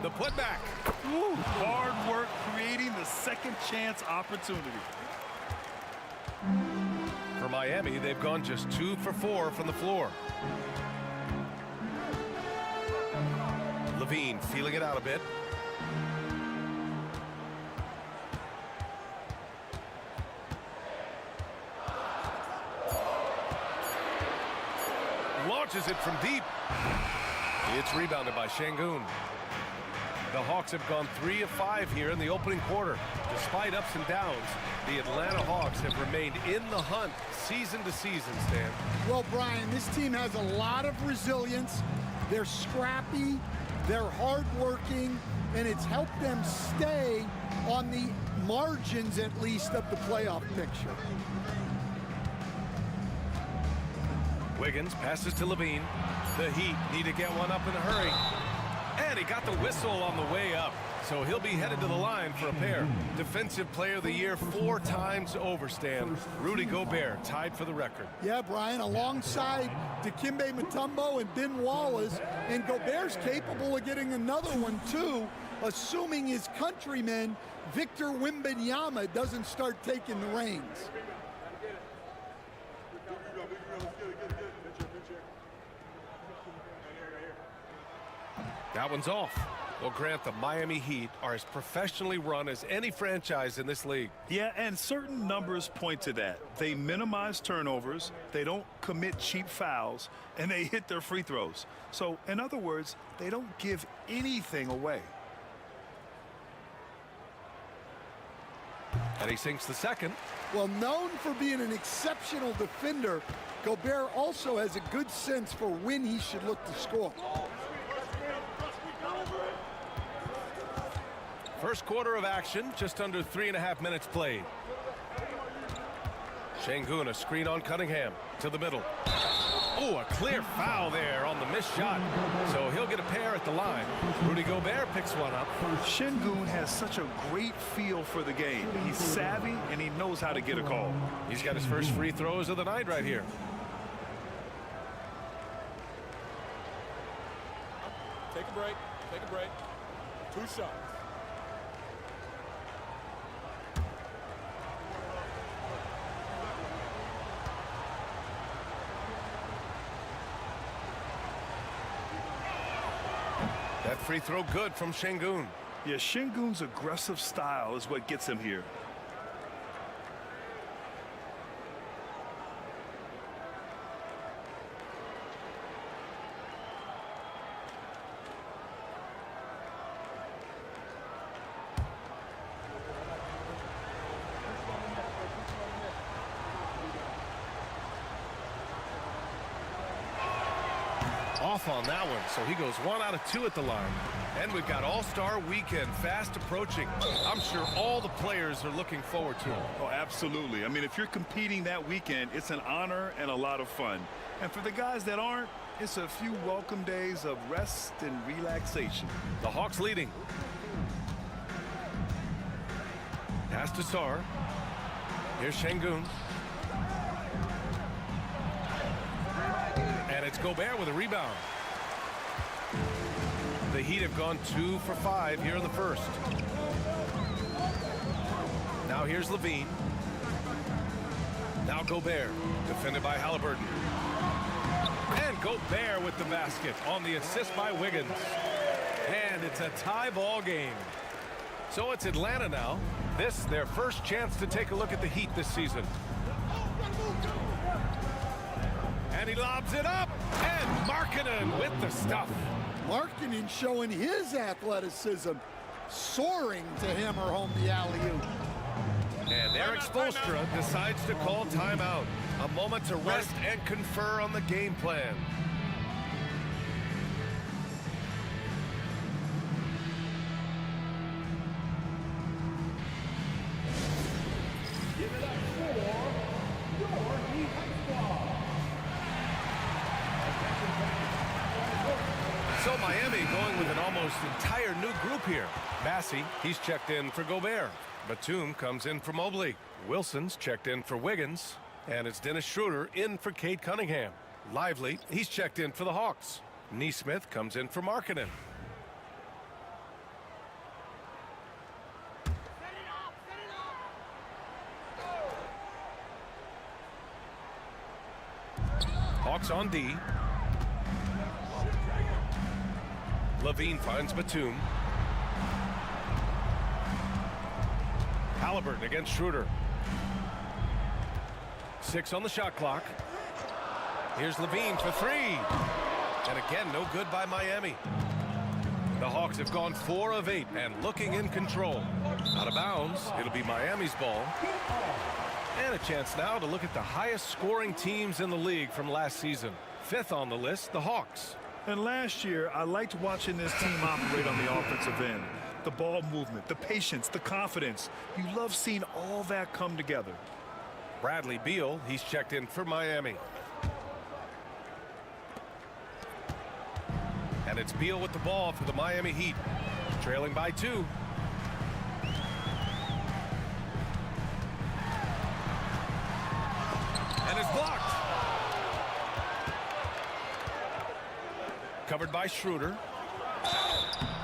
B: The putback.
C: Woo, hard work creating the second chance opportunity.
B: For Miami, they've gone just 2 for 4 from the floor. Levine feeling it out a bit. Launches it from deep. It's rebounded by Sengun. The Hawks have gone 3 of 5 here in the opening quarter. Despite ups and downs, the Atlanta Hawks have remained in the hunt season to season, Stan.
N: Well, Brian, this team has a lot of resilience. They're scrappy, they're hardworking, and it's helped them stay on the margins, at least, of the playoff picture.
B: Wiggins passes to Levine. The Heat need to get one up in a hurry. And he got the whistle on the way up. So he'll be headed to the line for a pair. Defensive Player of the Year 4 times over, Stan. Rudy Gobert tied for the record.
N: Yeah, Brian, alongside Dikembe Mutombo and Ben Wallace. And Gobert's capable of getting another one, too, assuming his countryman, Victor Wembanyama, doesn't start taking the reins.
B: That one's off. Well, Grant, the Miami Heat are as professionally run as any franchise in this league.
C: Yeah, and certain numbers point to that. They minimize turnovers, they don't commit cheap fouls, and they hit their free throws. So, in other words, they don't give anything away.
B: And he sinks the second.
N: Well, known for being an exceptional defender, Gobert also has a good sense for when he should look to score.
B: First quarter of action, just under 3.5 minutes played. Şengün, a screen on Cunningham to the middle. Oh, a clear foul there on the missed shot. So he'll get a pair at the line. Rudy Gobert picks one up.
C: Şengün has such a great feel for the game. He's savvy and he knows how to get a call.
B: He's got his first free throws of the night right here.
F: Take a break. Take a break. 2 shots.
B: That free throw good from Şengün.
C: Yeah, Şengün's aggressive style is what gets him here.
B: Off on that one, so he goes 1 out of 2 at the line. And we've got All-Star Weekend fast approaching. I'm sure all the players are looking forward to it.
C: Oh, absolutely. I mean, if you're competing that weekend, it's an honor and a lot of fun. And for the guys that aren't, it's a few welcome days of rest and relaxation.
B: The Hawks leading. Pass to Sarr. Here's Şengün. And it's Gobert with a rebound. The Heat have gone 2 for 5 here in the first. Now here's Levine. Now Gobert, defended by Halliburton. And Gobert with the basket on the assist by Wiggins. And it's a tie ball game. So it's Atlanta now. This their first chance to take a look at the Heat this season. And he lobs it up. And Markkanen with the stuff.
N: Markkanen showing his athleticism, soaring to hammer home the alley-oop.
B: And Eric Spoelstra decides to call timeout. A moment to rest and confer on the game plan.
A: Give it up for your Heat squad.
B: So Miami going with an almost entire new group here. Massey, he's checked in for Gobert. Batum comes in for Mobley. Wilson's checked in for Wiggins. And it's Dennis Schroeder in for Cade Cunningham. Lively, he's checked in for the Hawks. Nesmith comes in for Markkanen. Hawks on D. Levine finds Batum. Halliburton against Schroeder. 6 on the shot clock. Here's Levine for 3. And again, no good by Miami. The Hawks have gone 4 of 8 and looking in control. Out of bounds, it'll be Miami's ball. And a chance now to look at the highest scoring teams in the league from last season. 5th on the list, the Hawks.
C: And last year, I liked watching this team operate on the offensive end. The ball movement, the patience, the confidence. You love seeing all that come together.
B: Bradley Beal, he's checked in for Miami. And it's Beal with the ball for the Miami Heat. Trailing by 2. And it's blocked. Covered by Schroeder.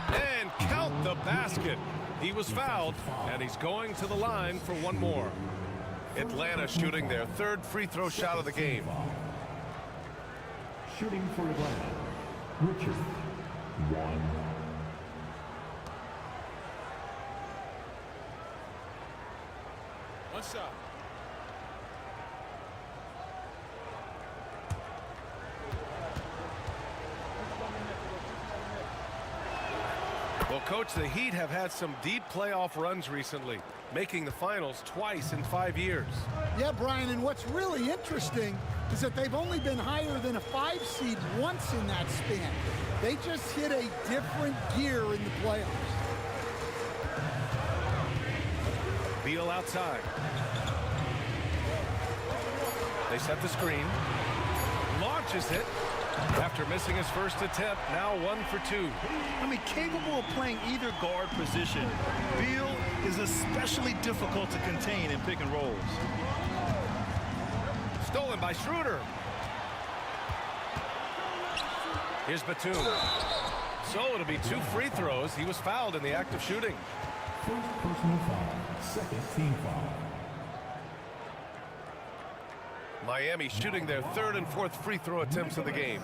B: And count the basket. He was fouled, and he's going to the line for one more. Atlanta shooting their 3rd free throw shot of the game.
A: Shooting for Atlanta, Richard, 1.
F: One shot.
B: Well, Coach, the Heat have had some deep playoff runs recently. making the finals twice in 5 years.
N: Yeah, Brian, and what's really interesting is that they've only been higher than a 5 seed once in that span. They just hit a different gear in the playoffs.
B: Beal outside. They set the screen. Launches it. After missing his first attempt, now 1 for 2.
C: I mean, capable of playing either guard position, Beal is especially difficult to contain in pick and rolls.
B: Stolen by Schroeder. Here's Batum. So it'll be 2 free throws. He was fouled in the act of shooting.
A: First personal foul, second team foul.
B: Miami shooting their 3rd and 4th free throw attempts of the game.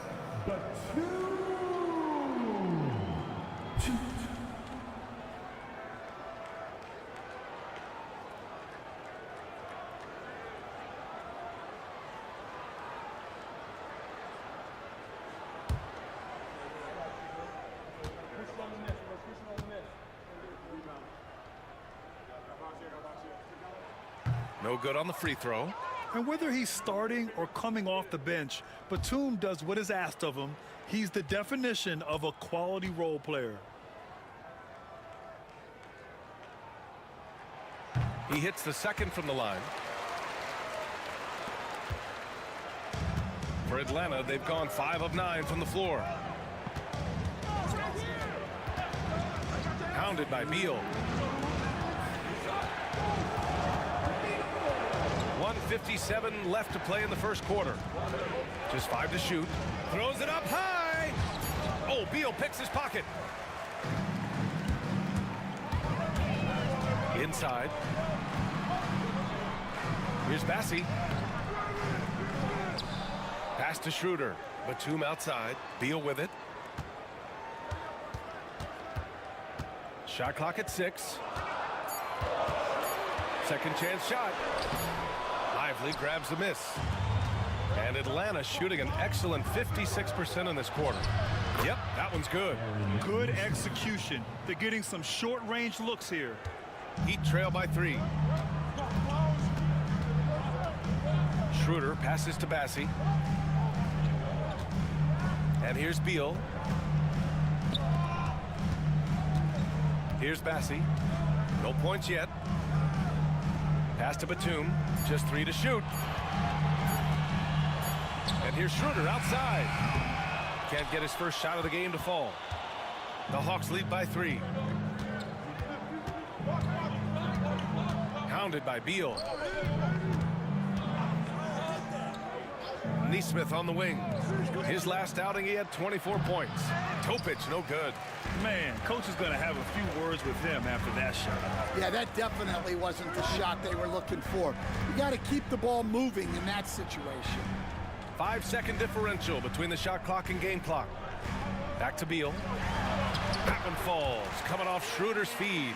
B: No good on the free throw.
C: And whether he's starting or coming off the bench, Batum does what is asked of him. He's the definition of a quality role player.
B: He hits the second from the line. For Atlanta, they've gone 5 of 9 from the floor. Hounded by Beal. 1:57 left to play in the first quarter. Just 5 to shoot. Throws it up high. Oh, Beal picks his pocket. Inside. Here's Bassi. Pass to Schroeder. Batum outside. Beal with it. Shot clock at 6. Second chance shot. Lively grabs the miss. And Atlanta shooting an excellent 56% in this quarter. Yep, that one's good.
C: Good execution. They're getting some short-range looks here.
B: Heat trail by 3. Schroeder passes to Bassi. And here's Beal. Here's Bassi. No points yet. Pass to Batum. Just 3 to shoot. And here's Schroeder outside. Can't get his first shot of the game to fall. The Hawks lead by 3. Hounded by Beal. Nesmith on the wing. His last outing, he had 24 points. Topic, no good.
C: Man, coach is going to have a few words with him after that shot.
N: Yeah, that definitely wasn't the shot they were looking for. You got to keep the ball moving in that situation.
B: 5-second differential between the shot clock and game clock. Back to Beal. That one falls, coming off Schroeder's feed.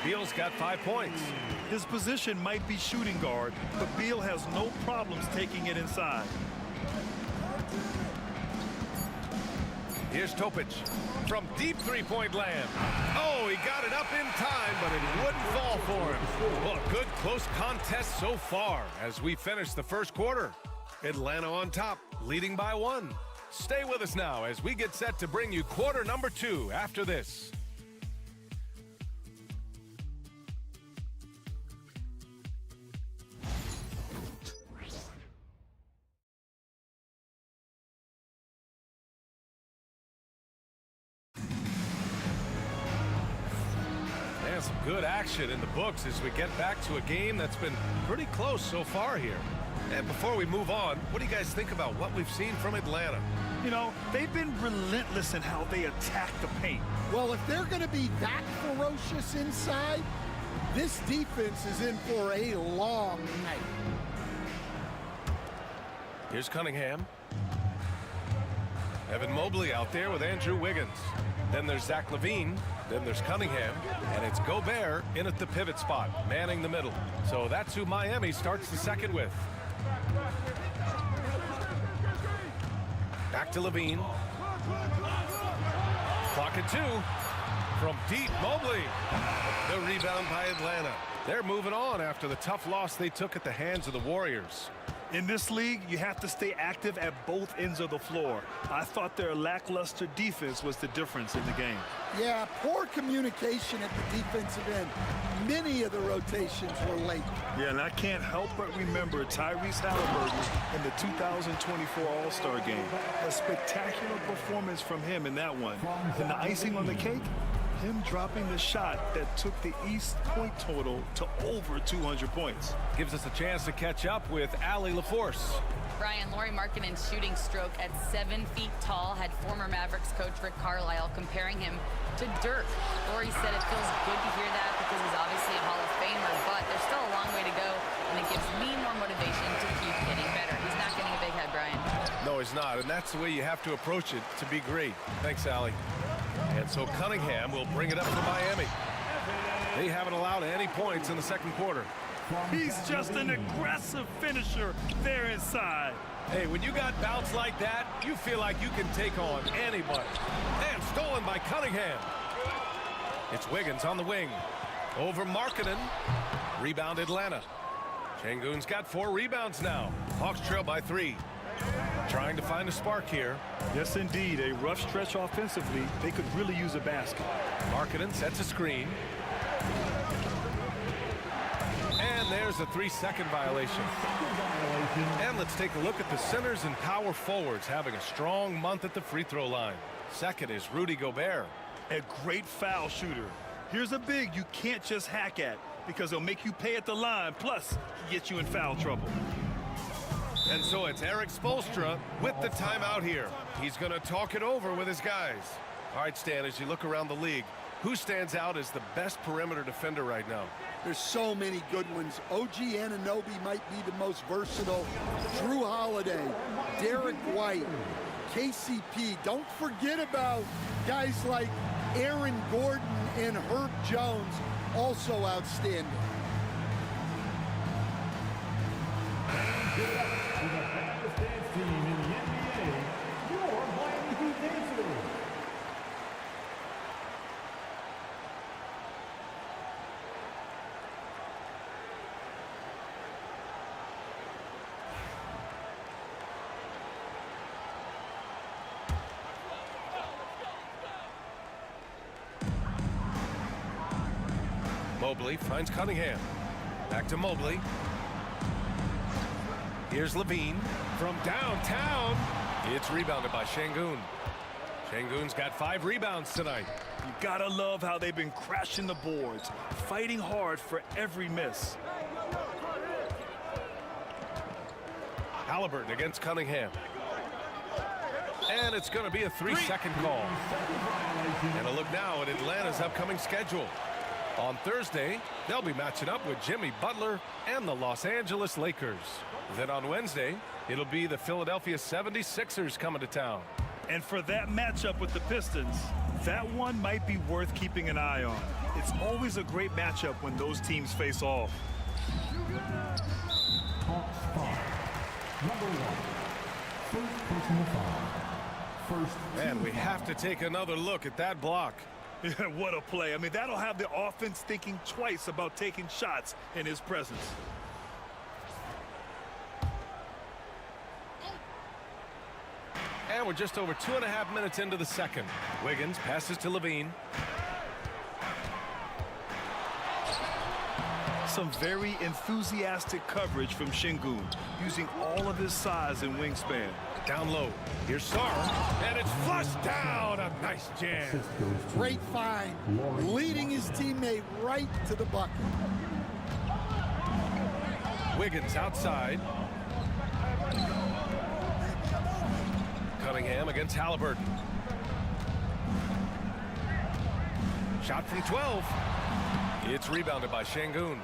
B: Beal's got 5 points.
C: His position might be shooting guard, but Beal has no problems taking it inside.
B: Here's Topic from deep three-point land. Oh, he got it up in time, but it wouldn't fall for him. Well, a good close contest so far as we finish the first quarter. Atlanta on top, leading by 1. Stay with us now as we get set to bring you quarter number 2 after this. Some good action in the books as we get back to a game that's been pretty close so far here. And before we move on, what do you guys think about what we've seen from Atlanta?
C: You know, they've been relentless in how they attack the paint.
N: Well, if they're going to be that ferocious inside, this defense is in for a long night.
B: Here's Cunningham. Evan Mobley out there with Andrew Wiggins. Then there's Zach LaVine. Then there's Cunningham. And it's Gobert in at the pivot spot, manning the middle. So that's who Miami starts the second with. Back to LaVine. Clock at 2. From deep, Mobley. The rebound by Atlanta. They're moving on after the tough loss they took at the hands of the Warriors.
C: In this league, you have to stay active at both ends of the floor. I thought their lackluster defense was the difference in the game.
N: Yeah, poor communication at the defensive end. Many of the rotations were late.
C: Yeah, and I can't help but remember Tyrese Halliburton in the 2024 All-Star game. A spectacular performance from him in that one. And the icing on the cake, him dropping the shot that took the East point total to over 200 points.
B: Gives us a chance to catch up with Allie LaForce.
E: Brian, Lauri Markkanen's shooting stroke at 7 feet tall had former Mavericks coach Rick Carlisle comparing him to Dirk. Lauri said it feels good to hear that because he's obviously a Hall of Famer, but there's still a long way to go, and it gives me more motivation to keep getting better. He's not getting a big head, Brian.
B: No, he's not, and that's the way you have to approach it to be great. Thanks, Allie. And so Cunningham will bring it up for Miami. They haven't allowed any points in the second quarter.
C: He's just an aggressive finisher there inside.
B: Hey, when you got bounce like that, you feel like you can take on anybody. And stolen by Cunningham. It's Wiggins on the wing. Over Markkanen. Rebound Atlanta. Şengün's got 4 rebounds now. Hawks trail by 3. Trying to find a spark here.
C: Yes, indeed. A rough stretch offensively. They could really use a basket.
B: Markkanen sets a screen. And there's a 3-second violation. And let's take a look at the centers and power forwards having a strong month at the free throw line. Second is Rudy Gobert.
C: A great foul shooter. Here's a big you can't just hack at because he'll make you pay at the line. Plus, he gets you in foul trouble.
B: And so it's Eric Spoelstra with the timeout here. He's going to talk it over with his guys. All right, Stan, as you look around the league, who stands out as the best perimeter defender right now?
N: There's so many good ones. OG Anunoby might be the most versatile. Drew Holiday, Derek White, KCP. Don't forget about guys like Aaron Gordon and Herb Jones, also outstanding.
A: Team in the NBA, your Miami Heat Dancers.
B: Mobley finds Cunningham. Back to Mobley. Here's Levine from downtown. It's rebounded by Şengün. Şengün's got 5 rebounds tonight.
C: You gotta love how they've been crashing the boards, fighting hard for every miss.
B: Halliburton against Cunningham. And it's going to be a 3-second call. And a look now at Atlanta's upcoming schedule. On Thursday, they'll be matching up with Jimmy Butler and the Los Angeles Lakers. Then on Wednesday, it'll be the Philadelphia 76ers coming to town.
C: And for that matchup with the Pistons, that one might be worth keeping an eye on. It's always a great matchup when those teams face off.
A: Hawks foul. Number 1. First personal foul. First.
B: And we have to take another look at that block.
C: What a play. I mean, that'll have the offense thinking twice about taking shots in his presence.
B: And we're just over 2.5 minutes into the second. Wiggins passes to Levine.
C: Some very enthusiastic coverage from Şengün, using all of his size and wingspan.
B: Down low. Here's Sarr, and it's flushed down. A nice jam.
N: Great find. Leading his teammate right to the bucket.
B: Wiggins outside. Cunningham against Halliburton. Shot from 12. It's rebounded by Şengün.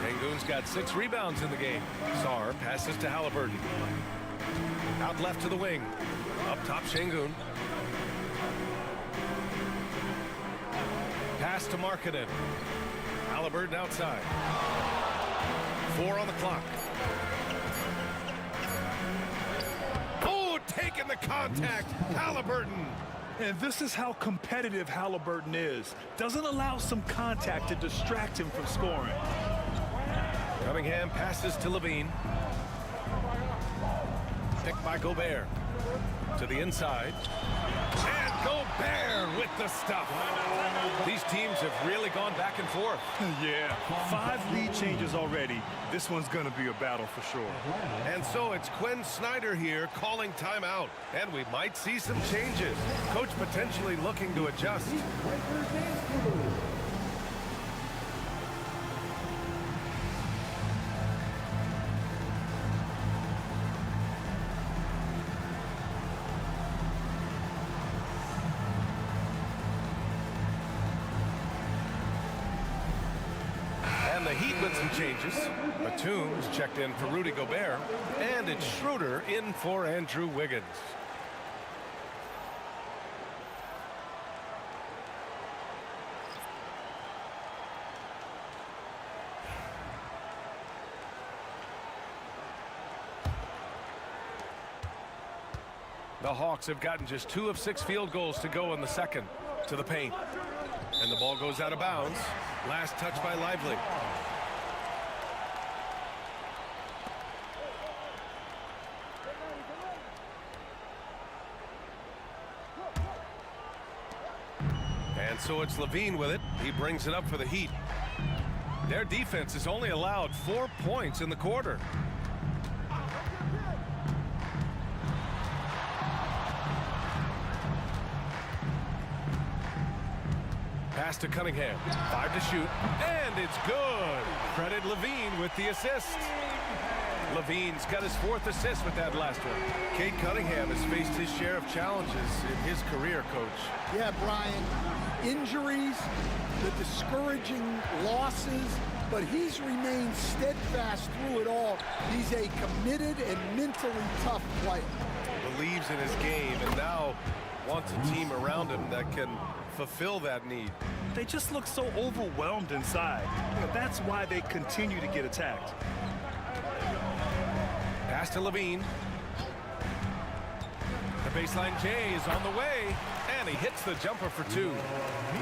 B: Şengün's got 6 rebounds in the game. Sarr passes to Halliburton. Out left to the wing. Up top, Şengün. Pass to Markkanen. Halliburton outside. 4 on the clock. Oh, taking the contact. Halliburton.
C: And this is how competitive Halliburton is. Doesn't allow some contact to distract him from scoring.
B: Cunningham passes to Levine. Picked by Gobert. To the inside. And Gobert with the stuff. These teams have really gone back and forth.
C: Yeah, 5 lead changes already. This one's going to be a battle for sure.
B: And so it's Quinn Snyder here calling timeout. And we might see some changes. Coach potentially looking to adjust. And the Heat with some changes. Batum's checked in for Rudy Gobert. And it's Schroeder in for Andrew Wiggins. The Hawks have gotten just 2 of 6 field goals to go in the second. To the paint. And the ball goes out of bounds. Last touch by Lively. And so it's Levine with it. He brings it up for the Heat. Their defense has only allowed 4 points in the quarter. Pass to Cunningham. 5 to shoot. And it's good. Credit Levine with the assist. Levine's got his 4th assist with that last one. Cade Cunningham has faced his share of challenges in his career, Coach.
N: Yeah, Brian. Injuries, the discouraging losses, but he's remained steadfast through it all. He's a committed and mentally tough player.
B: Believes in his game and now wants a team around him that can fulfill that need.
C: They just look so overwhelmed inside. That's why they continue to get attacked.
B: Pass to Levine. The baseline J is on the way, and he hits the jumper for 2.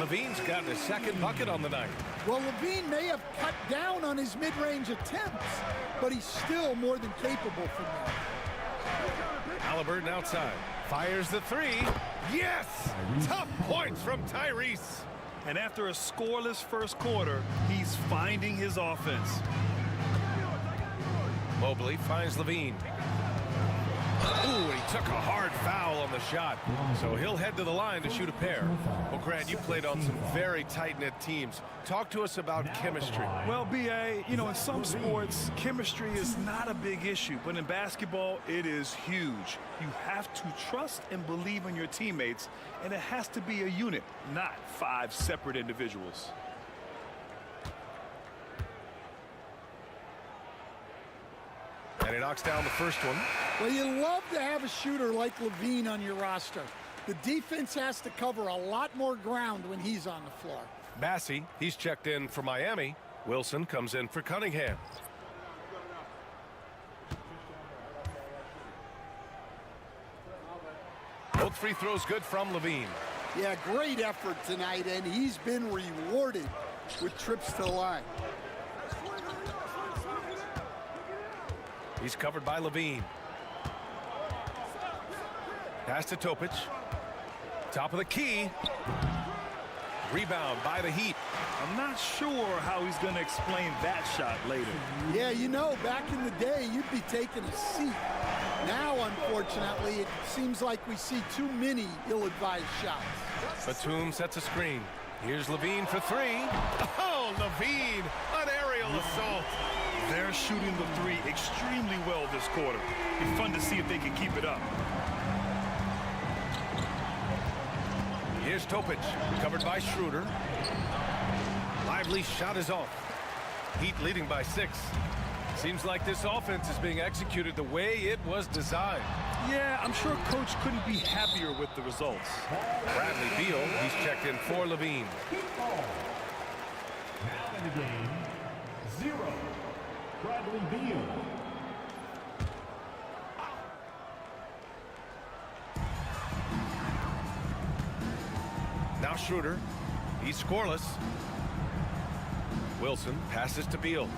B: Levine's got his 2nd bucket on the night.
N: Well, Levine may have cut down on his mid-range attempts, but he's still more than capable from there.
B: Halliburton outside. Fires the 3. Yes! Tough points from Tyrese.
C: And after a scoreless first quarter, he's finding his offense.
B: Mobley finds Levine. Ooh, he took a hard foul on the shot. So he'll head to the line to shoot a pair. Well, Grant, you played on some very tight-knit teams. Talk to us about chemistry.
C: Well, B.A., you know, in some sports, chemistry is not a big issue. But in basketball, it is huge. You have to trust and believe in your teammates, and it has to be a unit, not 5 separate individuals.
B: And he knocks down the first one.
N: Well, you love to have a shooter like Levine on your roster. The defense has to cover a lot more ground when he's on the floor.
B: Massey, he's checked in for Miami. Wilson comes in for Cunningham. Both free throws good from Levine.
N: Yeah, great effort tonight, and he's been rewarded with trips to the line.
B: He's covered by Levine. Pass to Topic. Top of the key. Rebound by the Heat.
C: I'm not sure how he's going to explain that shot later.
N: Yeah, you know, back in the day, you'd be taking a seat. Now, unfortunately, it seems like we see too many ill-advised shots.
B: Batum sets a screen. Here's Levine for 3. Oh, Levine, an aerial assault.
C: They're shooting the 3 extremely well this quarter. It'd be fun to see if they can keep it up.
B: Here's Topic, covered by Schroeder. Lively shot is off. Heat leading by 6. Seems like this offense is being executed the way it was designed.
C: Yeah, I'm sure Coach couldn't be happier with the results.
B: Bradley Beal, he's checked in for Levine.
A: Now in the game, 0. Bradley Beal.
B: Now Schroeder. He's scoreless. Wilson passes to Beal.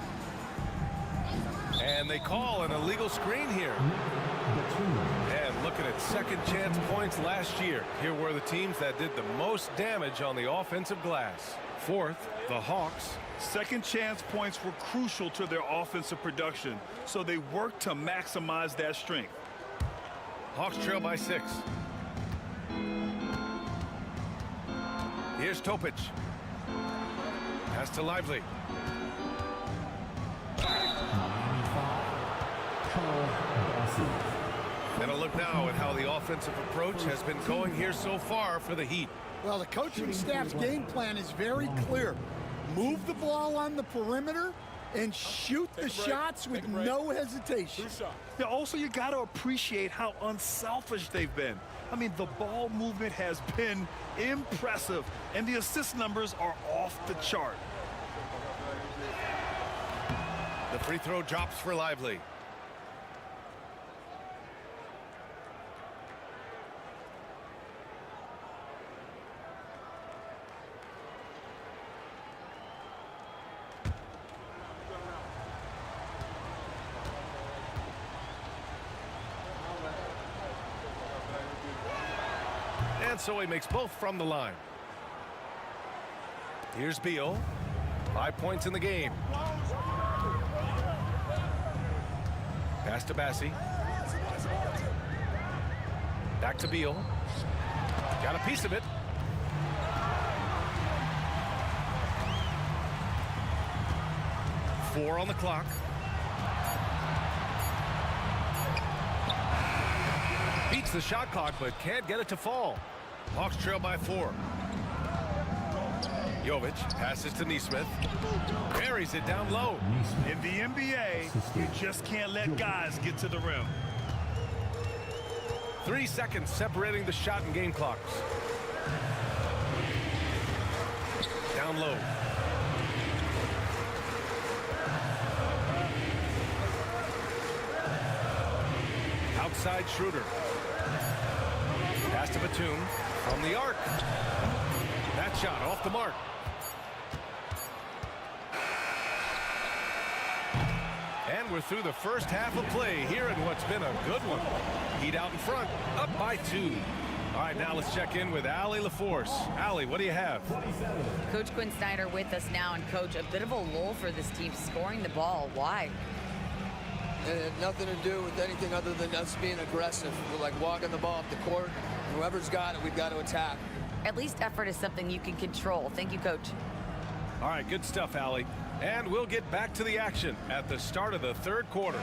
B: And they call an illegal screen here. And looking at second chance points last year. Here were the teams that did the most damage on the offensive glass. Fourth, the Hawks.
C: Second chance points were crucial to their offensive production, so they worked to maximize that strength.
B: Hawks trail by 6. Here's Topic. Pass to Lively. And a look now at how the offensive approach has been going here so far for the Heat.
N: Well, the coaching staff's game plan is very clear. Move the ball on the perimeter and shoot the shots with no hesitation.
C: Yeah, also, you got to appreciate how unselfish they've been. I mean, the ball movement has been impressive, and the assist numbers are off the chart.
B: The free throw drops for Lively. And so he makes both from the line. Here's Beal. 5 points in the game. Pass to Bassi. Back to Beal. Got a piece of it. Four on the clock. Beats the shot clock, but can't get it to fall. Hawks trail by 4. Jovic passes to Nesmith. Buries it down low.
C: In the NBA, you just can't let guys get to the rim.
B: 3 seconds separating the shot and game clocks. Down low. Outside Schroeder. Pass to Batum from the arc. That shot off the mark. And we're through the first half of play here in what's been a good one. Heat out in front, up by 2. All right, now let's check in with Allie LaForce. Allie, what do you have?
E: Coach Quinn Snyder with us now, and Coach, a bit of a lull for this team scoring the ball. Why?
O: It had nothing to do with anything other than us being aggressive. We're like walking the ball up the court. Whoever's got it, we've got to attack.
E: At least effort is something you can control. Thank you, Coach.
B: All right, good stuff, Allie. And we'll get back to the action at the start of the third quarter.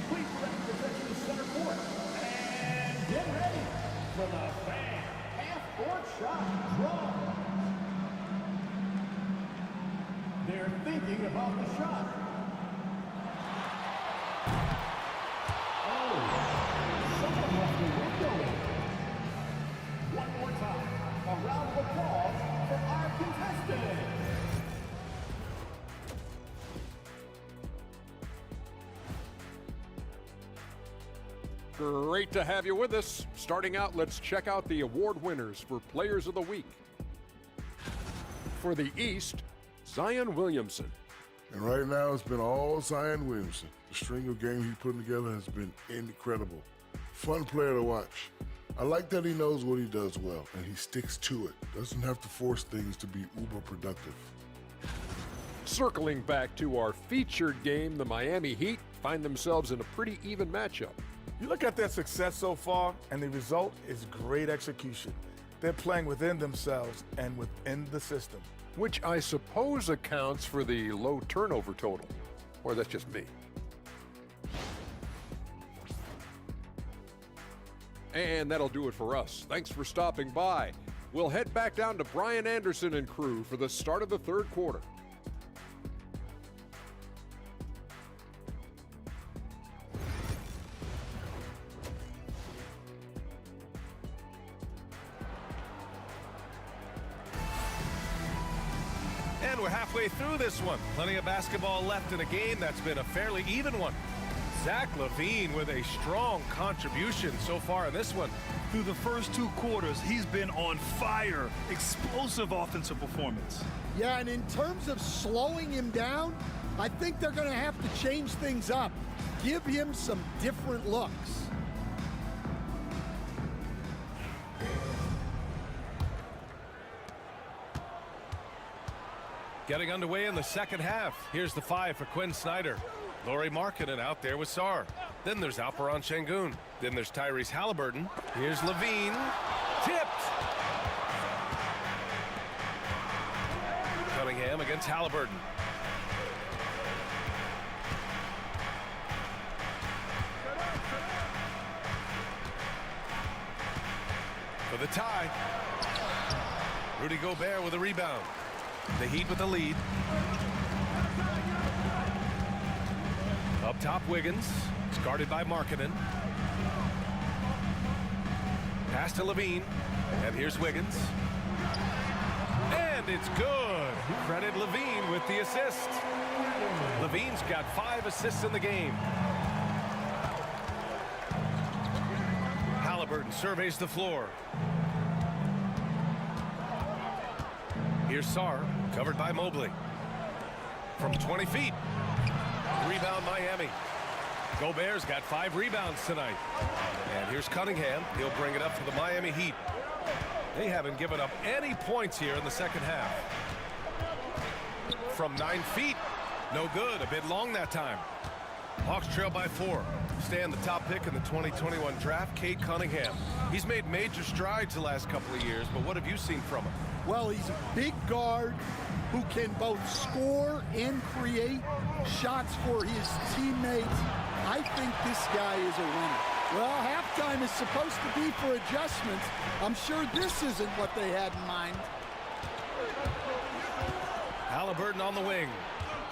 A: Please represent the center court. And get ready for the fan half-court shot draw. They're thinking about the shot. Oh, someone left the window in. One more time, a round of applause for our contestants.
G: Great to have you with us. Starting out, let's check out the award winners for Players of the Week. For the East, Zion Williamson.
H: And right now, it's been all Zion Williamson. The string of games he's putting together has been incredible. Fun player to watch. I like that he knows what he does well, and he sticks to it. Doesn't have to force things to be uber productive.
G: Circling back to our featured game, the Miami Heat find themselves in a pretty even matchup.
I: You look at their success so far, and the result is great execution. They're playing within themselves and within the system.
G: Which I suppose accounts for the low turnover total. Or that's just me. And that'll do it for us. Thanks for stopping by. We'll head back down to Brian Anderson and crew for the start of the third quarter.
B: And we're halfway through this one. Plenty of basketball left in a game that's been a fairly even one. Zach LaVine with a strong contribution so far in this one.
C: Through the first 2 quarters, he's been on fire. Explosive offensive performance.
N: Yeah, and in terms of slowing him down, I think they're going to have to change things up. Give him some different looks.
B: Getting underway in the second half. Here's the 5 for Quinn Snyder. Lauri Markkanen out there with Sarr. Then there's Alperen Şengün. Then there's Tyrese Halliburton. Here's LaVine. Tipped. Cunningham against Halliburton. For the tie. Rudy Gobert with a rebound. The Heat with the lead. Up top, Wiggins. It's guarded by Markkanen. Pass to LaVine. And here's Wiggins. And it's good. Credit LaVine with the assist. LaVine's got 5 assists in the game. Halliburton surveys the floor. Here's Sarr, covered by Mobley. From 20 feet. Rebound Miami. Gobert's got 5 rebounds tonight. And here's Cunningham. He'll bring it up for the Miami Heat. They haven't given up any points here in the second half. From 9 feet. No good. A bit long that time. Hawks trail by 4. Staying the top pick in the 2021 draft, Cade Cunningham. He's made major strides the last couple of years, but what have you seen from him?
N: Well, he's a big guard who can both score and create shots for his teammates. I think this guy is a winner. Well, halftime is supposed to be for adjustments. I'm sure this isn't what they had in mind.
B: Halliburton on the wing.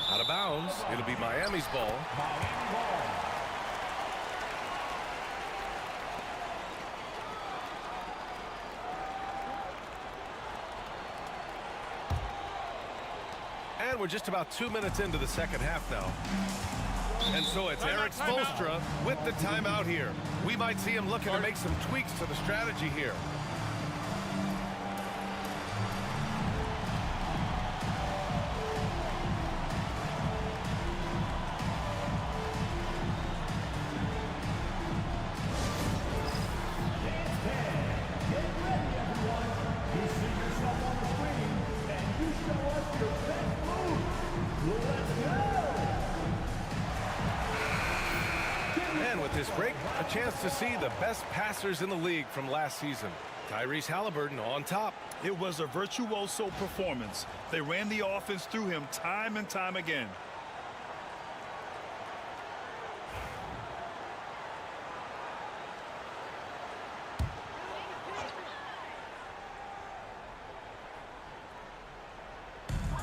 B: Out of bounds. It'll be Miami's ball. And we're just about 2 minutes into the second half now. And so it's Eric Spoelstra with the timeout here. We might see him looking to make some tweaks to the strategy here. And with this break, a chance to see the best passers in the league from last season. Tyrese Halliburton on top.
C: It was a virtuoso performance. They ran the offense through him time and time again.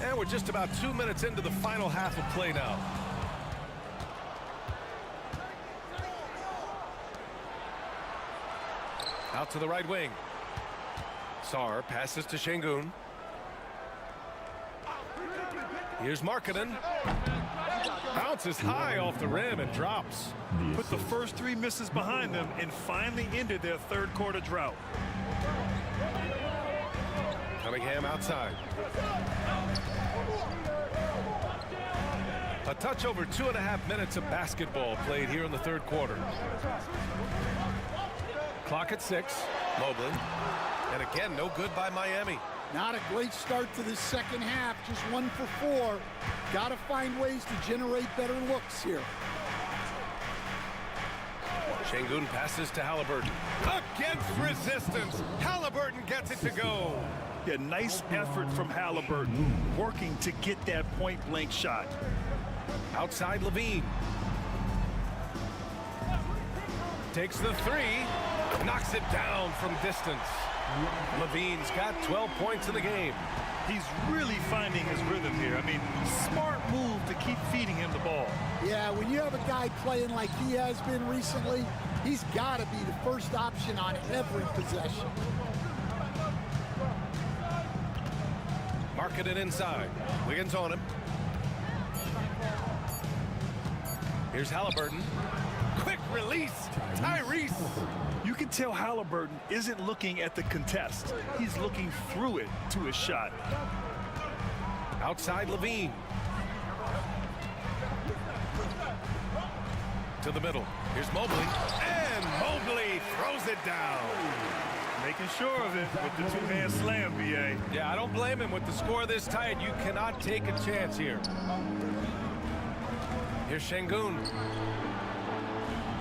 B: And we're just about 2 minutes into the final half of play now. Out to the right wing. Sarr passes to Şengün. Here's Markkanen. Bounces high off the rim and drops.
C: Put the first 3 misses behind them and finally ended their third quarter drought.
B: Cunningham outside. A touch over 2.5 minutes of basketball played here in the third quarter. Clock at 6. Mobley. And again, no good by Miami.
N: Not a great start to the second half. Just 1 for 4. Got to find ways to generate better looks here.
B: Şengün passes to Halliburton. Against resistance. Halliburton gets it to go.
C: Yeah, nice effort from Halliburton, working to get that point-blank shot.
B: Outside LaVine. Takes the 3. Knocks it down from distance. LaVine's got 12 points in the game.
C: He's really finding his rhythm here. I mean, smart move to keep feeding him the ball.
N: Yeah, when you have a guy playing like he has been recently, he's got to be the first option on every possession.
B: Markkanen inside. Wiggins on him. Here's Halliburton. Quick release. Tyrese.
C: You can tell Halliburton isn't looking at the contest. He's looking through it to his shot.
B: Outside Levine. To the middle. Here's Mobley. And Mobley throws it down.
C: Making sure of it with the two-hand slam, B.A.
B: Yeah, I don't blame him. With the score this tight, you cannot take a chance here. Here's Şengün.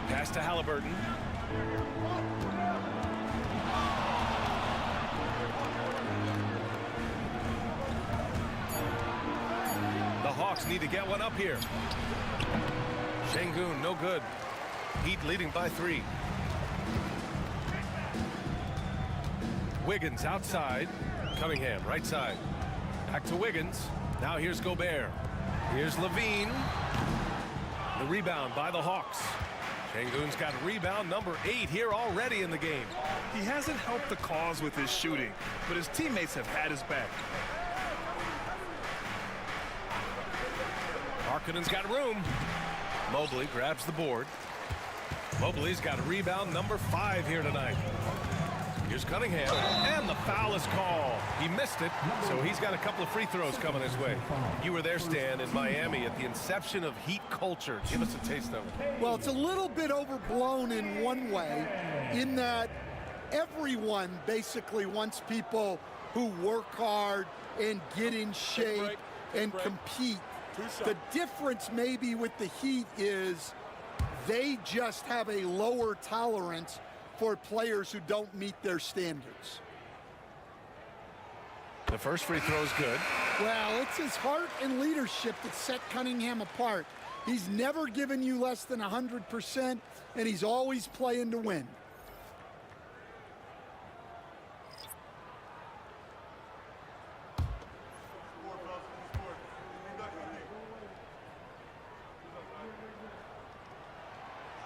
B: Pass to Halliburton. The Hawks need to get one up here. Şengün, no good. Heat leading by 3. Wiggins outside. Cunningham right side. Back to Wiggins. Now here's Gobert. Here's Levine. The rebound by the Hawks. Şengün's got rebound number 8 here already in the game.
C: He hasn't helped the cause with his shooting, but his teammates have had his back.
B: Markkanen's got room. Mobley grabs the board. Mobley's got rebound number 5 here tonight. Here's Cunningham, and the foul is called. He missed it, so he's got a couple of free throws coming his way. You were there, Stan, in Miami at the inception of Heat culture. Give us a taste of it.
N: Well, it's a little bit overblown in one way, in that everyone basically wants people who work hard and get in shape and compete. The difference maybe with the Heat is they just have a lower tolerance for players who don't meet their standards.
B: The first free throw is good.
N: Well, it's his heart and leadership that set Cunningham apart. He's never given you less than 100%, and he's always playing to win.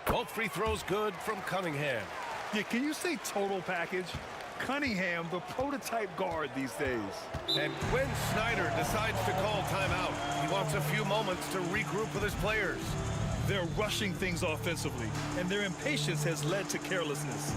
B: Both free throws good from Cunningham.
C: Yeah, can you say total package? Cunningham, the prototype guard these days.
B: And Quinn Snyder decides to call timeout. He wants a few moments to regroup with his players.
C: They're rushing things offensively, and their impatience has led to carelessness.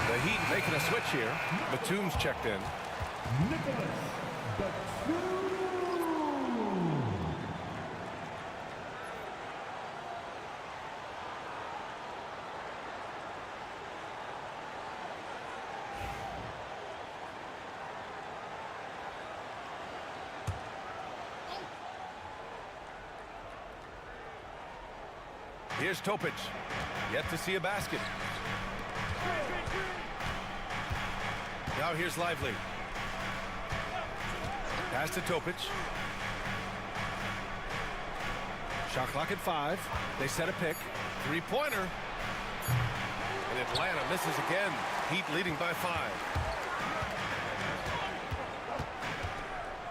B: The Heat making a switch here. Batum's checked in. Here's Topic. Yet to see a basket. Now here's Lively. Pass to Topic. Shot clock at 5. They set a pick. Three-pointer. And Atlanta misses again. Heat leading by 5.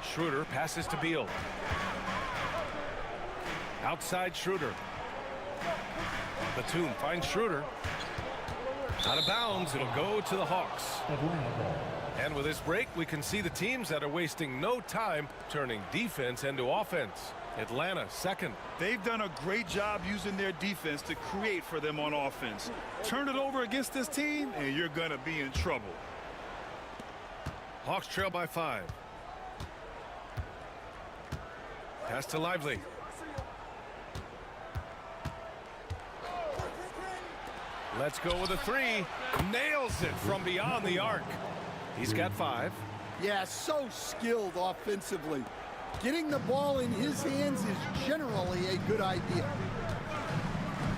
B: Schroeder passes to Beal. Outside Schroeder. Batum finds Schroeder. Out of bounds, it'll go to the Hawks. And with this break, we can see the teams that are wasting no time turning defense into offense. Atlanta second.
C: They've done a great job using their defense to create for them on offense. Turn it over against this team, and you're going to be in trouble.
B: Hawks trail by 5. Pass to Lively. Let's go with a 3. Nails it from beyond the arc. He's got 5.
N: Yeah, so skilled offensively. Getting the ball in his hands is generally a good idea.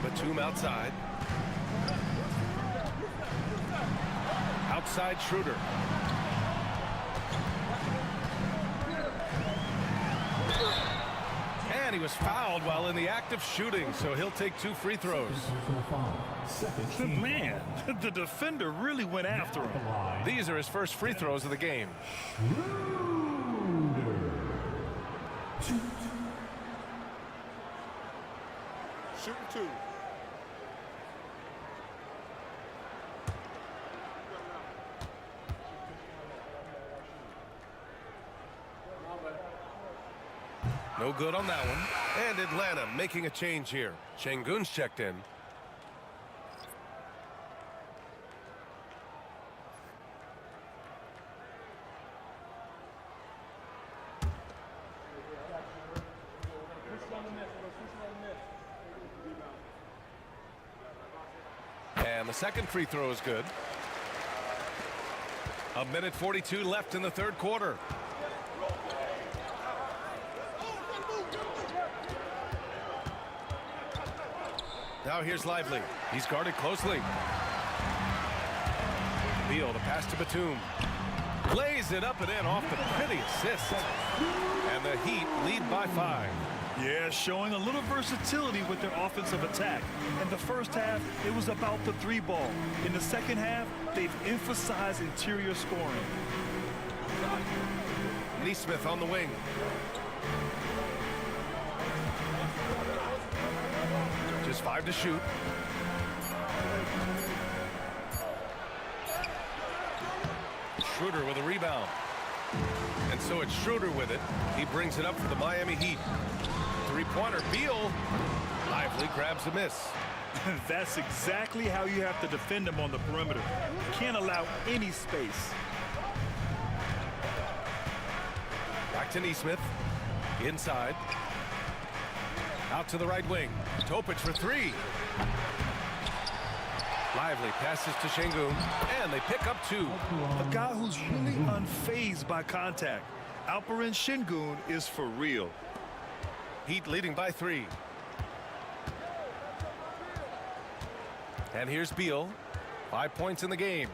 B: Batum outside. Outside Schroeder. And he was fouled while in the act of shooting, so he'll take 2 free throws.
C: Man, the defender really went after him.
B: These are his first free throws of the game.
F: Shooting 2.
B: No good on that one. And Atlanta making a change here. Şengün's checked in. And the second free throw is good. 1:42 left in the third quarter. Now here's Lively. He's guarded closely. Beal to pass to Batum. Lays it up and in off the pretty assist. And the Heat lead by 5.
C: Yeah, showing a little versatility with their offensive attack. In the first half, it was about the 3 ball. In the second half, they've emphasized interior scoring.
B: Neesmith on the wing. Just 5 to shoot. Schroeder with a rebound. And so it's Schroeder with it. He brings it up for the Miami Heat. Three-pointer, Beal. Lively grabs a miss.
C: That's exactly how you have to defend him on the perimeter. You can't allow any space.
B: Back to Neesmith. Inside. Out to the right wing. Topic for 3. Lively passes to Şengün, and they pick up 2.
C: A guy who's really unfazed by contact. Alperen Şengün is for real.
B: Heat leading by 3. And here's Beal. 5 points in the game.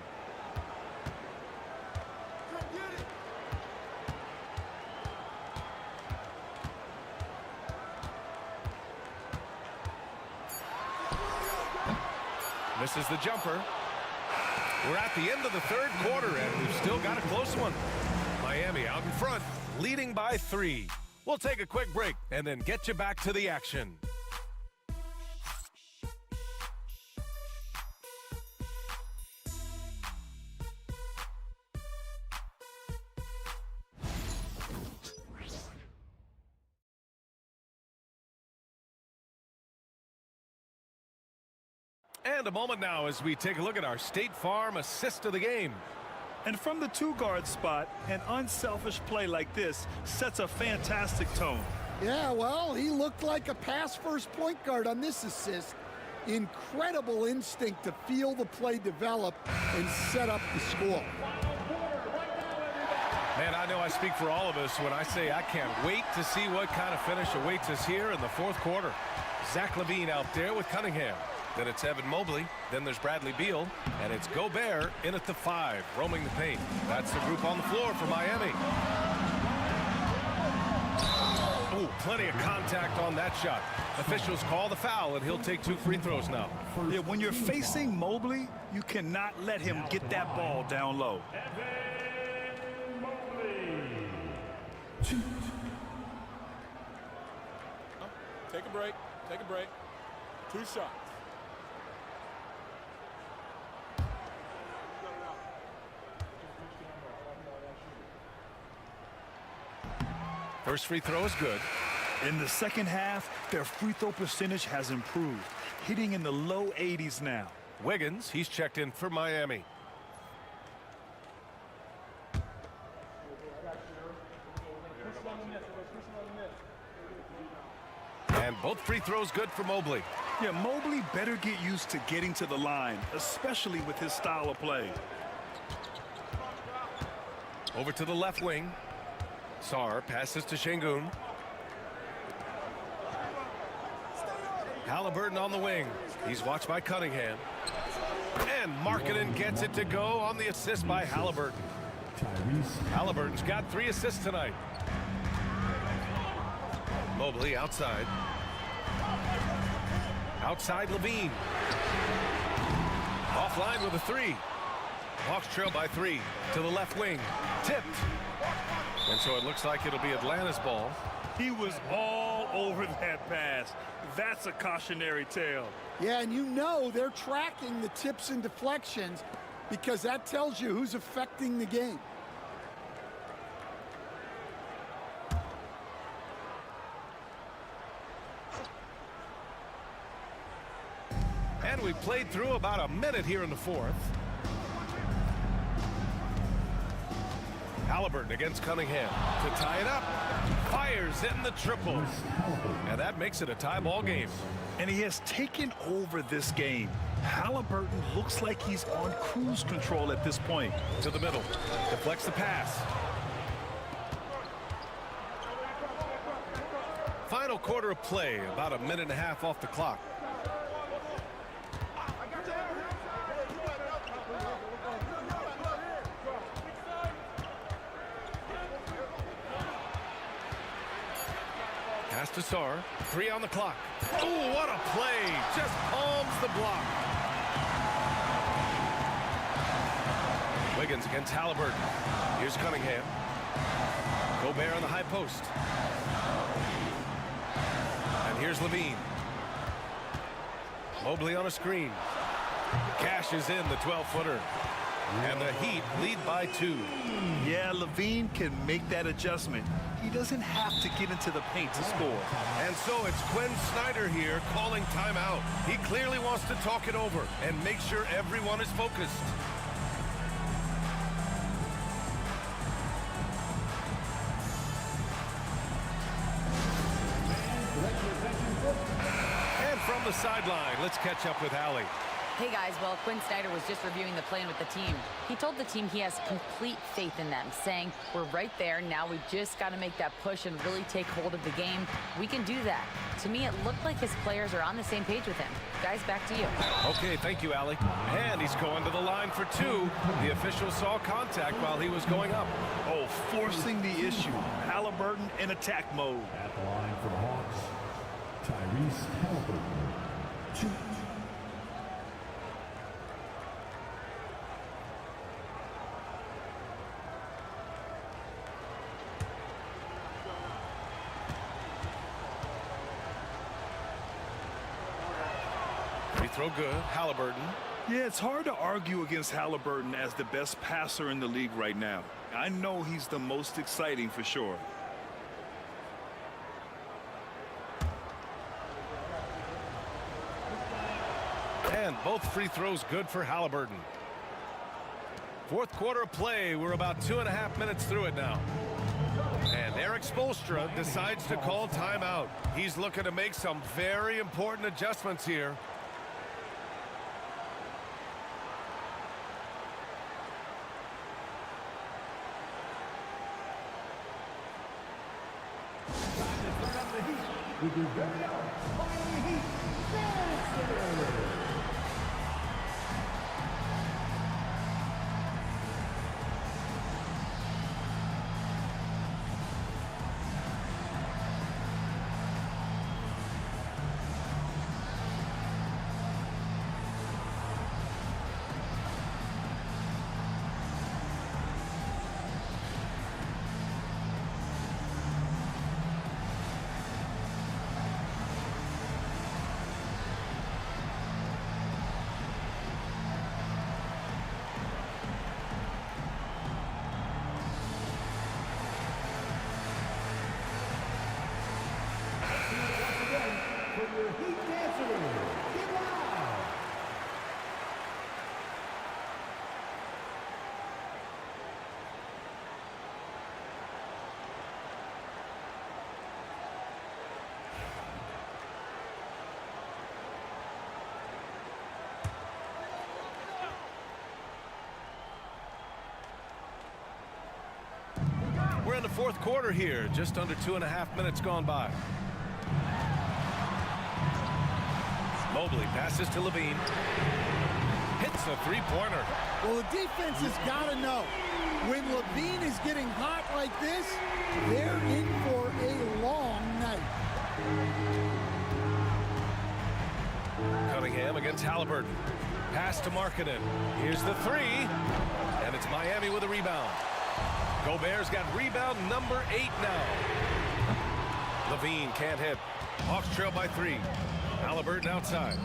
B: Misses the jumper. We're at the end of the third quarter, and we've still got a close one. Miami out in front, leading by 3. We'll take a quick break and then get you back to the action. And a moment now as we take a look at our State Farm assist of the game.
C: And from the 2-guard spot, an unselfish play like this sets a fantastic tone.
N: Yeah, well, he looked like a pass-first point guard on this assist. Incredible instinct to feel the play develop and set up the score.
B: Man, I know I speak for all of us when I say I can't wait to see what kind of finish awaits us here in the fourth quarter. Zach LaVine out there with Cunningham. Then it's Evan Mobley. Then there's Bradley Beal. And it's Gobert in at the 5, roaming the paint. That's the group on the floor for Miami. Ooh, plenty of contact on that shot. Officials call the foul, and he'll take 2 free throws now.
C: Yeah, when you're facing Mobley, you cannot let him get that ball down low.
F: Take a break. Take a break. 2 shots.
B: First free throw is good.
C: In the second half, their free throw percentage has improved, hitting in the low 80s now.
B: Wiggins, he's checked in for Miami. And both free throws good for Mobley.
C: Yeah, Mobley better get used to getting to the line, especially with his style of play.
B: Over to the left wing. Sarr passes to Şengün. Halliburton on the wing. He's watched by Cunningham. And Markkanen gets it to go on the assist by Halliburton. Halliburton's got 3 assists tonight. Mobley outside. Outside Levine. Offline with a 3. Hawks trail by 3 to the left wing. Tipped. And so it looks like it'll be Atlanta's ball.
C: He was all over that pass. That's a cautionary tale.
N: Yeah, and you know they're tracking the tips and deflections because that tells you who's affecting the game.
B: And we played through about a minute here in the fourth. Halliburton against Cunningham to tie it up. Fires in the triple. And that makes it a tie ball game.
C: And he has taken over this game. Halliburton looks like he's on cruise control at this point.
B: To the middle. Deflects the pass. Final quarter of play. About a minute and a half off the clock. Pass to Sarr. 3 on the clock. Oh, what a play. Just palms the block. Wiggins against Halliburton. Here's Cunningham. Gobert on the high post. And here's Levine. Mobley on a screen. Cashes in the 12-footer. And the Heat lead by 2.
C: Yeah, Levine can make that adjustment. He doesn't have to get into the paint to score.
B: And so it's Quinn Snyder here calling timeout. He clearly wants to talk it over and make sure everyone is focused. And from the sideline, let's catch up with Allie.
E: Hey guys, well, Quinn Snyder was just reviewing the plan with the team. He told the team he has complete faith in them, saying, we're right there, now we just got to make that push and really take hold of the game. We can do that. To me, it looked like his players are on the same page with him. Guys, back to you.
B: Okay, thank you, Allie. And he's going to the line for 2. The official saw contact while he was going up.
C: Oh, forcing the issue. Halliburton in attack mode.
A: At the line for the Hawks, Tyrese Halliburton. 2.
B: Throw good. Halliburton.
C: Yeah, it's hard to argue against Halliburton as the best passer in the league right now. I know he's the most exciting for sure.
B: And both free throws good for Halliburton. Fourth quarter of play. We're about 2.5 minutes through it now. And Eric Spoelstra decides to call timeout. He's looking to make some very important adjustments here.
A: With your very own Miami Heat, Snyder.
B: on to fourth quarter here. Just under 2.5 minutes gone by. Mobley passes to Levine. Hits a three-pointer.
N: Well, the defense has got to know, when Levine is getting hot like this, they're in for a long night.
B: Cunningham against Halliburton. Pass to Markkanen. Here's the three. And it's Miami with a rebound. Gobert's got rebound number 8 now. Levine can't hit. Hawks trail by 3. Halliburton outside.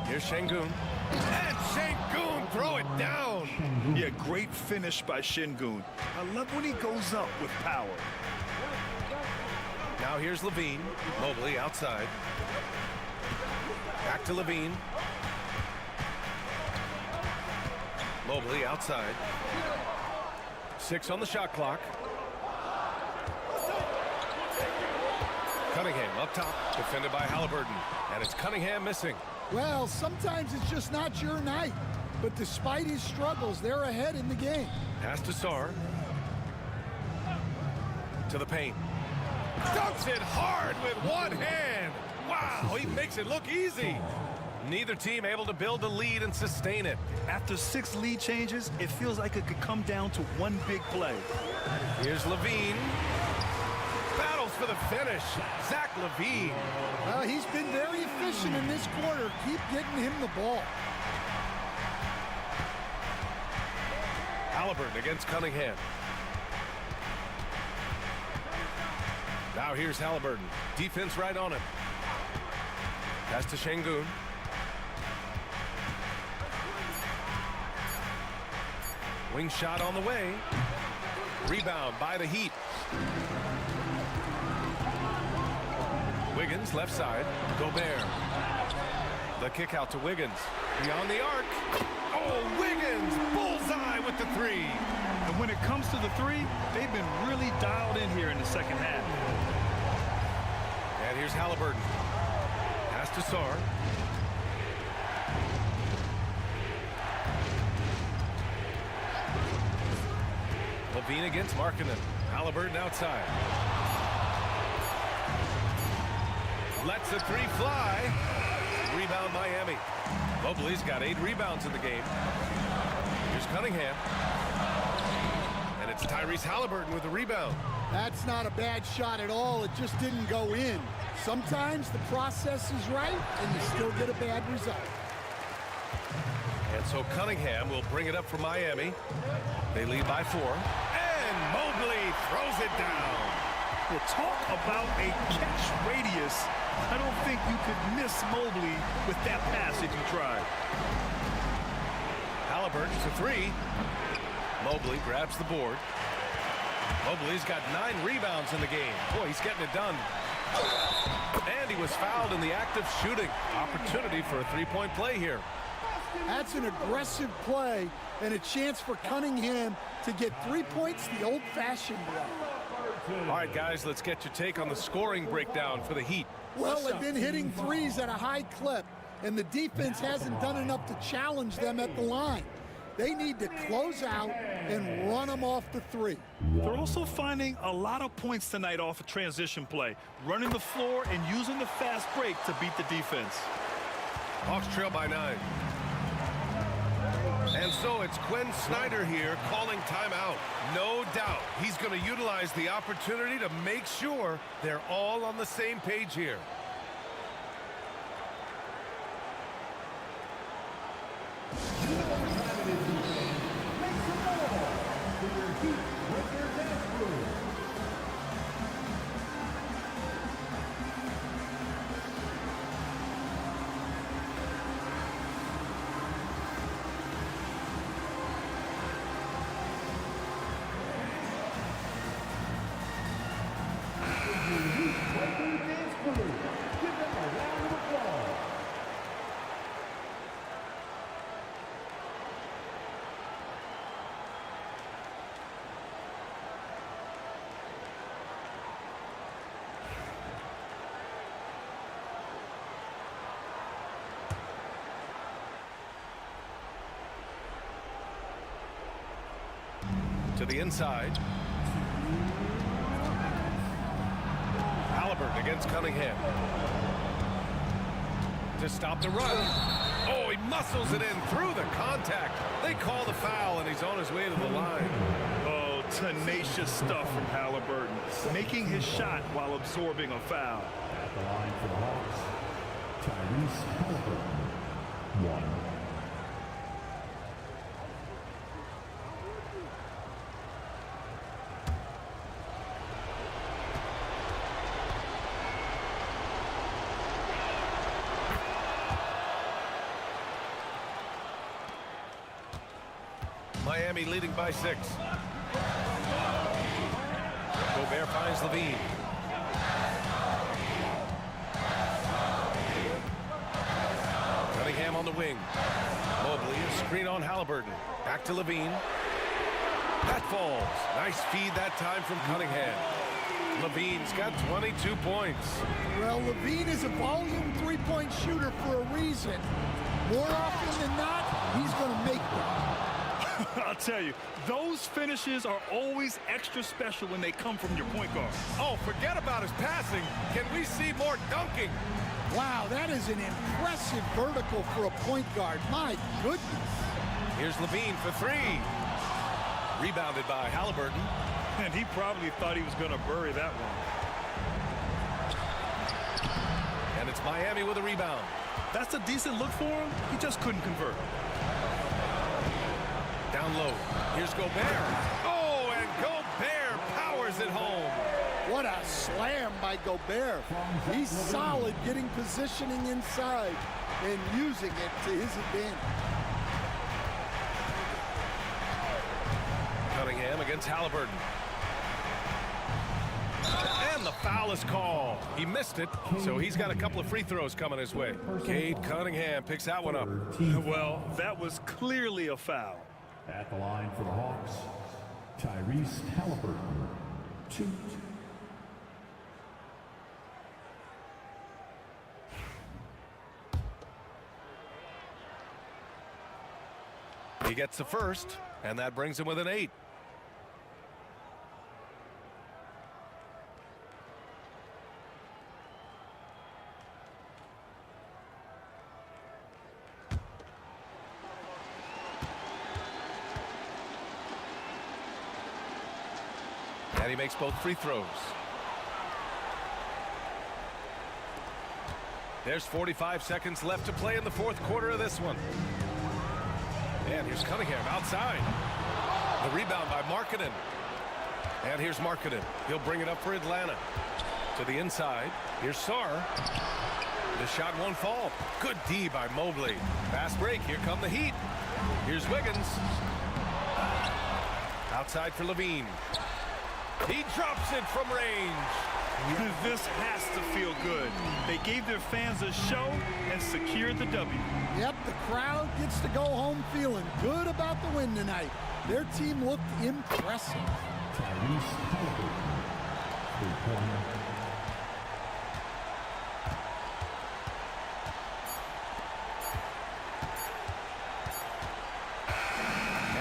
B: Here's Şengün. And Şengün throw it down.
C: Yeah, great finish by Şengün. I love when he goes up with power.
B: Now here's Levine. Mobley outside. Back to Levine. Mobley outside. 6 on the shot clock. Cunningham up top, defended by Halliburton. And it's Cunningham missing.
N: Well, sometimes it's just not your night. But despite his struggles, they're ahead in the game.
B: Pass to Sarr. To the paint. Dunks it hard with one hand. Wow, he makes it look easy. Neither team able to build a lead and sustain it.
C: After 6 lead changes, it feels like it could come down to one big play.
B: Here's Levine. Battles for the finish. Zach LaVine.
N: Well, he's been very efficient in this quarter. Keep getting him the ball.
B: Halliburton against Cunningham. Now here's Halliburton. Defense right on him. Pass to Şengün. Wing shot on the way. Rebound by the Heat. Wiggins left side. Gobert. The kick out to Wiggins. Beyond the arc. Oh, Wiggins! Bullseye with the 3.
C: And when it comes to the 3, they've been really dialed in here in the second half.
B: And here's Halliburton. Pass to Sarr. Levine against Markkanen. Halliburton outside. Lets the 3 fly. Rebound Miami. Mobley's got 8 rebounds in the game. Here's Cunningham. And it's Tyrese Halliburton with the rebound.
N: That's not a bad shot at all. It just didn't go in. Sometimes the process is right, and you still get a bad result.
B: And so Cunningham will bring it up for Miami. They lead by 4. And Mobley throws it down.
C: Well, talk about a catch radius. I don't think you could miss Mobley with that pass if you tried.
B: Halliburton to 3. Mobley grabs the board. Mobley's got 9 rebounds in the game. Boy, he's getting it done. And he was fouled in the act of shooting. Opportunity for a 3-point play here.
N: That's an aggressive play and a chance for Cunningham to get 3 points the old-fashioned way.
B: All right, guys, let's get your take on the scoring breakdown for the Heat.
N: Well, they've been hitting threes at a high clip, and the defense hasn't done enough to challenge them at the line. They need to close out and run them off the 3.
C: They're also finding a lot of points tonight off of transition play, running the floor and using the fast break to beat the defense.
B: Hawks trail by 9. And so it's Quinn Snyder here calling timeout. No doubt he's going to utilize the opportunity to make sure they're all on the same page here. the inside. Halliburton against Cunningham. To stop the run. Oh, he muscles it in through the contact. They call the foul, and he's on his way to the line.
C: Oh, tenacious stuff from Halliburton, making his shot while absorbing a foul.
A: At the line for the Hawks, Tyrese Halliburton, 1.
B: Miami leading by 6. Gobert finds Levine. Cunningham on the wing. Mobley, a screen on Halliburton. Back to Levine. That falls. Nice feed that time from Cunningham. Levine's got 22 points.
N: Well, Levine is a volume three-point shooter for a reason. More often than not, he's going to make them.
C: I'll tell you, those finishes are always extra special when they come from your point guard.
B: Oh, forget about his passing. Can we see more dunking?
N: Wow, that is an impressive vertical for a point guard. My goodness.
B: Here's Levine for 3. Rebounded by Halliburton.
C: And he probably thought he was going to bury that one.
B: And it's Miami with a rebound.
C: That's a decent look for him. He just couldn't convert.
B: Down low. Here's Gobert. Oh, and Gobert powers it home.
N: What a slam by Gobert. He's solid getting positioning inside and using it to his advantage.
B: Cunningham against Halliburton. And the foul is called. He missed it, so he's got a couple of free throws coming his way. Cade Cunningham picks that one up.
C: Well, that was clearly a foul.
A: At the line for the Hawks, Tyrese Halliburton, 2.
B: He gets the first, and that brings him with an 8. And he makes both free throws. There's 45 seconds left to play in the fourth quarter of this one. And here's Cunningham outside. The rebound by Markkanen. And here's Markkanen. He'll bring it up for Atlanta. To the inside. Here's Sarr. The shot won't fall. Good D by Mobley. Fast break. Here come the Heat. Here's Wiggins. Outside for Levine. He drops it from range.
C: This has to feel good. They gave their fans a show and secured the W.
N: Yep, the crowd gets to go home feeling good about the win tonight. Their team looked impressive.
A: Tyrese Halliburton, 3-pointer.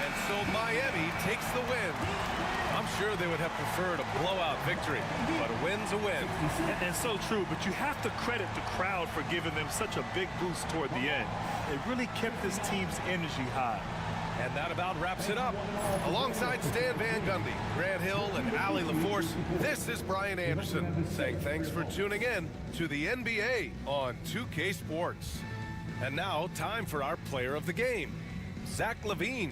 B: And so Miami takes the win. I'm sure they would have preferred a blowout victory, but a win's a win.
C: And so true, but you have to credit the crowd for giving them such a big boost toward the end. It really kept this team's energy high.
B: And that about wraps it up. Alongside Stan Van Gundy, Grant Hill, and Allie LaForce, this is Brian Anderson saying thanks for tuning in to the NBA on 2K Sports. And now, time for our player of the game, Zach LaVine.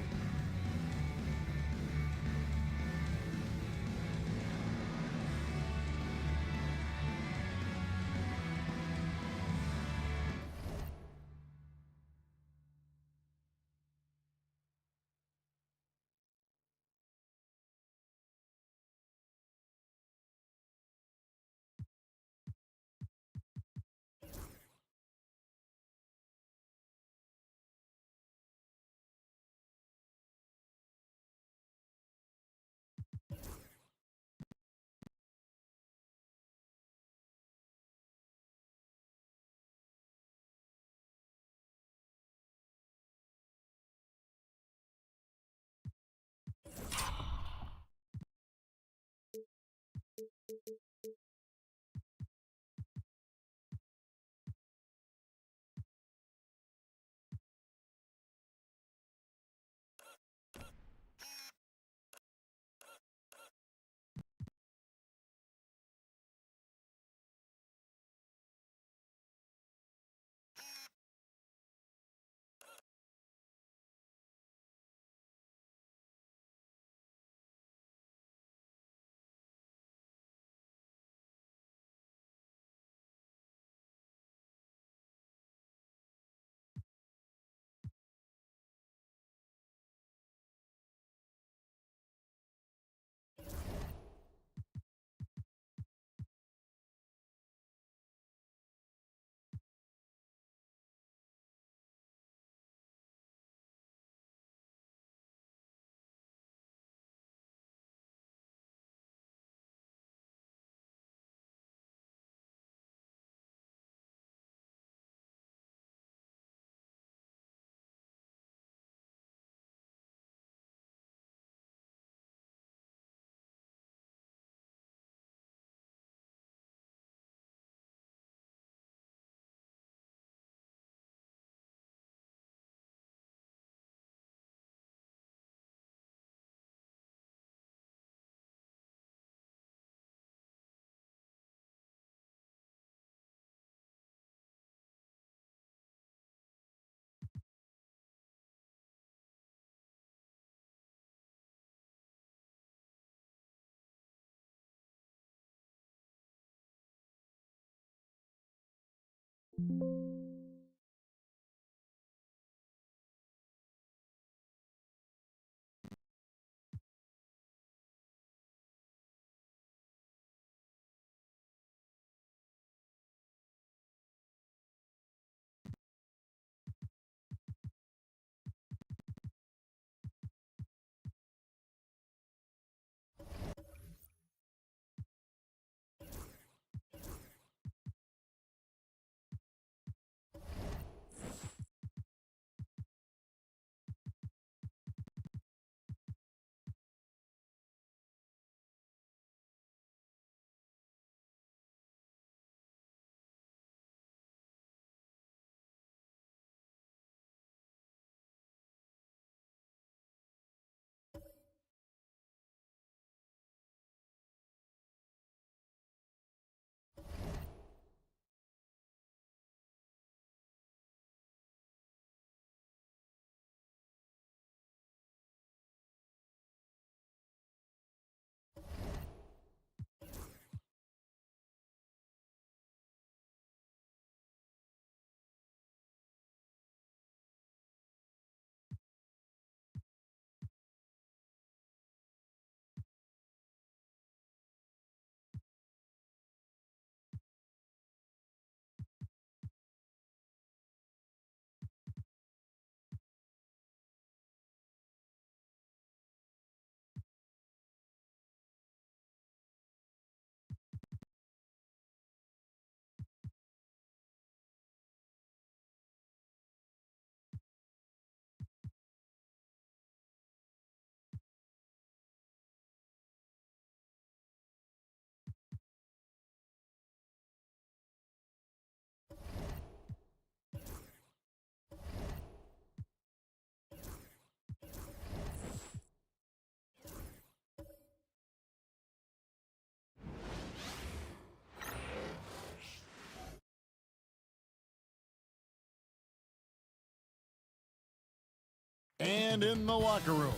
J: And in the locker room,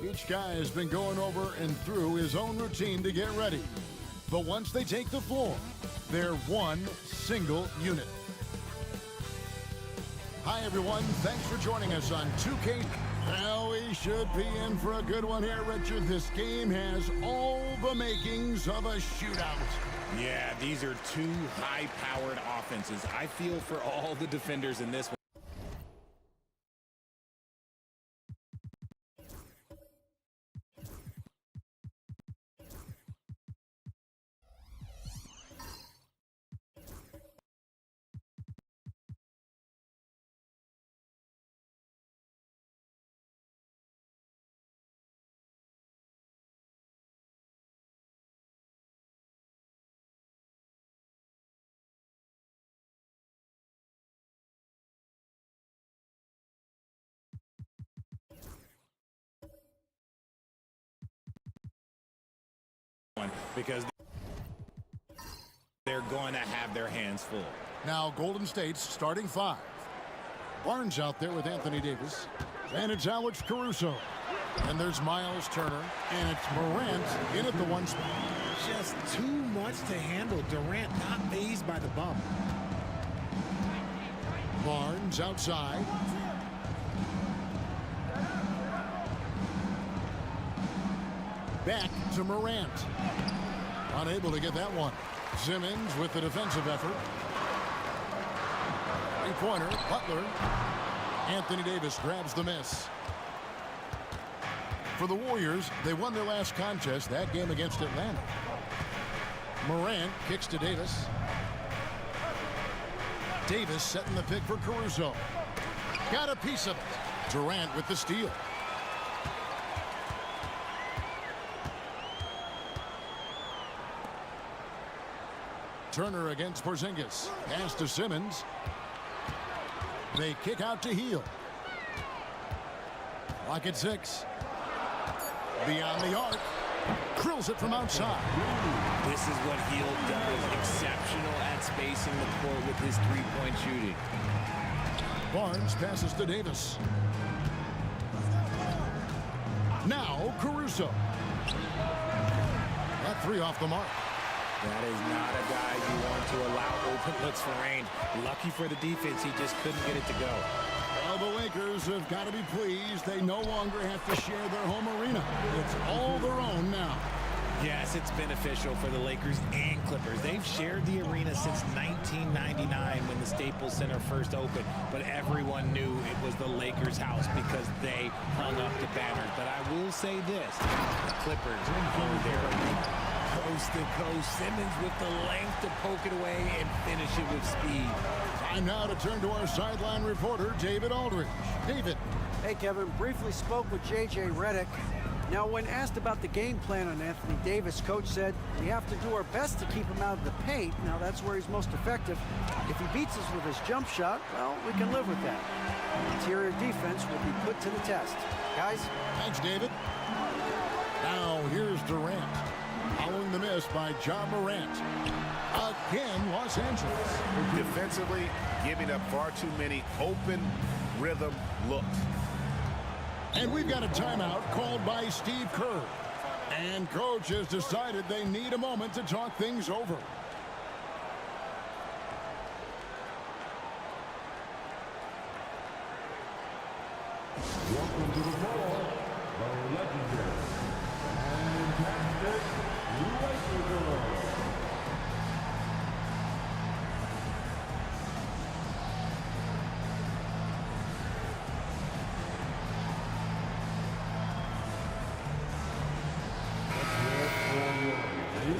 J: each guy has been going over and through his own routine to get ready. But once they take the floor, they're one single unit. Hi, everyone. Thanks for joining us on 2K. Well, we should be in for a good one here, Richard. This game has all the makings of a shootout.
P: Yeah, these are two high-powered offenses. I feel for all the defenders in this one. Because they're going to have their hands full.
J: Now Golden State's starting five. Barnes out there with Anthony Davis. And it's Alex Caruso. And there's Miles Turner. And it's Morant in at the one spot.
Q: Just too much to handle. Durant not fazed by the bump.
J: Barnes outside. Back to Morant. Unable to get that one. Simmons with the defensive effort. Three-pointer, Butler. Anthony Davis grabs the miss. For the Warriors, they won their last contest, that game against Atlanta. Morant kicks to Davis. Davis setting the pick for Caruso. Got a piece of it. Durant with the steal. Turner against Porzingis. Pass to Simmons. They kick out to Hield. Clock at 6. Beyond the arc. Drills it from outside.
P: This is what Hield does. Exceptional at spacing the court with his three-point shooting.
J: Barnes passes to Davis. Now Caruso. That three off the mark.
P: That is not a guy you want to allow open looks for range. Lucky for the defense, he just couldn't get it to go.
J: Well, the Lakers have got to be pleased. They no longer have to share their home arena. It's all their own now.
P: Yes, it's beneficial for the Lakers and Clippers. They've shared the arena since 1999 when the Staples Center first opened, but everyone knew it was the Lakers' house because they hung up the banners. But I will say this, the Clippers own their arena. Coast to coast, Simmons with the length to poke it away and finish it with speed.
J: Time now to turn to our sideline reporter, David Aldridge. David.
M: Hey, Kevin, briefly spoke with J.J. Redick. Now, when asked about the game plan on Anthony Davis, coach said, we have to do our best to keep him out of the paint. Now, that's where he's most effective. If he beats us with his jump shot, well, we can live with that. Interior defense will be put to the test. Guys?
J: Thanks, David. Now, here's Durant. Following the miss by John Morant. Again, Los Angeles.
K: Defensively, giving up far too many open rhythm looks.
J: And we've got a timeout called by Steve Kerr. And coach has decided they need a moment to talk things over.
A: Welcome to the ball, the legendary fantastic Lakers.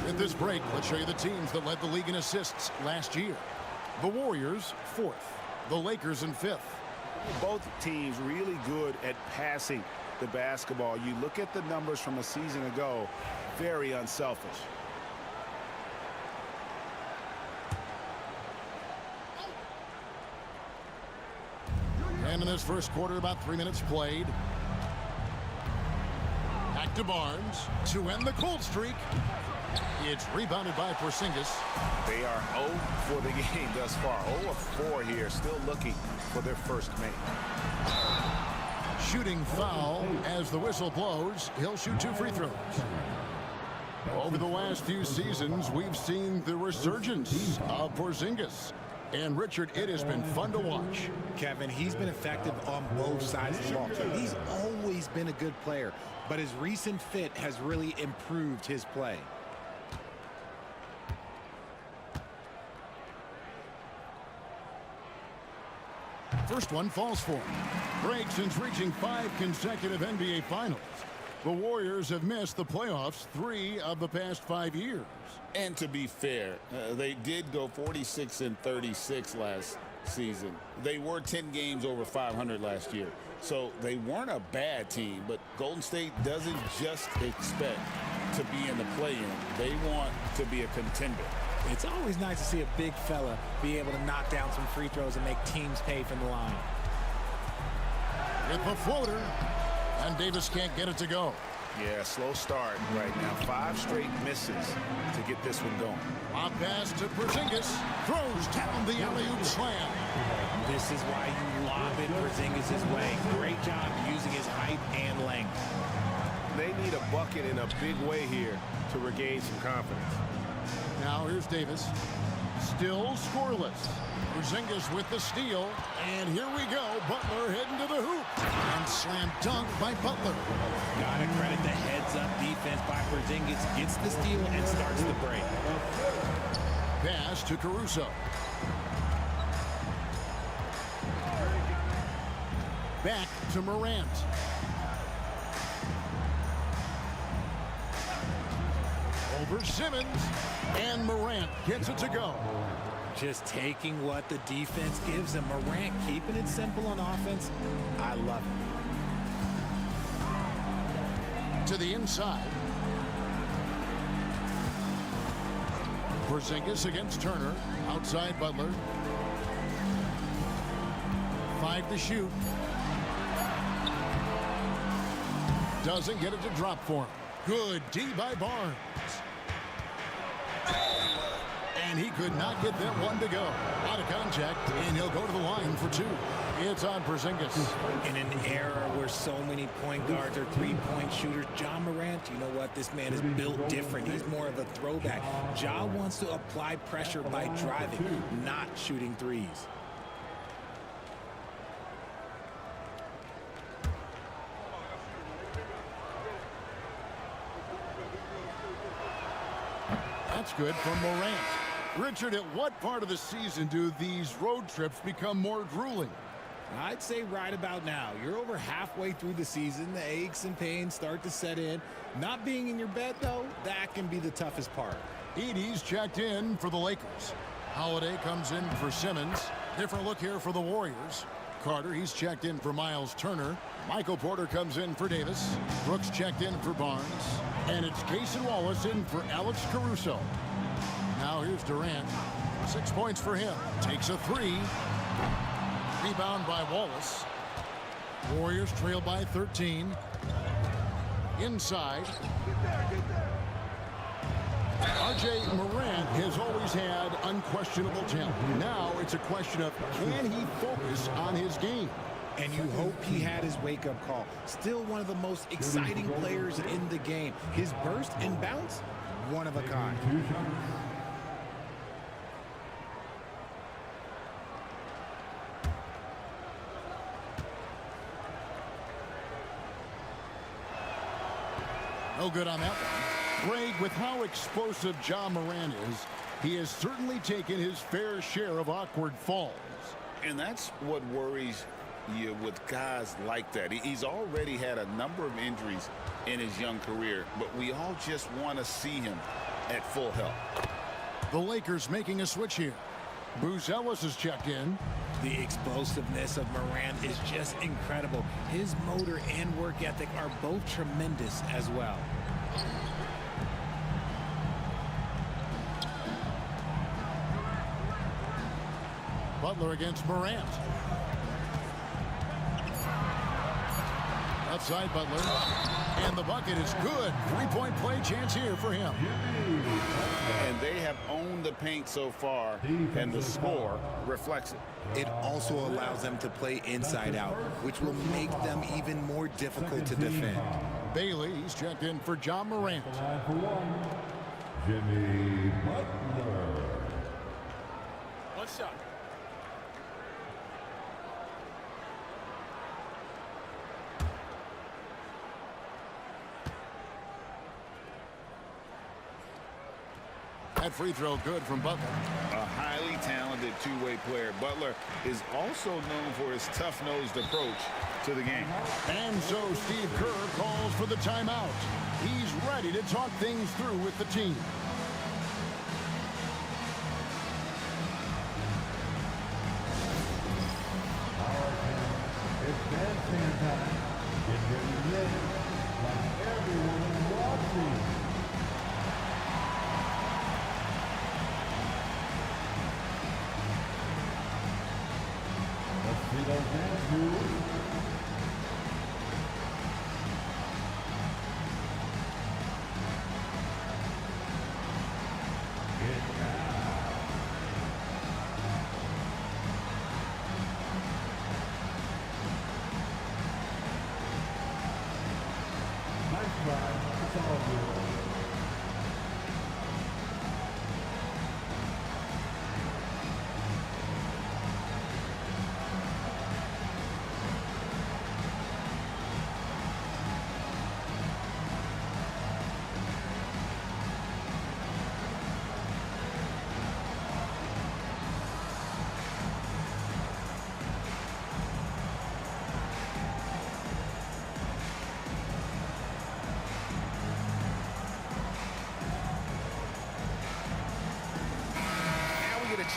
J: In this break, let's show you the teams that led the league in assists last year. The Warriors, 4th. The Lakers in 5th.
K: Both teams really good at passing the basketball. You look at the numbers from a season ago, very unselfish.
J: And in this first quarter, about 3 minutes played. Back to Barnes to end the cold streak. It's rebounded by Porzingis.
K: They are 0 for the game thus far. 0 of 4 here, still looking for their first make.
J: Shooting foul as the whistle blows. He'll shoot 2 free throws. Over the last few seasons, we've seen the resurgence of Porzingis. And Richard, it has been fun to watch.
Q: Kevin, he's been effective on both sides of the ball. He's always been a good player, but his recent fit has really improved his play.
J: First one falls for him. Break since reaching 5 consecutive NBA Finals. The Warriors have missed the playoffs 3 of the past 5 years.
K: And to be fair, they did go 46-36 last season. They were 10 games over 500 last year. So they weren't a bad team, but Golden State doesn't just expect to be in the play-in. They want to be a contender.
P: It's always nice to see a big fella be able to knock down some free throws and make teams pay from the line.
J: With the floater, and Davis can't get it to go.
K: Yeah, slow start right now. 5 straight misses to get this one going.
J: A pass to Porzingis. Throws down the alley-oop slam.
P: This is why you lob it Porzingis' way. Great job using his height and length.
K: They need a bucket in a big way here to regain some confidence.
J: Now here's Davis. Still scoreless. Porzingis with the steal. And here we go. Butler heading to the hoop. And slam dunk by Butler.
P: Gotta credit the heads-up defense by Porzingis. Gets the steal and starts the break.
J: Pass to Caruso. Back to Morant. Over Simmons. And Morant gets it to go.
P: Just taking what the defense gives him. Morant keeping it simple on offense. I love it.
J: To the inside. Porzingis against Turner. Outside Butler. 5 to shoot. Doesn't get it to drop for him. Good D by Barnes. And he could not get that one to go. Out of contact, and he'll go to the line for two. It's on Porzingis.
P: In an era where so many point guards are three-point shooters, Ja Morant, you know what? This man is built different. He's more of a throwback. Ja wants to apply pressure by driving, not shooting threes.
J: That's good from Morant. Richard, at what part of the season do these road trips become more grueling?
P: I'd say right about now. You're over halfway through the season. The aches and pains start to set in. Not being in your bed, though, that can be the toughest part.
J: Edey's checked in for the Lakers. Holiday comes in for Simmons. Different look here for the Warriors. Carter, he's checked in for Miles Turner. Michael Porter comes in for Davis. Brooks checked in for Barnes. And it's Cason Wallace in for Alex Caruso. Now here's Durant. 6 points for him. Takes a three. Rebound by Wallace. Warriors trail by 13. Inside. R.J. Morant has always had unquestionable talent. Now it's a question of, can he focus on his game?
P: And you hope he had his wake-up call. Still one of the most exciting players in the game. His burst and bounce, one of a kind.
J: No good on that one. Greg, with how explosive Ja Morant is, he has certainly taken his fair share of awkward falls.
K: And that's what worries you with guys like that. He's already had a number of injuries in his young career, but we all just want to see him at full health.
J: The Lakers making a switch here. Bruce Ellis is checked in.
P: The explosiveness of Morant is just incredible. His motor and work ethic are both tremendous as well.
J: Butler against Morant. Outside Butler. And the bucket is good. Three-point play chance here for him.
K: And they have owned the paint so far, and the score reflects it.
P: It also allows them to play inside out, which will make them even more difficult to defend.
J: Bailey, he's checked in for Ja Morant.
A: Jimmy Butler.
F: One shot.
J: That free throw good from Butler.
K: A highly talented two-way player. Butler is also known for his tough-nosed approach to the game.
J: And so Steve Kerr calls for the timeout. He's ready to talk things through with the team.
A: It's dancing time. Get ready to dance like everyone watching. Let's see those dance moves.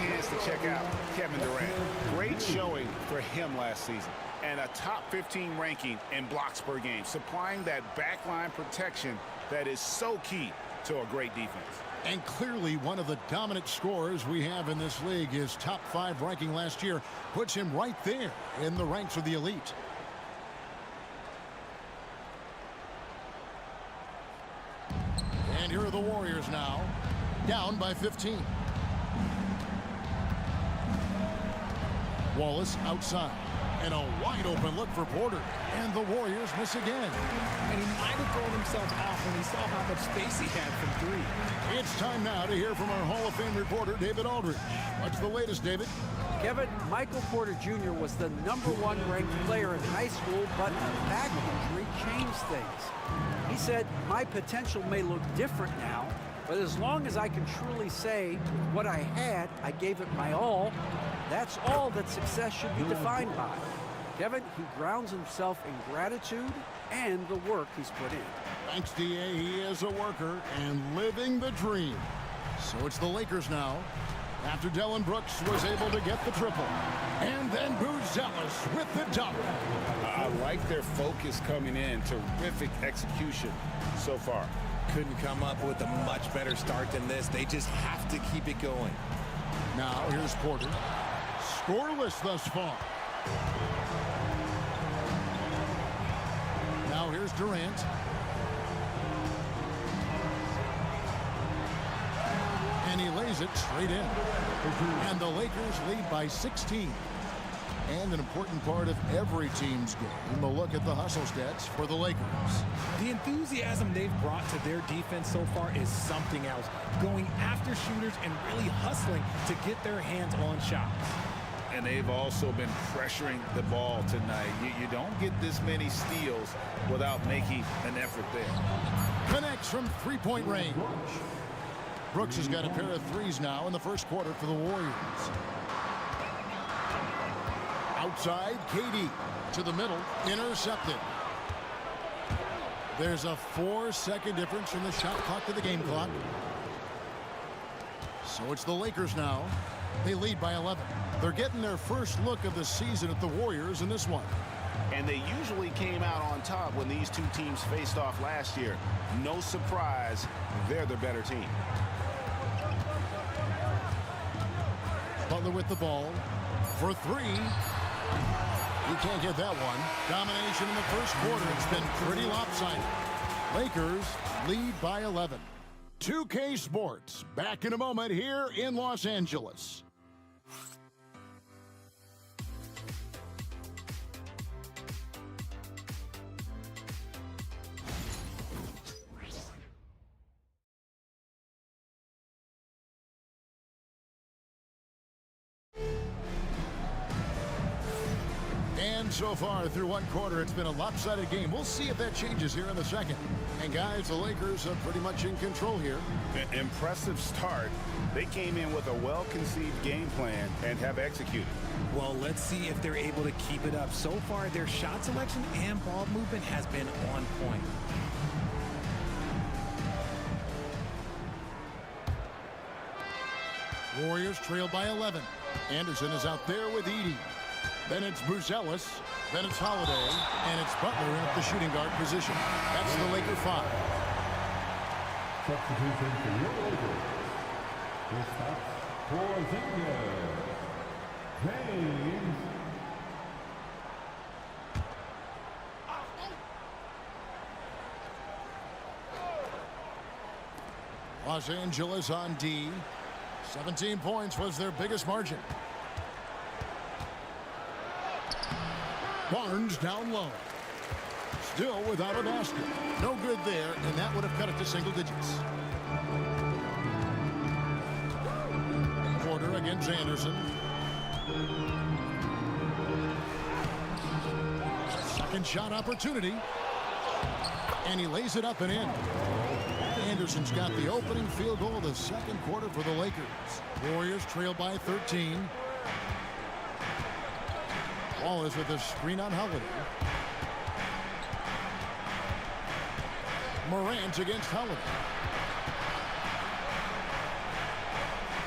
K: Chance to check out Kevin Durant. Great showing for him last season, and a top 15 ranking in blocks per game, supplying that backline protection that is so key to a great defense.
J: And clearly one of the dominant scorers we have in this league. His top 5 ranking last year puts him right there in the ranks of the elite. And here are the Warriors now, down by 15. Wallace outside. And a wide open look for Porter. And the Warriors miss again.
P: And he might have thrown himself off when he saw how much space he had from three.
J: It's time now to hear from our Hall of Fame reporter, David Aldridge. What's the latest, David?
M: Kevin, Michael Porter Jr. was the #1 ranked player in high school, but a back injury changed things. He said, "My potential may look different now, but as long as I can truly say with what I had, I gave it my all, that's all that success should be defined by." Kevin, he grounds himself in gratitude and the work he's put in.
J: Thanks, D.A. He is a worker and living the dream. So it's the Lakers now, after Dillon Brooks was able to get the triple. And then Buzelis with the double.
K: I like their focus coming in. Terrific execution so far.
P: Couldn't come up with a much better start than this. They just have to keep it going.
J: Now here's Porter. Scoreless thus far. Now here's Durant. And he lays it straight in. And the Lakers lead by 16. And an important part of every team's game, a look at the hustle stats for the Lakers.
P: The enthusiasm they've brought to their defense so far is something else. Going after shooters and really hustling to get their hands on shots.
K: And they've also been pressuring the ball tonight. You don't get this many steals without making an effort there.
J: Connects from three-point range. Brooks has got a pair of threes now in the first quarter for the Warriors. Outside, KD to the middle, intercepted. There's a 4-second difference from the shot clock to the game clock. So it's the Lakers now. They lead by 11. They're getting their first look of the season at the Warriors in this one.
K: And they usually came out on top when these two teams faced off last year. No surprise, they're the better team.
J: Butler with the ball for three. You can't get that one. Domination in the first quarter. It's been pretty lopsided. Lakers lead by 11. 2K Sports back in a moment here in Los Angeles. So far through one quarter, it's been a lopsided game. We'll see if that changes here in the second. And guys, the Lakers are pretty much in control here.
K: Impressive start. They came in with a well-conceived game plan and have executed.
P: Well, let's see if they're able to keep it up. So far, their shot selection and ball movement has been on point.
J: Warriors trail by 11. Anderson is out there with Edey. Then it's Buzelis, then it's Holiday, and it's Butler at the shooting guard position. That's the Laker 5.
A: Substitution for your Lakers. This stops Porzingis. James.
J: Los Angeles on D. 17 points was their biggest margin. Barnes down low. Still without a basket. No good there, and that would have cut it to single digits. Porter against Anderson. Second shot opportunity. And he lays it up and in. Anderson's got the opening field goal of the second quarter for the Lakers. Warriors trail by 13. Wallace with a screen on Holiday. Morant against Holiday.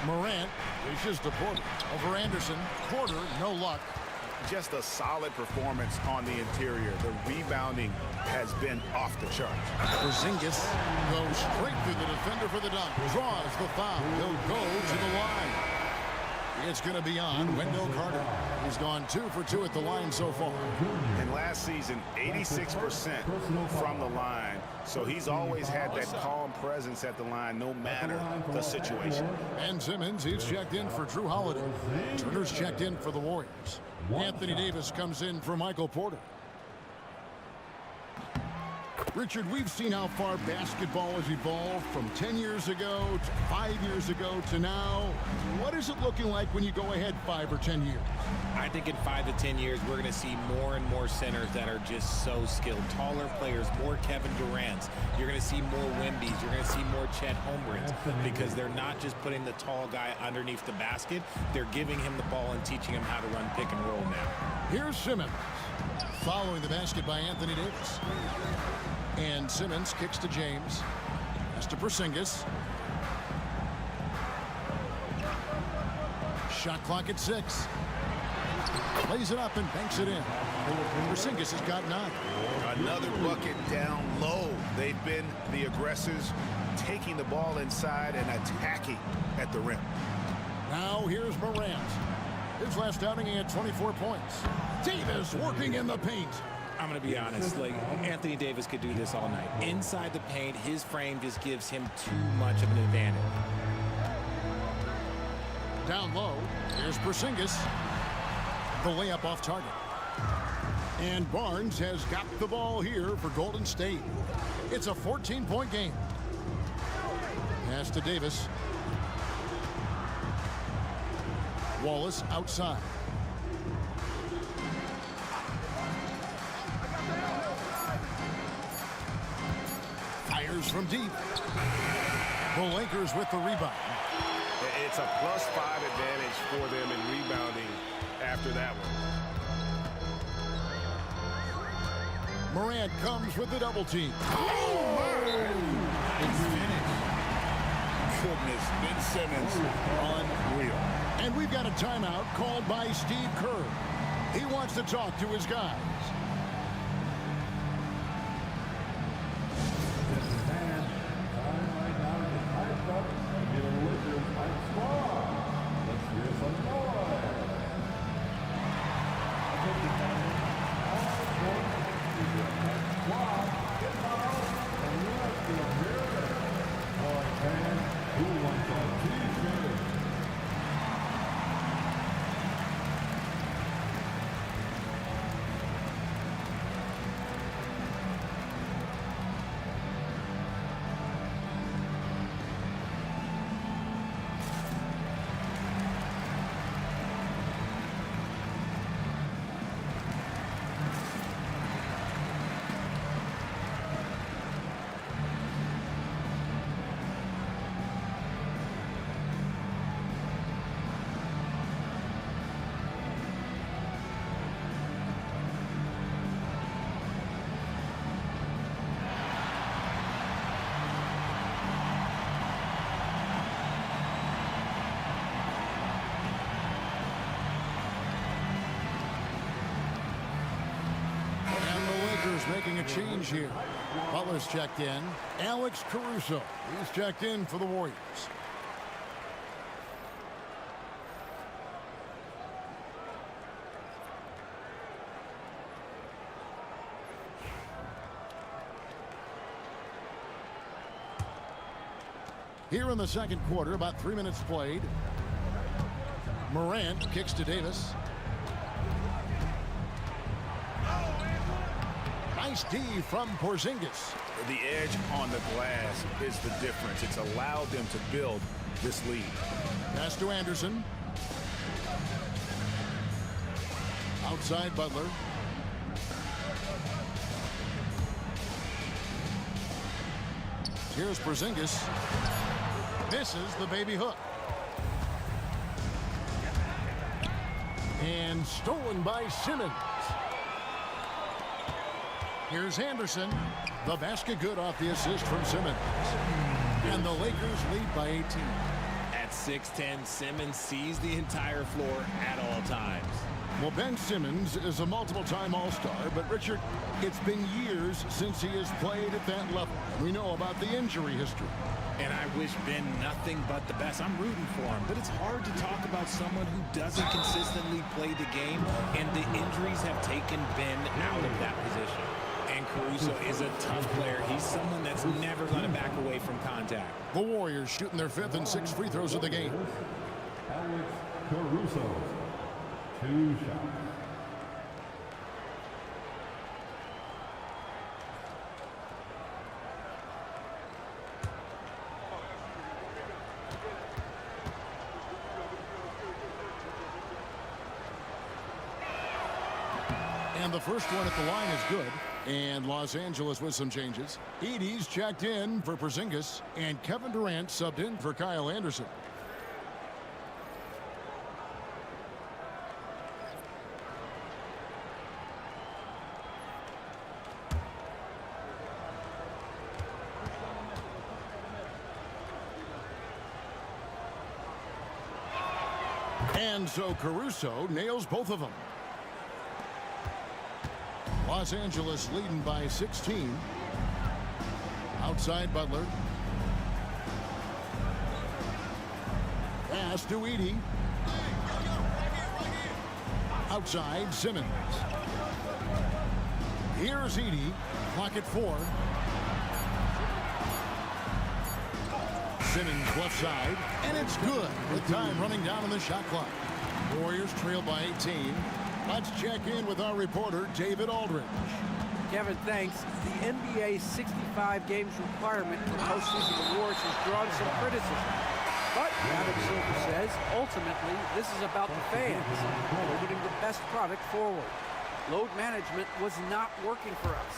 J: Morant dishes to Porter. Over Anderson. Porter, no luck.
K: Just a solid performance on the interior. The rebounding has been off the charts.
J: Porzingis goes straight through the defender for the dunk. Draws the foul. He'll go to the line. It's going to be on Wendell Carter. He's gone 2 for 2 at the line so far.
K: And last last season, 86% from the line. So he's always had that calm presence at the line, no matter the situation.
J: Ben Simmons, he's checked in for Drew Holiday. Turner's checked in for the Warriors. Anthony Davis comes in for Michael Porter. Richard, we've seen how far basketball has evolved from 10 years ago to 5 years ago to now. What is it looking like when you go ahead 5 or 10 years?
P: I think in 5 to 10 years, we're going to see more and more centers that are just so skilled. Taller players, more Kevin Durant's. You're going to see more Wembys. You're going to see more Chet Holmgrens because they're not just putting the tall guy underneath the basket. They're giving him the ball and teaching him how to run pick and roll now.
J: Here's Simmons. Following the basket by Anthony Davis. And Simmons kicks to James. Pass to Porzingis. Shot clock at 6. Plays it up and banks it in. Porzingis has got 9.
K: Another bucket down low. They've been the aggressors, taking the ball inside and attacking at the rim.
J: Now here's Morant. His last outing, he had 24 points. Davis working in the paint.
P: I'm going to be honest, like Anthony Davis could do this all night. Inside the paint, his frame just gives him too much of an advantage.
J: Down low, here's Porzingis. The layup off target. And Barnes has got the ball here for Golden State. It's a 14-point game. Pass to Davis. Wallace outside. Fires from deep. The Lakers with the rebound.
K: It's a +5 advantage for them in rebounding after that one.
J: Morant comes with the double team.
K: It's finished. Goodness, Ben Simmons, unreal.
J: And we've got a timeout called by Steve Kerr. He wants to talk to his guys. Making a change here. Butler's checked in. Alex Caruso, he's checked in for the Warriors. Here in the second quarter, about 3 minutes played. Morant kicks to Davis. Nice D from Porzingis.
K: The edge on the glass is the difference. It's allowed them to build this lead.
J: Pass to Anderson. Outside Butler. Here's Porzingis. Misses the baby hook. And stolen by Simmons. Here's Anderson. The basket good off the assist from Simmons. And the Lakers lead by 18.
P: At 6'10", Simmons sees the entire floor at all times.
J: Well, Ben Simmons is a multiple-time All-Star, but Richard, it's been years since he has played at that level. We know about the injury history.
P: And I wish Ben nothing but the best. I'm rooting for him, but it's hard to talk about someone who doesn't consistently play the game, and the injuries have taken Ben out of that Caruso is a tough player. He's someone that's never going to back away from contact.
J: The Warriors shooting their 5th and 6th free throws of the game.
A: Alex Caruso, 2 shots.
J: And the first one at the line is good. And Los Angeles with some changes. Edey's checked in for Porzingis. And Kevin Durant subbed in for Kyle Anderson. And so Caruso nails both of them. Los Angeles leading by 16. Outside Butler. Pass to Edey. Outside Simmons. Here's Edey. Clock at 4. Simmons left side. And it's good with time running down on the shot clock. Warriors trail by 18. Let's check in with our reporter, David Aldridge.
M: Kevin, thanks. The NBA 65 games requirement for postseason awards has drawn some criticism. But, Adam Silver says, ultimately, this is about the fans and putting the best product forward. Load management was not working for us.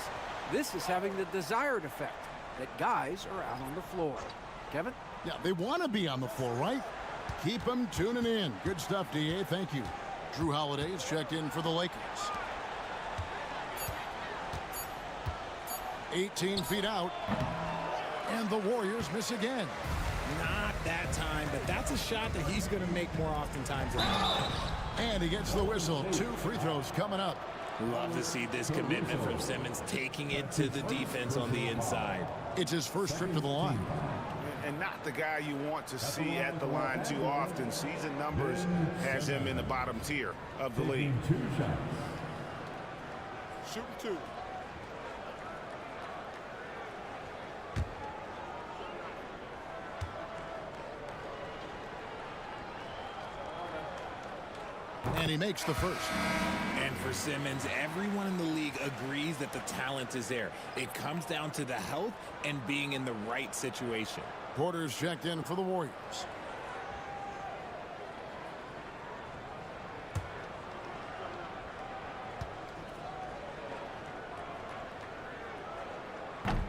M: This is having the desired effect, that guys are out on the floor. Kevin?
J: Yeah, they want to be on the floor, right? Keep them tuning in. Good stuff, DA. Thank you. Drew Holiday is checked in for the Lakers. 18 feet out. And the Warriors miss again.
P: Not that time, but that's a shot that he's going to make more oftentimes than not.
J: And he gets the whistle. 2 free throws coming up.
P: Love to see this commitment from Simmons, taking it to the defense on the inside.
J: It's his first trip to the line.
K: And not the guy you want to see at the line too often. Season numbers has him in the bottom tier of the league.
A: 2 shots.
F: Shooting 2.
J: And he makes the first.
P: And for Simmons, everyone in the league agrees that the talent is there. It comes down to the health and being in the right situation.
J: Porter's checked in for the Warriors.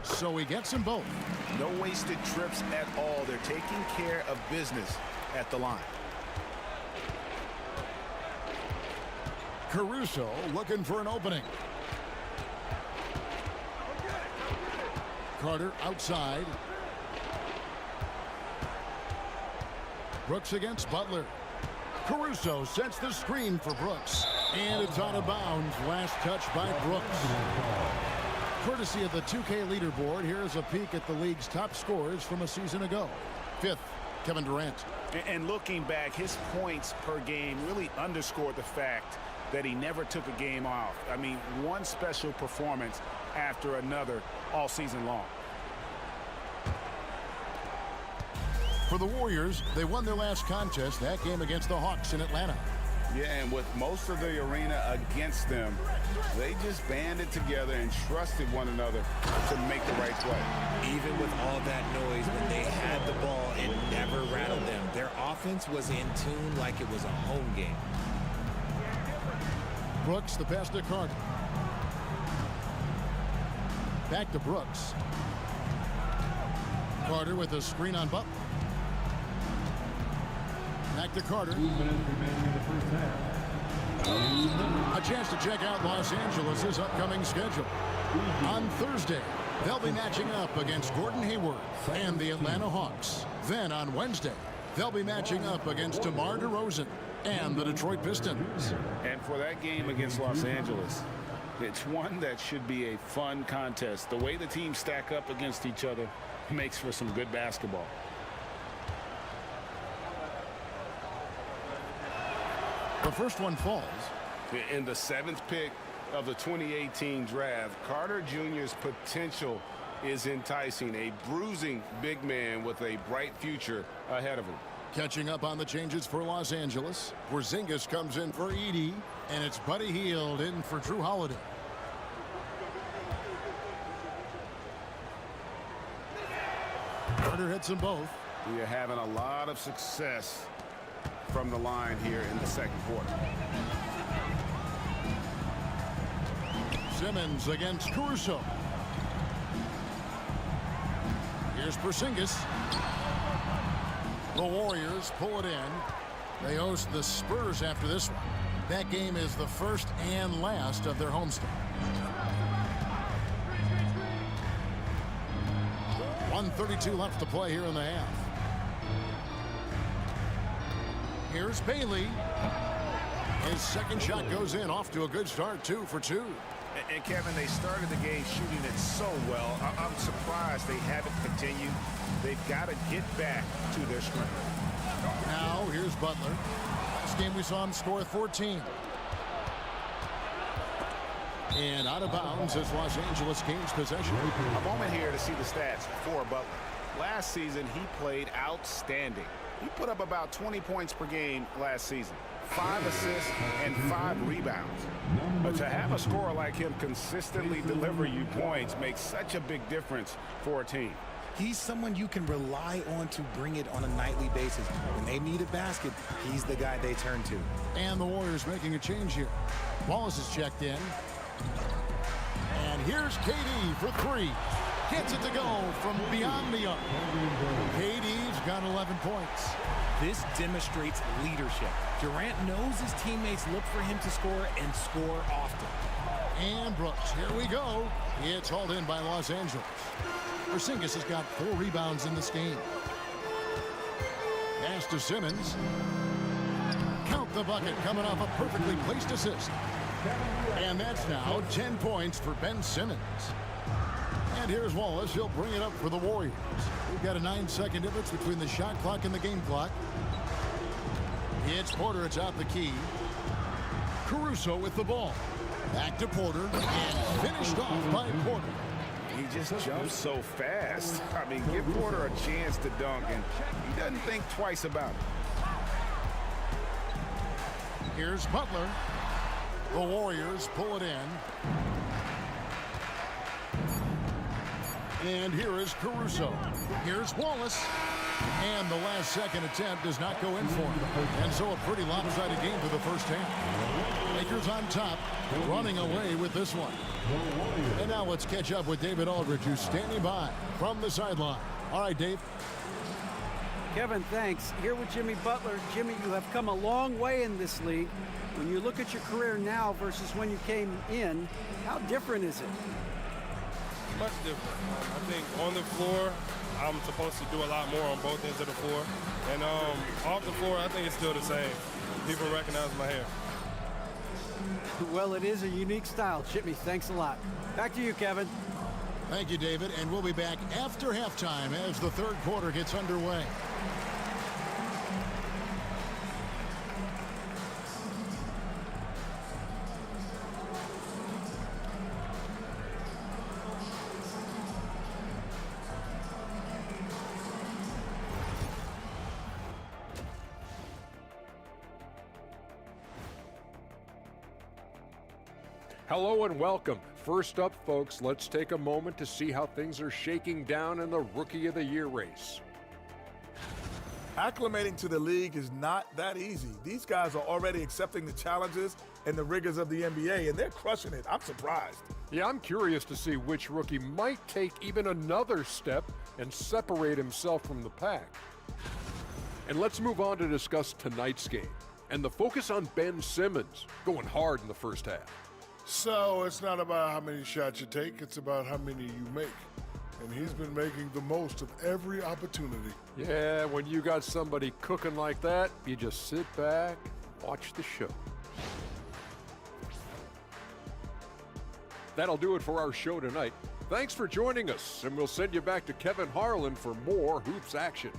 J: So he gets them both.
K: No wasted trips at all. They're taking care of business at the line.
J: Caruso looking for an opening. Carter outside. Brooks against Butler. Caruso sets the screen for Brooks. And it's out of bounds. Last touch by Brooks. Courtesy of the 2K leaderboard, here's a peek at the league's top scorers from a season ago. 5th, Kevin Durant.
K: And looking back, his points per game really underscored the fact that he never took a game off. I mean, one special performance after another all season long.
J: For the Warriors, they won their last contest, that game against the Hawks in Atlanta.
K: Yeah, and with most of the arena against them, they just banded together and trusted one another to make the right play.
P: Even with all that noise, when they had the ball, it never rattled them. Their offense was in tune like it was a home game.
J: Brooks, the pass to Carter. Back to Brooks. Carter with a screen on Butler. Back to Carter.
A: 2 minutes remaining in the first half.
J: A chance to check out Los Angeles' upcoming schedule. On Thursday, they'll be matching up against Gordon Hayward and the Atlanta Hawks. Then on Wednesday, they'll be matching up against DeMar DeRozan and the Detroit Pistons.
K: And for that game against Los Angeles, it's one that should be a fun contest. The way the teams stack up against each other makes for some good basketball.
J: The first one falls.
K: In the 7th pick of the 2018 draft. Carter Jr.'s potential is enticing. A bruising big man with a bright future ahead of him.
J: Catching up on the changes for Los Angeles. Porzingis comes in for Edey, and it's Buddy Hield in for Drew Holiday. Carter hits them both.
K: We are having a lot of success from the line here in the second quarter.
J: Simmons against Caruso. Here's Porzingis. The Warriors pull it in. They host the Spurs after this one. That game is the first and last of their homestand. 1:32 left to play here in the half. Here's Bailey. His second shot goes in, off to a good start, 2 for 2.
K: And Kevin, they started the game shooting it so well. I'm surprised they haven't continued. They've got to get back to their strength.
J: Now here's Butler. Last game we saw him score 14. And out of bounds as Los Angeles gains possession.
K: A moment here to see the stats for Butler. Last season, he played outstanding. He put up about 20 points per game last season. 5 assists and 5 rebounds. But to have a scorer like him consistently deliver you points makes such a big difference for a team.
Q: He's someone you can rely on to bring it on a nightly basis. When they need a basket, he's the guy they turn to.
J: And the Warriors making a change here. Wallace is checked in. And here's KD for 3. Gets it to go from beyond the arc. KD's got 11 points.
P: This demonstrates leadership. Durant knows his teammates look for him to score and score often.
J: And Brooks, here we go. It's hauled in by Los Angeles. Porzingis has got 4 rebounds in this game. Pass to Simmons. Count the bucket coming off a perfectly placed assist. And that's now 10 points for Ben Simmons. And here's Wallace. He'll bring it up for the Warriors. We've got a 9-second difference between the shot clock and the game clock. It's Porter. It's out the key. Caruso with the ball. Back to Porter. And finished off by Porter.
K: He just jumps so fast. I mean, give Porter a chance to dunk, and he doesn't think twice about it.
J: Here's Butler. The Warriors pull it in. And here is Caruso. Here's Wallace. And the last second attempt does not go in for him. And so a pretty lopsided game for the first half. Lakers on top, running away with this one. And now let's catch up with David Aldridge, who's standing by from the sideline. All right, Dave.
M: Kevin, thanks. Here with Jimmy Butler. Jimmy, you have come a long way in this league. When you look at your career now versus when you came in, how different is it?
R: Much different. I think on the floor, I'm supposed to do a lot more on both ends of the floor. And off the floor, I think it's still the same. People recognize my hair.
M: Well, it is a unique style. Jimmy, thanks a lot. Back to you, Kevin.
J: Thank you, David. And we'll be back after halftime as the third quarter gets underway.
G: Hello and welcome. First up, folks, let's take a moment to see how things are shaking down in the Rookie of the Year race.
I: Acclimating to the league is not that easy. These guys are already accepting the challenges and the rigors of the NBA, and they're crushing it. I'm surprised.
G: Yeah, I'm curious to see which rookie might take even another step and separate himself from the pack. And let's move on to discuss tonight's game and the focus on Ben Simmons, going hard in the first half.
H: So it's not about how many shots you take, it's about how many you make. And he's been making the most of every opportunity.
G: Yeah, when you got somebody cooking like that, you just sit back, watch the show. That'll do it for our show tonight. Thanks for joining us, and we'll send you back to Kevin Harlan for more Hoops action.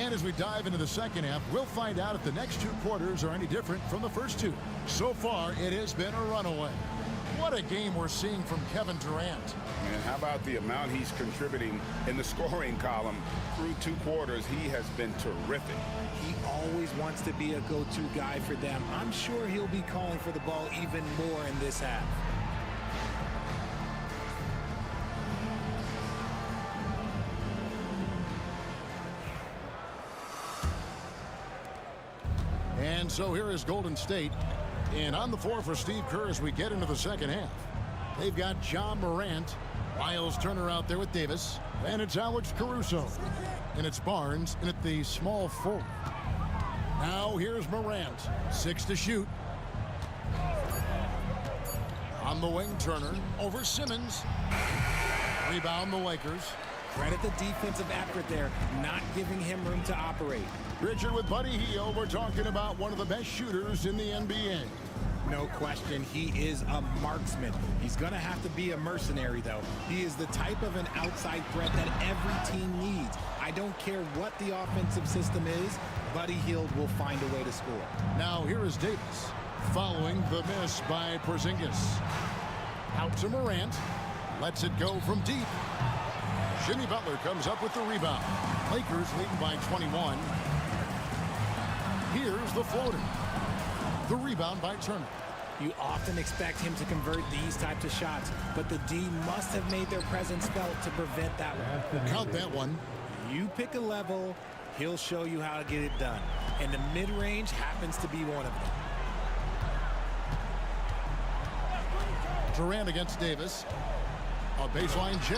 J: And as we dive into the second half, we'll find out if the next 2 quarters are any different from the first 2. So far, it has been a runaway. What a game we're seeing from Kevin Durant.
K: And how about the amount he's contributing in the scoring column through 2 quarters? He has been terrific.
P: He always wants to be a go-to guy for them. I'm sure he'll be calling for the ball even more in this half.
J: And so here is Golden State. And on the floor for Steve Kerr as we get into the second half. They've got John Morant. Miles Turner out there with Davis. And it's Alex Caruso. And it's Barnes in at the small forward. Now here's Morant. 6 to shoot. On the wing, Turner. Over Simmons. Rebound the Lakers.
P: Credit the defensive effort there, not giving him room to operate.
J: Richard with Buddy Hield. We're talking about one of the best shooters in the NBA.
P: No question, he is a marksman. He's going to have to be a mercenary, though. He is the type of an outside threat that every team needs. I don't care what the offensive system is, Buddy Hield will find a way to score.
J: Now here is Davis, following the miss by Porzingis. Out to Morant. Lets it go from deep. Jimmy Butler comes up with the rebound. Lakers leading by 21. Here's the floater. The rebound by Turner.
P: You often expect him to convert these types of shots, but the D must have made their presence felt to prevent that one.
J: Count that one.
P: You pick a level, he'll show you how to get it done. And the mid-range happens to be one of them.
J: Durant against Davis. A baseline J,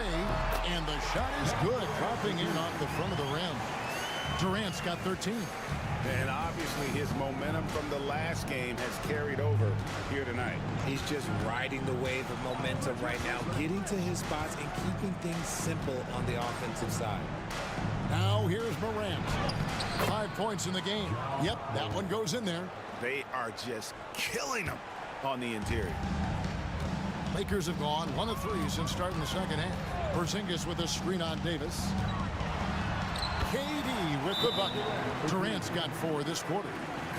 J: and the shot is good, dropping in off the front of the rim. Durant's got 13.
K: And obviously his momentum from the last game has carried over here tonight.
P: He's just riding the wave of momentum right now, getting to his spots and keeping things simple on the offensive side.
J: Now here's Morant. 5 points in the game. Yep, that one goes in there.
K: They are just killing him on the interior.
J: Lakers have gone 1 of 3 since starting the second half. Porzingis with a screen on Davis. KD with the bucket. Durant's got 4 this quarter.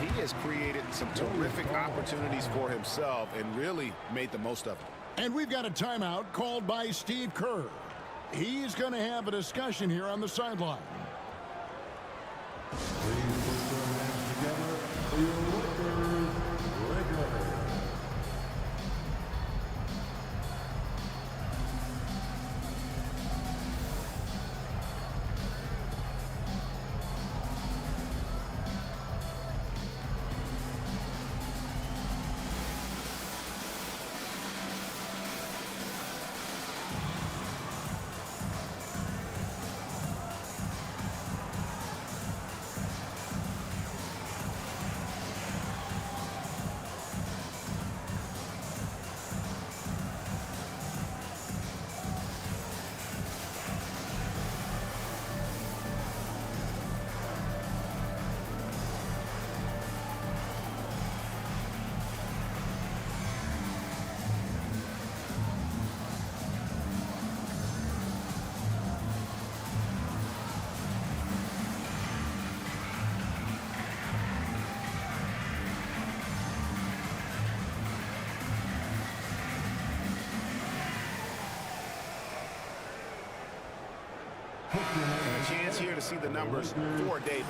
K: He has created some terrific opportunities for himself and really made the most of them.
J: And we've got a timeout called by Steve Kerr. He's going to have a discussion here on the sideline.
K: A chance here to see the numbers for Davis.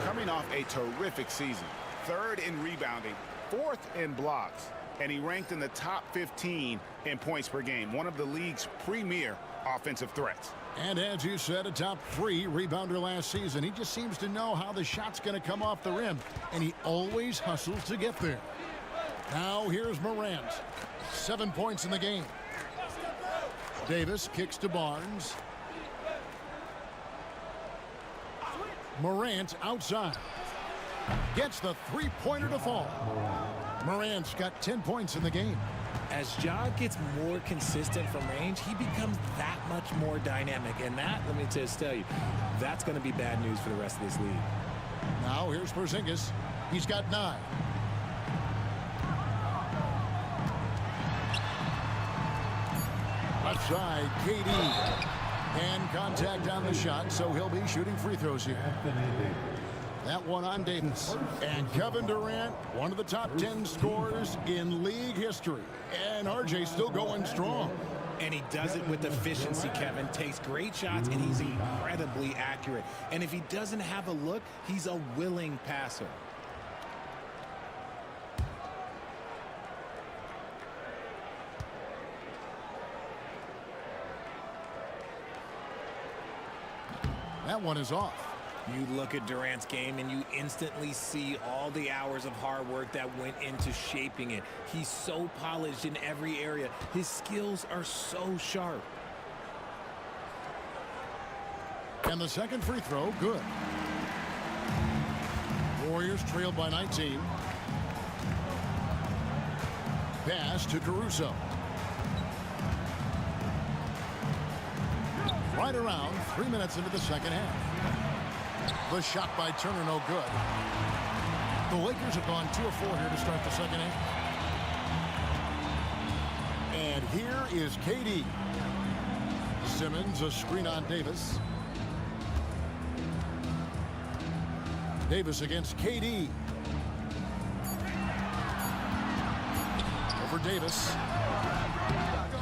K: Coming off a terrific season. 3rd in rebounding, 4th in blocks, and he ranked in the top 15 in points per game. One of the league's premier offensive threats.
J: And as you said, a top 3 rebounder last season. He just seems to know how the shot's going to come off the rim, and he always hustles to get there. Now here's Morant. 7 points in the game. Davis kicks to Barnes. Morant outside. Gets the 3-pointer to fall. Morant's got 10 points in the game.
P: As Ja gets more consistent from range, he becomes that much more dynamic. And that, let me just tell you, that's going to be bad news for the rest of this league.
J: Now here's Porzingis. He's got 9. Left side, KD. And contact on the shot, so he'll be shooting free throws here. That one on Davis. And Kevin Durant, one of the top 10 scorers in league history. And RJ still going strong.
P: And he does it with efficiency, Kevin. Takes great shots, and he's incredibly accurate. And if he doesn't have a look, he's a willing passer.
J: That one is off.
P: You look at Durant's game and you instantly see all the hours of hard work that went into shaping it. He's so polished in every area. His skills are so sharp.
J: And the second free throw, good. Warriors trailed by 19. Pass to Caruso. Right around 3 minutes into the second half. The shot by Turner, no good. The Lakers have gone 2 of 4 here to start the second half. And here is KD. Simmons, a screen on Davis. Davis against KD. Over Davis.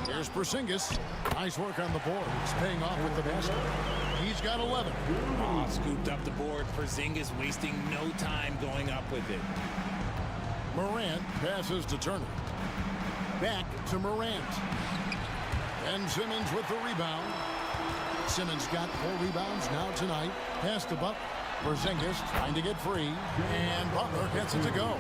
J: Here's Porzingis. Nice work on the board. He's paying off with the basket. He's got 11.
P: Oh, scooped up the board. Porzingis wasting no time going up with it.
J: Morant passes to Turner. Back to Morant. And Simmons with the rebound. Simmons got 4 rebounds now tonight. Pass to Butler. Porzingis trying to get free. And Butler gets it to go.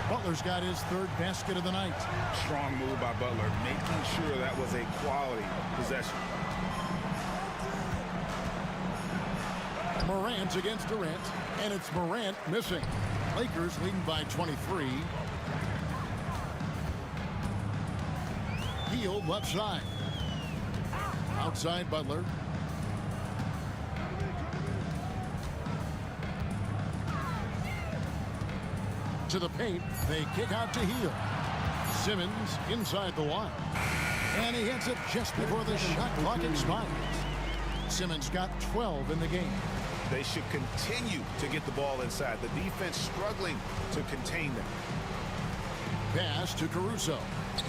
J: Butler's got his 3rd basket of the night.
K: Strong move by Butler, making sure that was a quality possession.
J: Morant against Durant, and it's Morant missing. Lakers leading by 23. Hield left side. Outside Butler. To the paint, they kick out to Hield. Simmons inside the line. And he hits it just before the shot clock expires. Simmons got 12 in the game.
K: They should continue to get the ball inside. The defense struggling to contain them.
J: Pass to Caruso.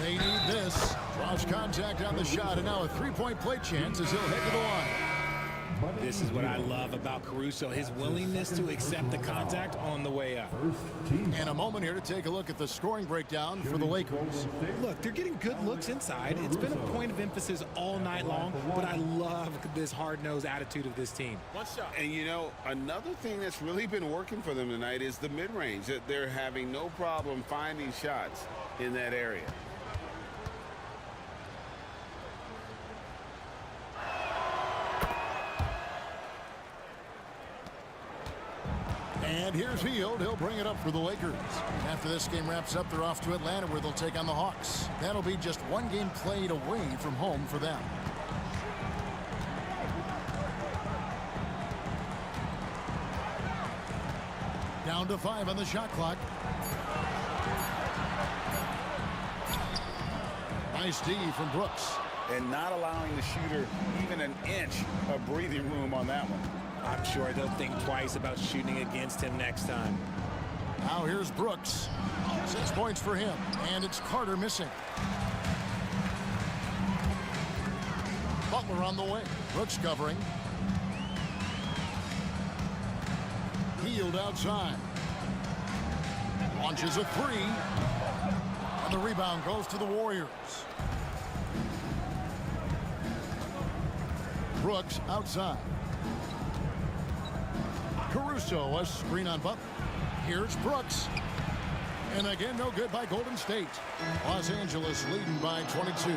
J: They need this. Draws contact on the shot, and now a 3-point play chance as he'll head to the line.
P: This is what I love about Caruso, his willingness to accept the contact on the way up.
J: And a moment here to take a look at the scoring breakdown for the Lakers.
P: Look, they're getting good looks inside. It's been a point of emphasis all night long, but I love this hard-nosed attitude of this team.
K: One shot. And, you know, another thing that's really been working for them tonight is the mid-range. That they're having no problem finding shots in that area.
J: And here's Hield. He'll bring it up for the Lakers. After this game wraps up, they're off to Atlanta where they'll take on the Hawks. That'll be just 1 game played away from home for them. Down to 5 on the shot clock. Nice D from Brooks.
K: And not allowing the shooter even an inch of breathing room on that one.
P: I'm sure they'll think twice about shooting against him next time.
J: Now here's Brooks. 6 points for him. And it's Carter missing. Butler on the way. Brooks covering. Hield outside. Launches a 3. And the rebound goes to the Warriors. Brooks outside. Caruso, a screen on Butler. Here's Brooks. And again, no good by Golden State. Los Angeles leading by 22.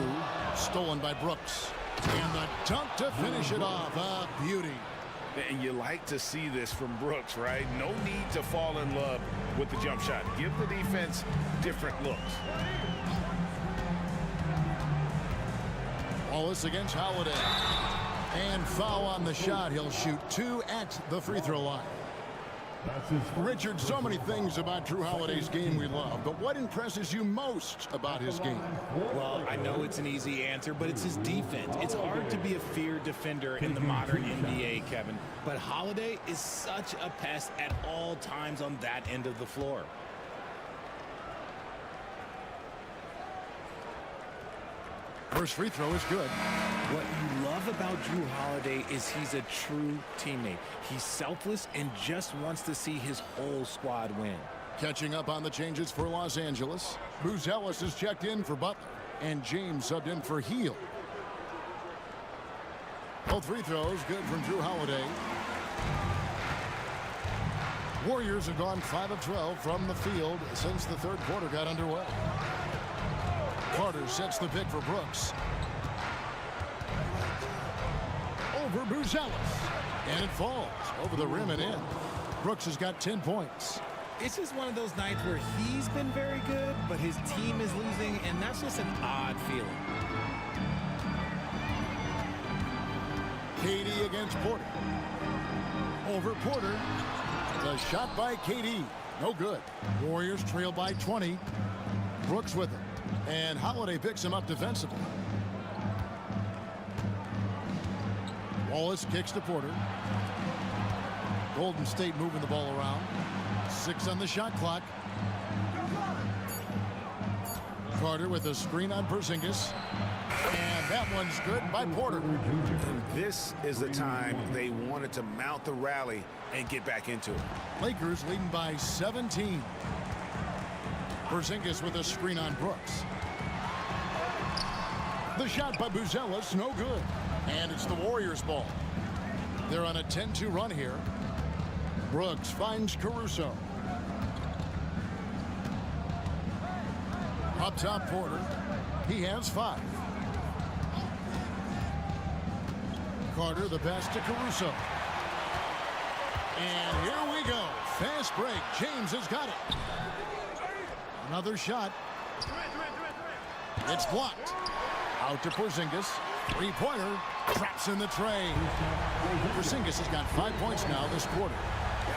J: Stolen by Brooks. And the dunk to finish it off. A beauty.
K: And you like to see this from Brooks, right? No need to fall in love with the jump shot. Give the defense different looks.
J: Wallace against Holiday. And foul on the shot. He'll shoot 2 at the free throw line. Richard, so many things about Drew Holiday's game we love, but what impresses you most about his game?
P: Well, I know it's an easy answer, but it's his defense. It's hard to be a feared defender in the modern NBA, Kevin, but Holiday is such a pest at all times on that end of the floor.
J: First free throw is good.
P: What you love about Drew Holiday is he's a true teammate. He's selfless and just wants to see his whole squad win.
J: Catching up on the changes for Los Angeles. Buzelis is checked in for Butler, and James subbed in for Heel. Both free throws good from Drew Holiday. Warriors have gone 5 of 12 from the field since the third quarter got underway. Carter sets the pick for Brooks. Over Buzelis. And it falls over the rim and in. Brooks has got 10 points.
P: It's just one of those nights where he's been very good, but his team is losing, and that's just an odd feeling.
J: KD against Porter. Over Porter. The shot by KD. No good. Warriors trail by 20. Brooks with it. And Holiday picks him up defensively. Wallace kicks to Porter. Golden State moving the ball around. 6 on the shot clock. Carter with a screen on Porzingis. And that one's good by Porter.
K: And this is the time they wanted to mount the rally and get back into it.
J: Lakers leading by 17. Porzingis with a screen on Brooks. The shot by Buzelis, no good. And it's the Warriors' ball. They're on a 10-2 run here. Brooks finds Caruso. Up top, Porter. He has 5. Carter, the pass to Caruso. And here we go. Fast break. James has got it. Another shot. It's blocked. Out to Porzingis. Three-pointer. Traps in the tray. Porzingis has got 5 points now this quarter.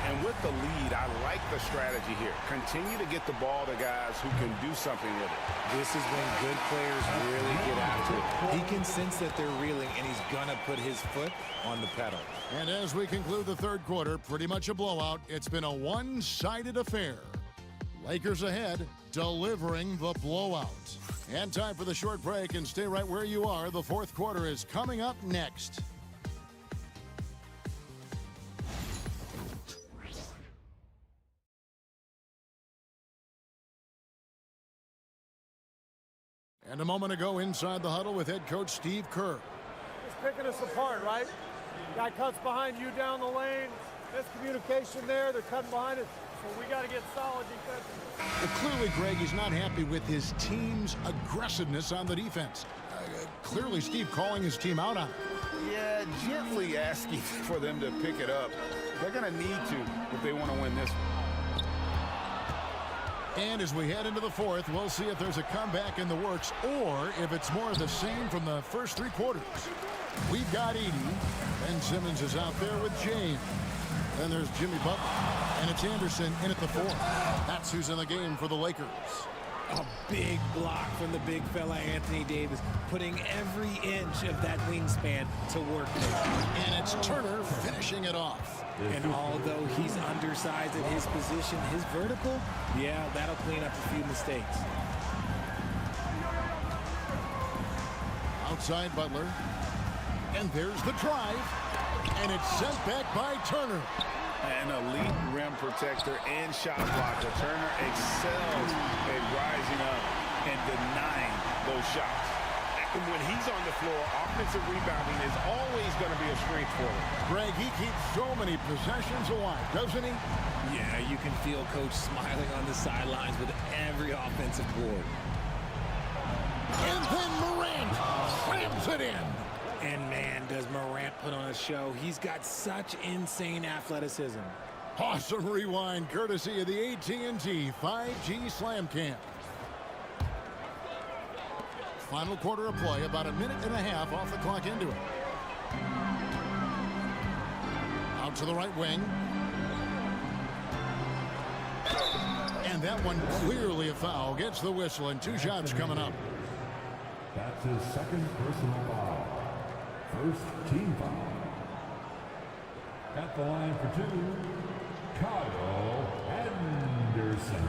K: And with the lead, I like the strategy here. Continue to get the ball to guys who can do something with it.
P: This is when good players really get after it. He can sense that they're reeling, and he's going to put his foot on the pedal.
J: And as we conclude the third quarter, pretty much a blowout. It's been a one-sided affair. Lakers ahead, delivering the blowout. And time for the short break, and stay right where you are. The fourth quarter is coming up next. And a moment ago inside the huddle with head coach Steve Kerr.
S: It's picking us apart, right? Guy cuts behind you down the lane. Miscommunication there. They're cutting behind us. So we got to get solid defensively.
J: But clearly, Greg, he's not happy with his team's aggressiveness on the defense. Clearly, Steve calling his team out on it.
K: Yeah, gently asking for them to pick it up. They're going to need to if they want to win this one.
J: And as we head into the fourth, we'll see if there's a comeback in the works or if it's more of the same from the first 3 quarters. We've got Edey. Ben Simmons is out there with James. Then there's Jimmy Butler. And it's Anderson in at the 4th. That's who's in the game for the Lakers.
P: A big block from the big fella Anthony Davis, putting every inch of that wingspan to work.
J: And it's Turner finishing it off.
P: And although he's undersized at his position, his vertical, yeah, that'll clean up a few mistakes.
J: Outside Butler. And there's the drive. And it's sent back by Turner.
K: An elite rim protector and shot blocker. Turner excels at rising up and denying those shots. And when he's on the floor, offensive rebounding is always going to be a strength for him.
J: Greg, he keeps so many possessions alive, doesn't he?
P: Yeah, you can feel Coach smiling on the sidelines with every offensive board.
J: And then Morant slams it in.
P: And man, does Morant put on a show. He's got such insane athleticism.
J: Awesome rewind courtesy of the AT&T 5G Slam Cam. Final quarter of play, about a minute and a half off the clock into it. Out to the right wing. And that one clearly a foul. Gets the whistle, and 2 shots coming up.
A: That's his second personal foul. First team foul. At the line for 2, Kyle Anderson.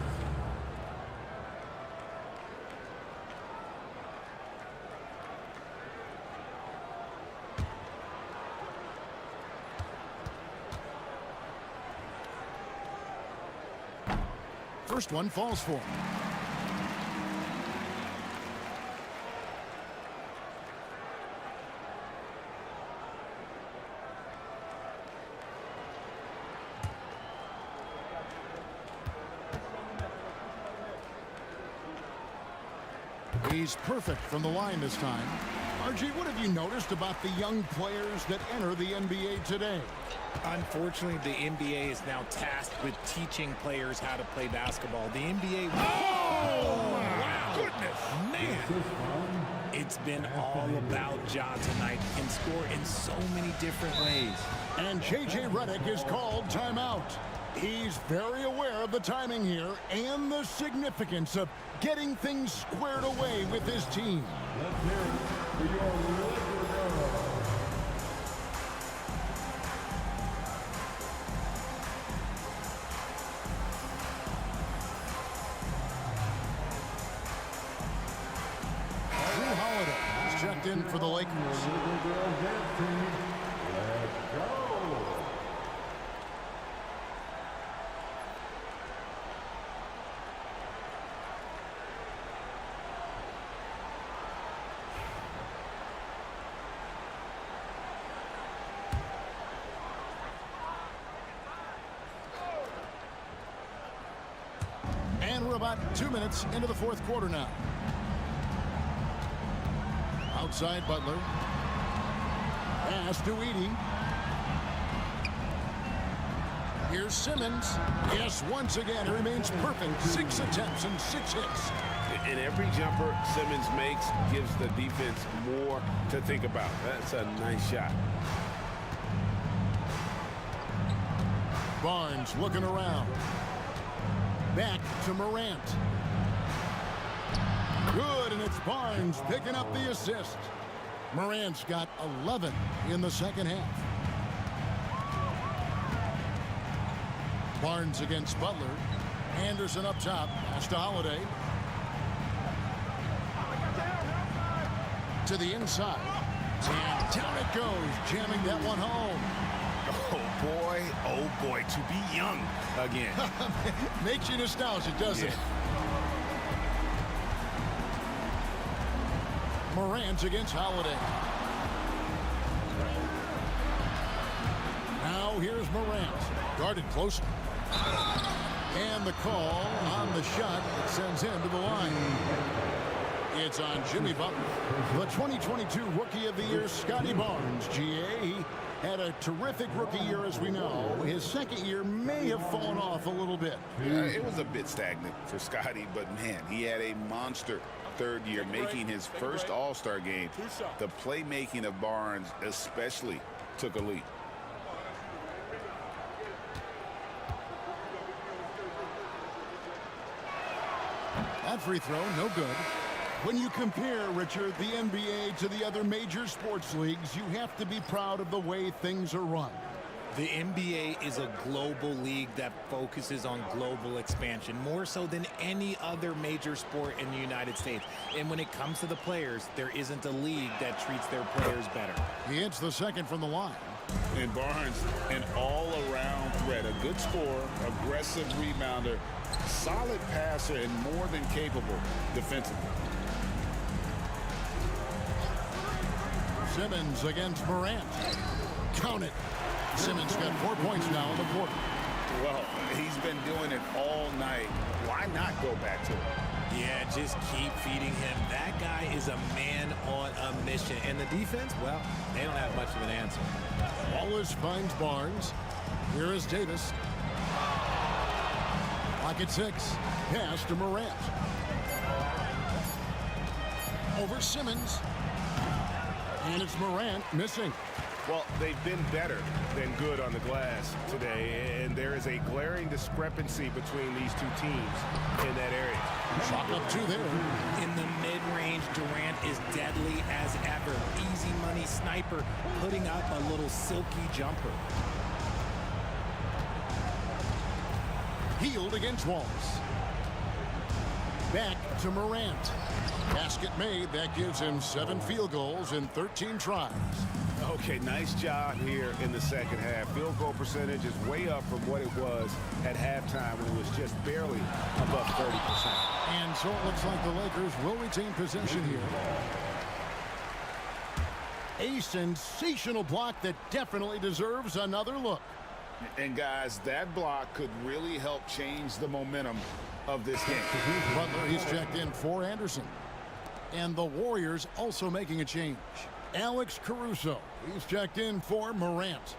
J: First one falls for him. He's perfect from the line this time. RG, what have you noticed about the young players that enter the NBA today?
P: Unfortunately, the NBA is now tasked with teaching players how to play basketball. The NBA...
J: Oh, my goodness.
P: Man. It's been all about Ja tonight. He can score in so many different ways.
J: And J.J. Redick is called timeout. He's very aware of the timing here and the significance of getting things squared away with his team.
A: Let's hear it for your Laker girl.
J: Drew Holiday is checked in for the Lakers.
A: Let's go.
J: And we're about 2 minutes into the fourth quarter now. Outside Butler. Pass to Edey. Here's Simmons. Yes, once again, he remains perfect. 6 attempts and 6 hits.
K: And every jumper Simmons makes gives the defense more to think about. That's a nice shot.
J: Barnes looking around. Back to Morant. Good, and it's Barnes picking up the assist. Morant's got 11 in the second half. Barnes against Butler. Anderson up top. Pass to Holiday. To the inside. And down it goes, jamming that one home.
K: Oh boy, to be young again.
J: Makes you nostalgic, doesn't it? Morant against Holiday. Now here's Morant. Guarded closely. And the call on the shot that sends him to the line. It's on Jimmy Butler. The 2022 Rookie of the Year, Scotty Barnes, GA. He had a terrific rookie year, as we know. His second year may have fallen off a little bit.
K: Yeah, it was a bit stagnant for Scotty, but man, he had a monster third year, making his first All-Star game. The playmaking of Barnes especially took a leap.
J: That free throw, no good. When you compare, Richard, the NBA to the other major sports leagues, you have to be proud of the way things are run.
P: The NBA is a global league that focuses on global expansion, more so than any other major sport in the United States. And when it comes to the players, there isn't a league that treats their players better.
J: He hits the second from the line.
K: And Barnes, an all-around threat, a good scorer, aggressive rebounder, solid passer, and more than capable defensively.
J: Simmons against Morant. Count it. Simmons got 4 points now in the quarter.
K: Well, he's been doing it all night. Why not go back to it?
P: Yeah, just keep feeding him. That guy is a man on a mission. And the defense, well, they don't have much of an answer.
J: Wallace finds Barnes. Here is Davis. Pocket 6. Pass to Morant. Over Simmons. And it's Morant missing.
K: Well, they've been better than good on the glass today, and there is a glaring discrepancy between these two teams in that area.
J: Shot up two there.
P: In the mid-range, Durant is deadly as ever. Easy money sniper, putting up a little silky jumper.
J: Healed against Wallace. Back to Morant. Basket made. That gives him 7 field goals in 13 tries.
K: Okay, nice job here in the second half. Field goal percentage is way up from what it was at halftime when it was just barely above 30%.
J: And so it looks like the Lakers will retain possession here. A sensational block that definitely deserves another look.
K: And guys, that block could really help change the momentum of this game.
J: Butler, he's checked in for Anderson. And the Warriors also making a change. Alex Caruso, he's checked in for Morant.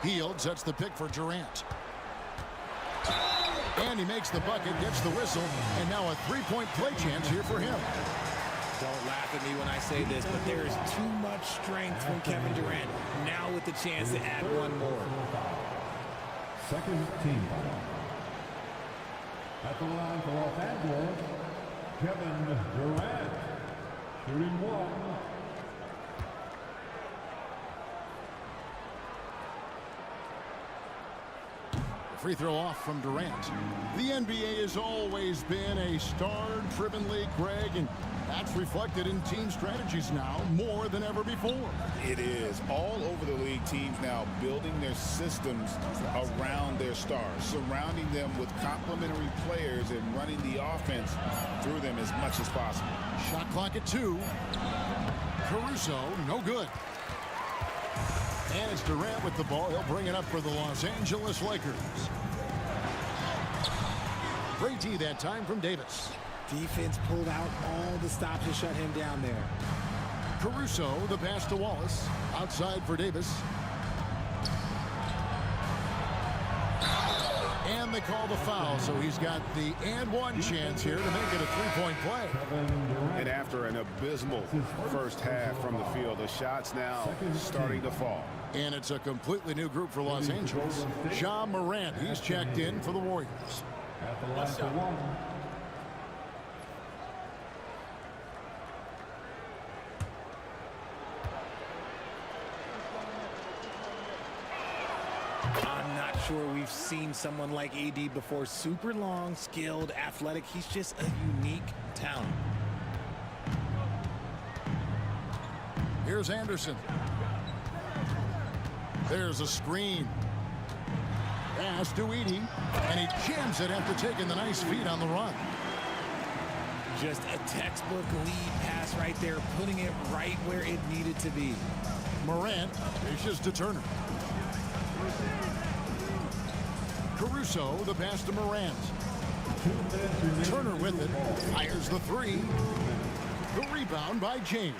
J: Hield sets the pick for Durant. And he makes the bucket, gets the whistle, and now a three-point play chance here for him.
P: Don't laugh at me when I say this, but there is too much strength from Kevin Durant. Now with the chance to add one more.
A: Second team. At the line for Los Angeles, Kevin Durant, shooting 1.
J: Free throw off from Durant. The NBA has always been a star-driven league, Greg, and that's reflected in team strategies now more than ever before.
K: It is. All over the league, teams now building their systems around their stars, surrounding them with complementary players and running the offense through them as much as possible.
J: Shot clock at 2. Caruso, no good. And it's Durant with the ball. He'll bring it up for the Los Angeles Lakers. Great D that time from Davis.
P: Defense pulled out all the stops to shut him down there.
J: Caruso, the pass to Wallace. Outside for Davis. And they call the foul, so he's got the and one chance here to make it a three-point play.
K: And after an abysmal first half from the field, the shots now starting to fall.
J: And it's a completely new group for Los Angeles. Ja Morant, he's checked in for the Warriors.
A: At the line for 1.
P: I'm not sure we've seen someone like AD before. Super long, skilled, athletic. He's just a unique talent.
J: Here's Anderson. There's a screen. Pass to Edey, and he jams it after taking the nice feed on the run.
P: Just a textbook lead pass right there, putting it right where it needed to be.
J: Morant dishes to Turner. Caruso, the pass to Morant. Turner with it, fires the three. The rebound by James.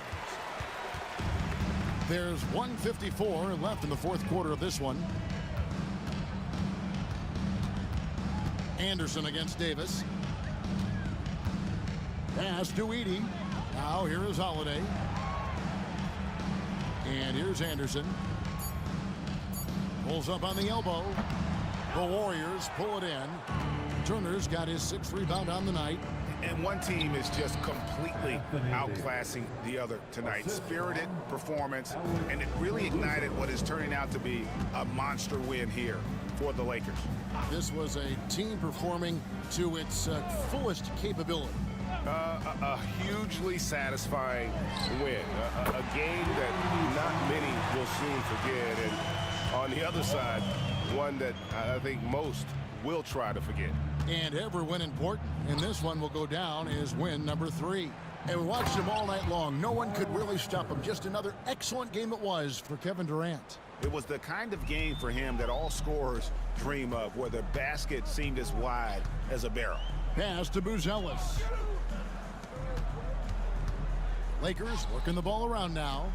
J: There's 1:54 left in the fourth quarter of this one. Anderson against Davis. Pass to Edey. Now here is Holiday. And here's Anderson. Pulls up on the elbow. The Warriors pull it in. Turner's got his 6th rebound on the night.
K: And one team is just completely outclassing the other tonight. Spirited performance, and it really ignited what is turning out to be a monster win here for the Lakers.
J: This was a team performing to its fullest capability.
K: A hugely satisfying win. A game that not many will soon forget. And on the other side, one that I think most will try to forget.
J: And every win important, and this one will go down as win number 3. And we watched him all night long. No one could really stop him. Just another excellent game it was for Kevin Durant.
K: It was the kind of game for him that all scorers dream of, where the basket seemed as wide as a barrel.
J: Pass to Buzelis. Lakers working the ball around now.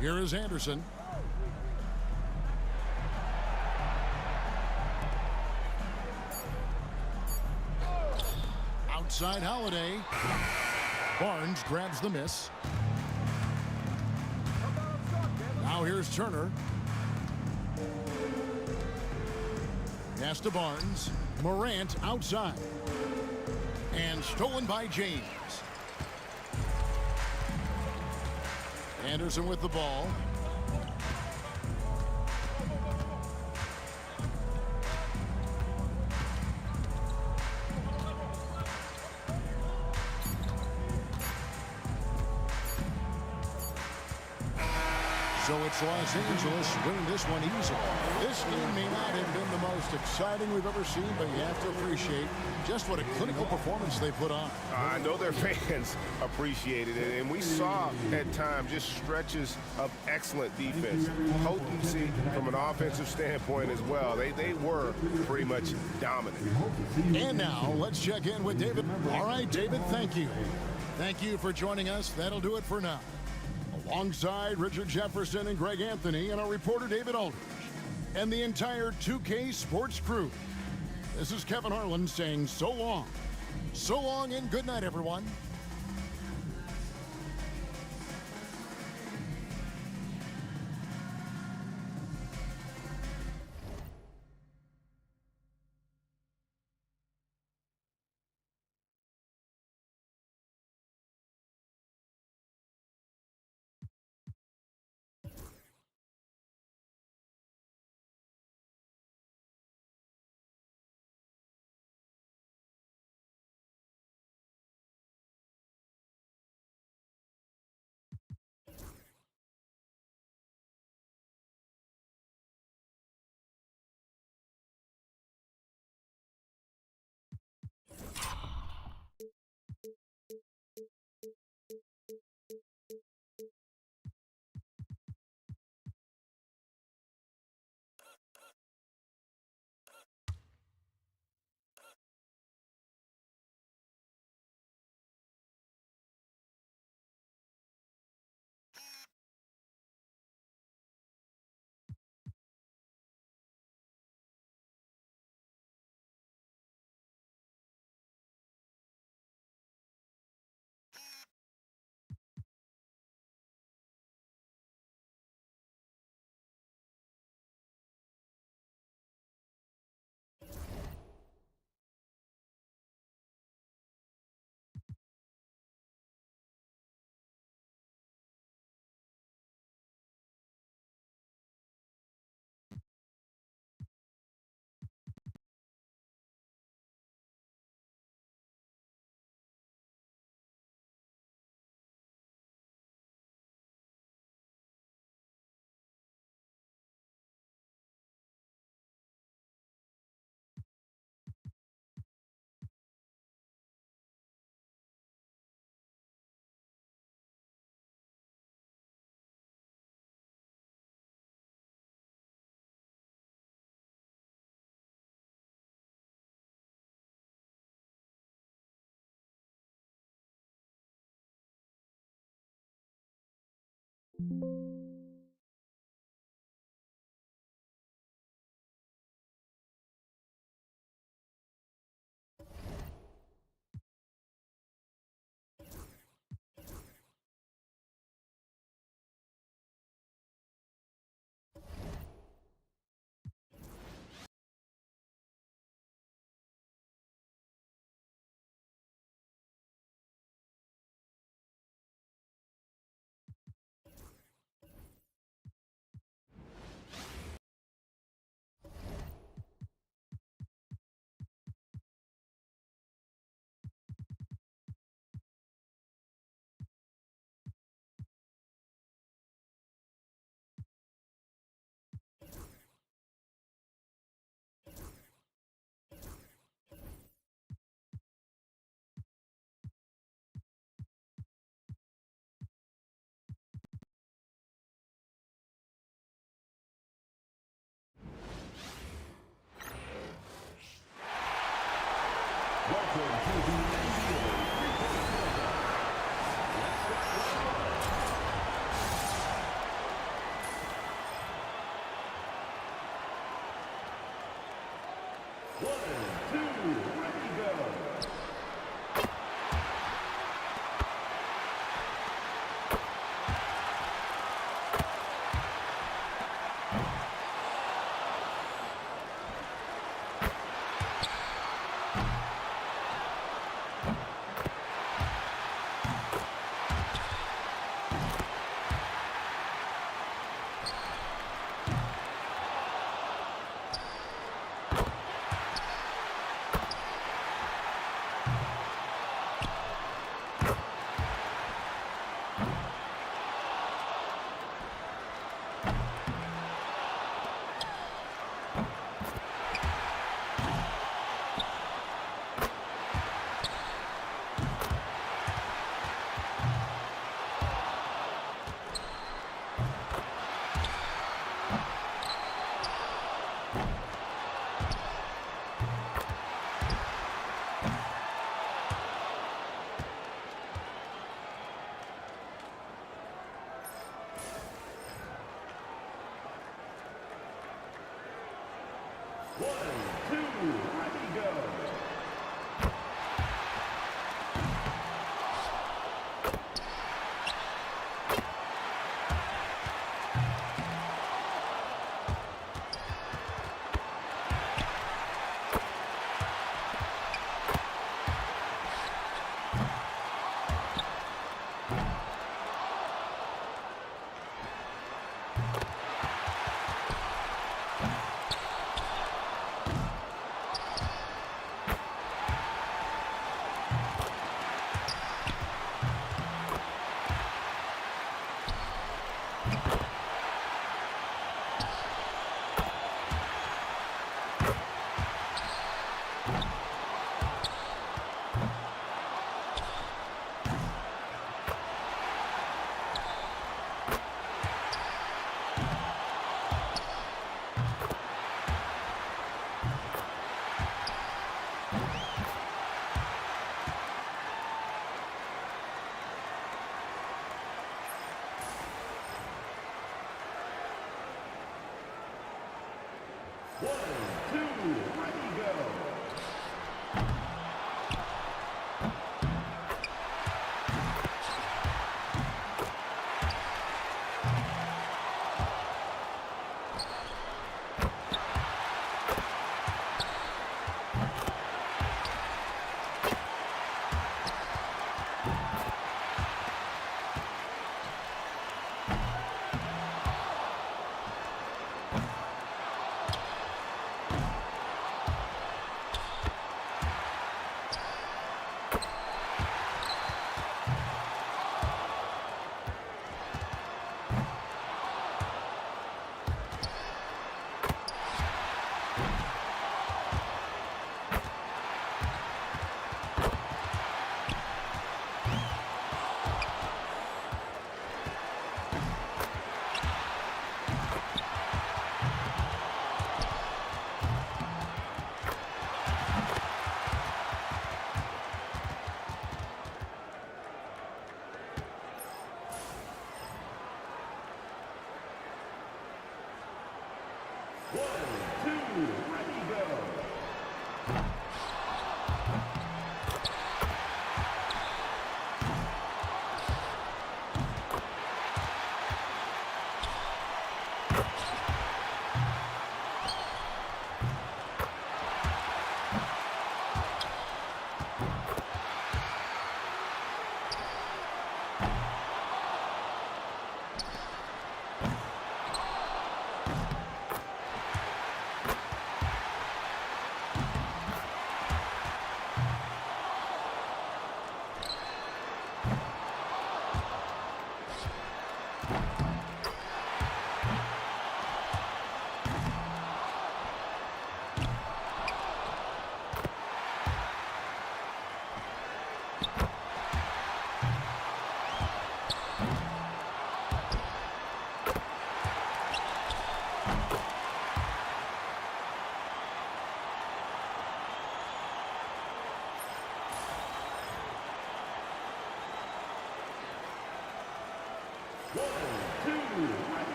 J: Here is Anderson. outside Holiday. Barnes grabs the miss. Now here's Turner. Pass to Barnes. Morant outside. And stolen by James. Anderson with the ball. So it's Los Angeles winning this one easily. This game may not have been the most exciting we've ever seen, but you have to appreciate just what a clinical performance they put on.
K: I know their fans appreciated it, and we saw at times just stretches of excellent defense. Potency from an offensive standpoint as well. They were pretty much dominant.
J: And now let's check in with David. All right, David, thank you. Thank you for joining us. That'll do it for now. Alongside Richard Jefferson and Greg Anthony and our reporter David Aldridge and the entire 2K Sports crew, this is Kevin Harlan saying so long. So long and good night, everyone.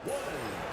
A: 1,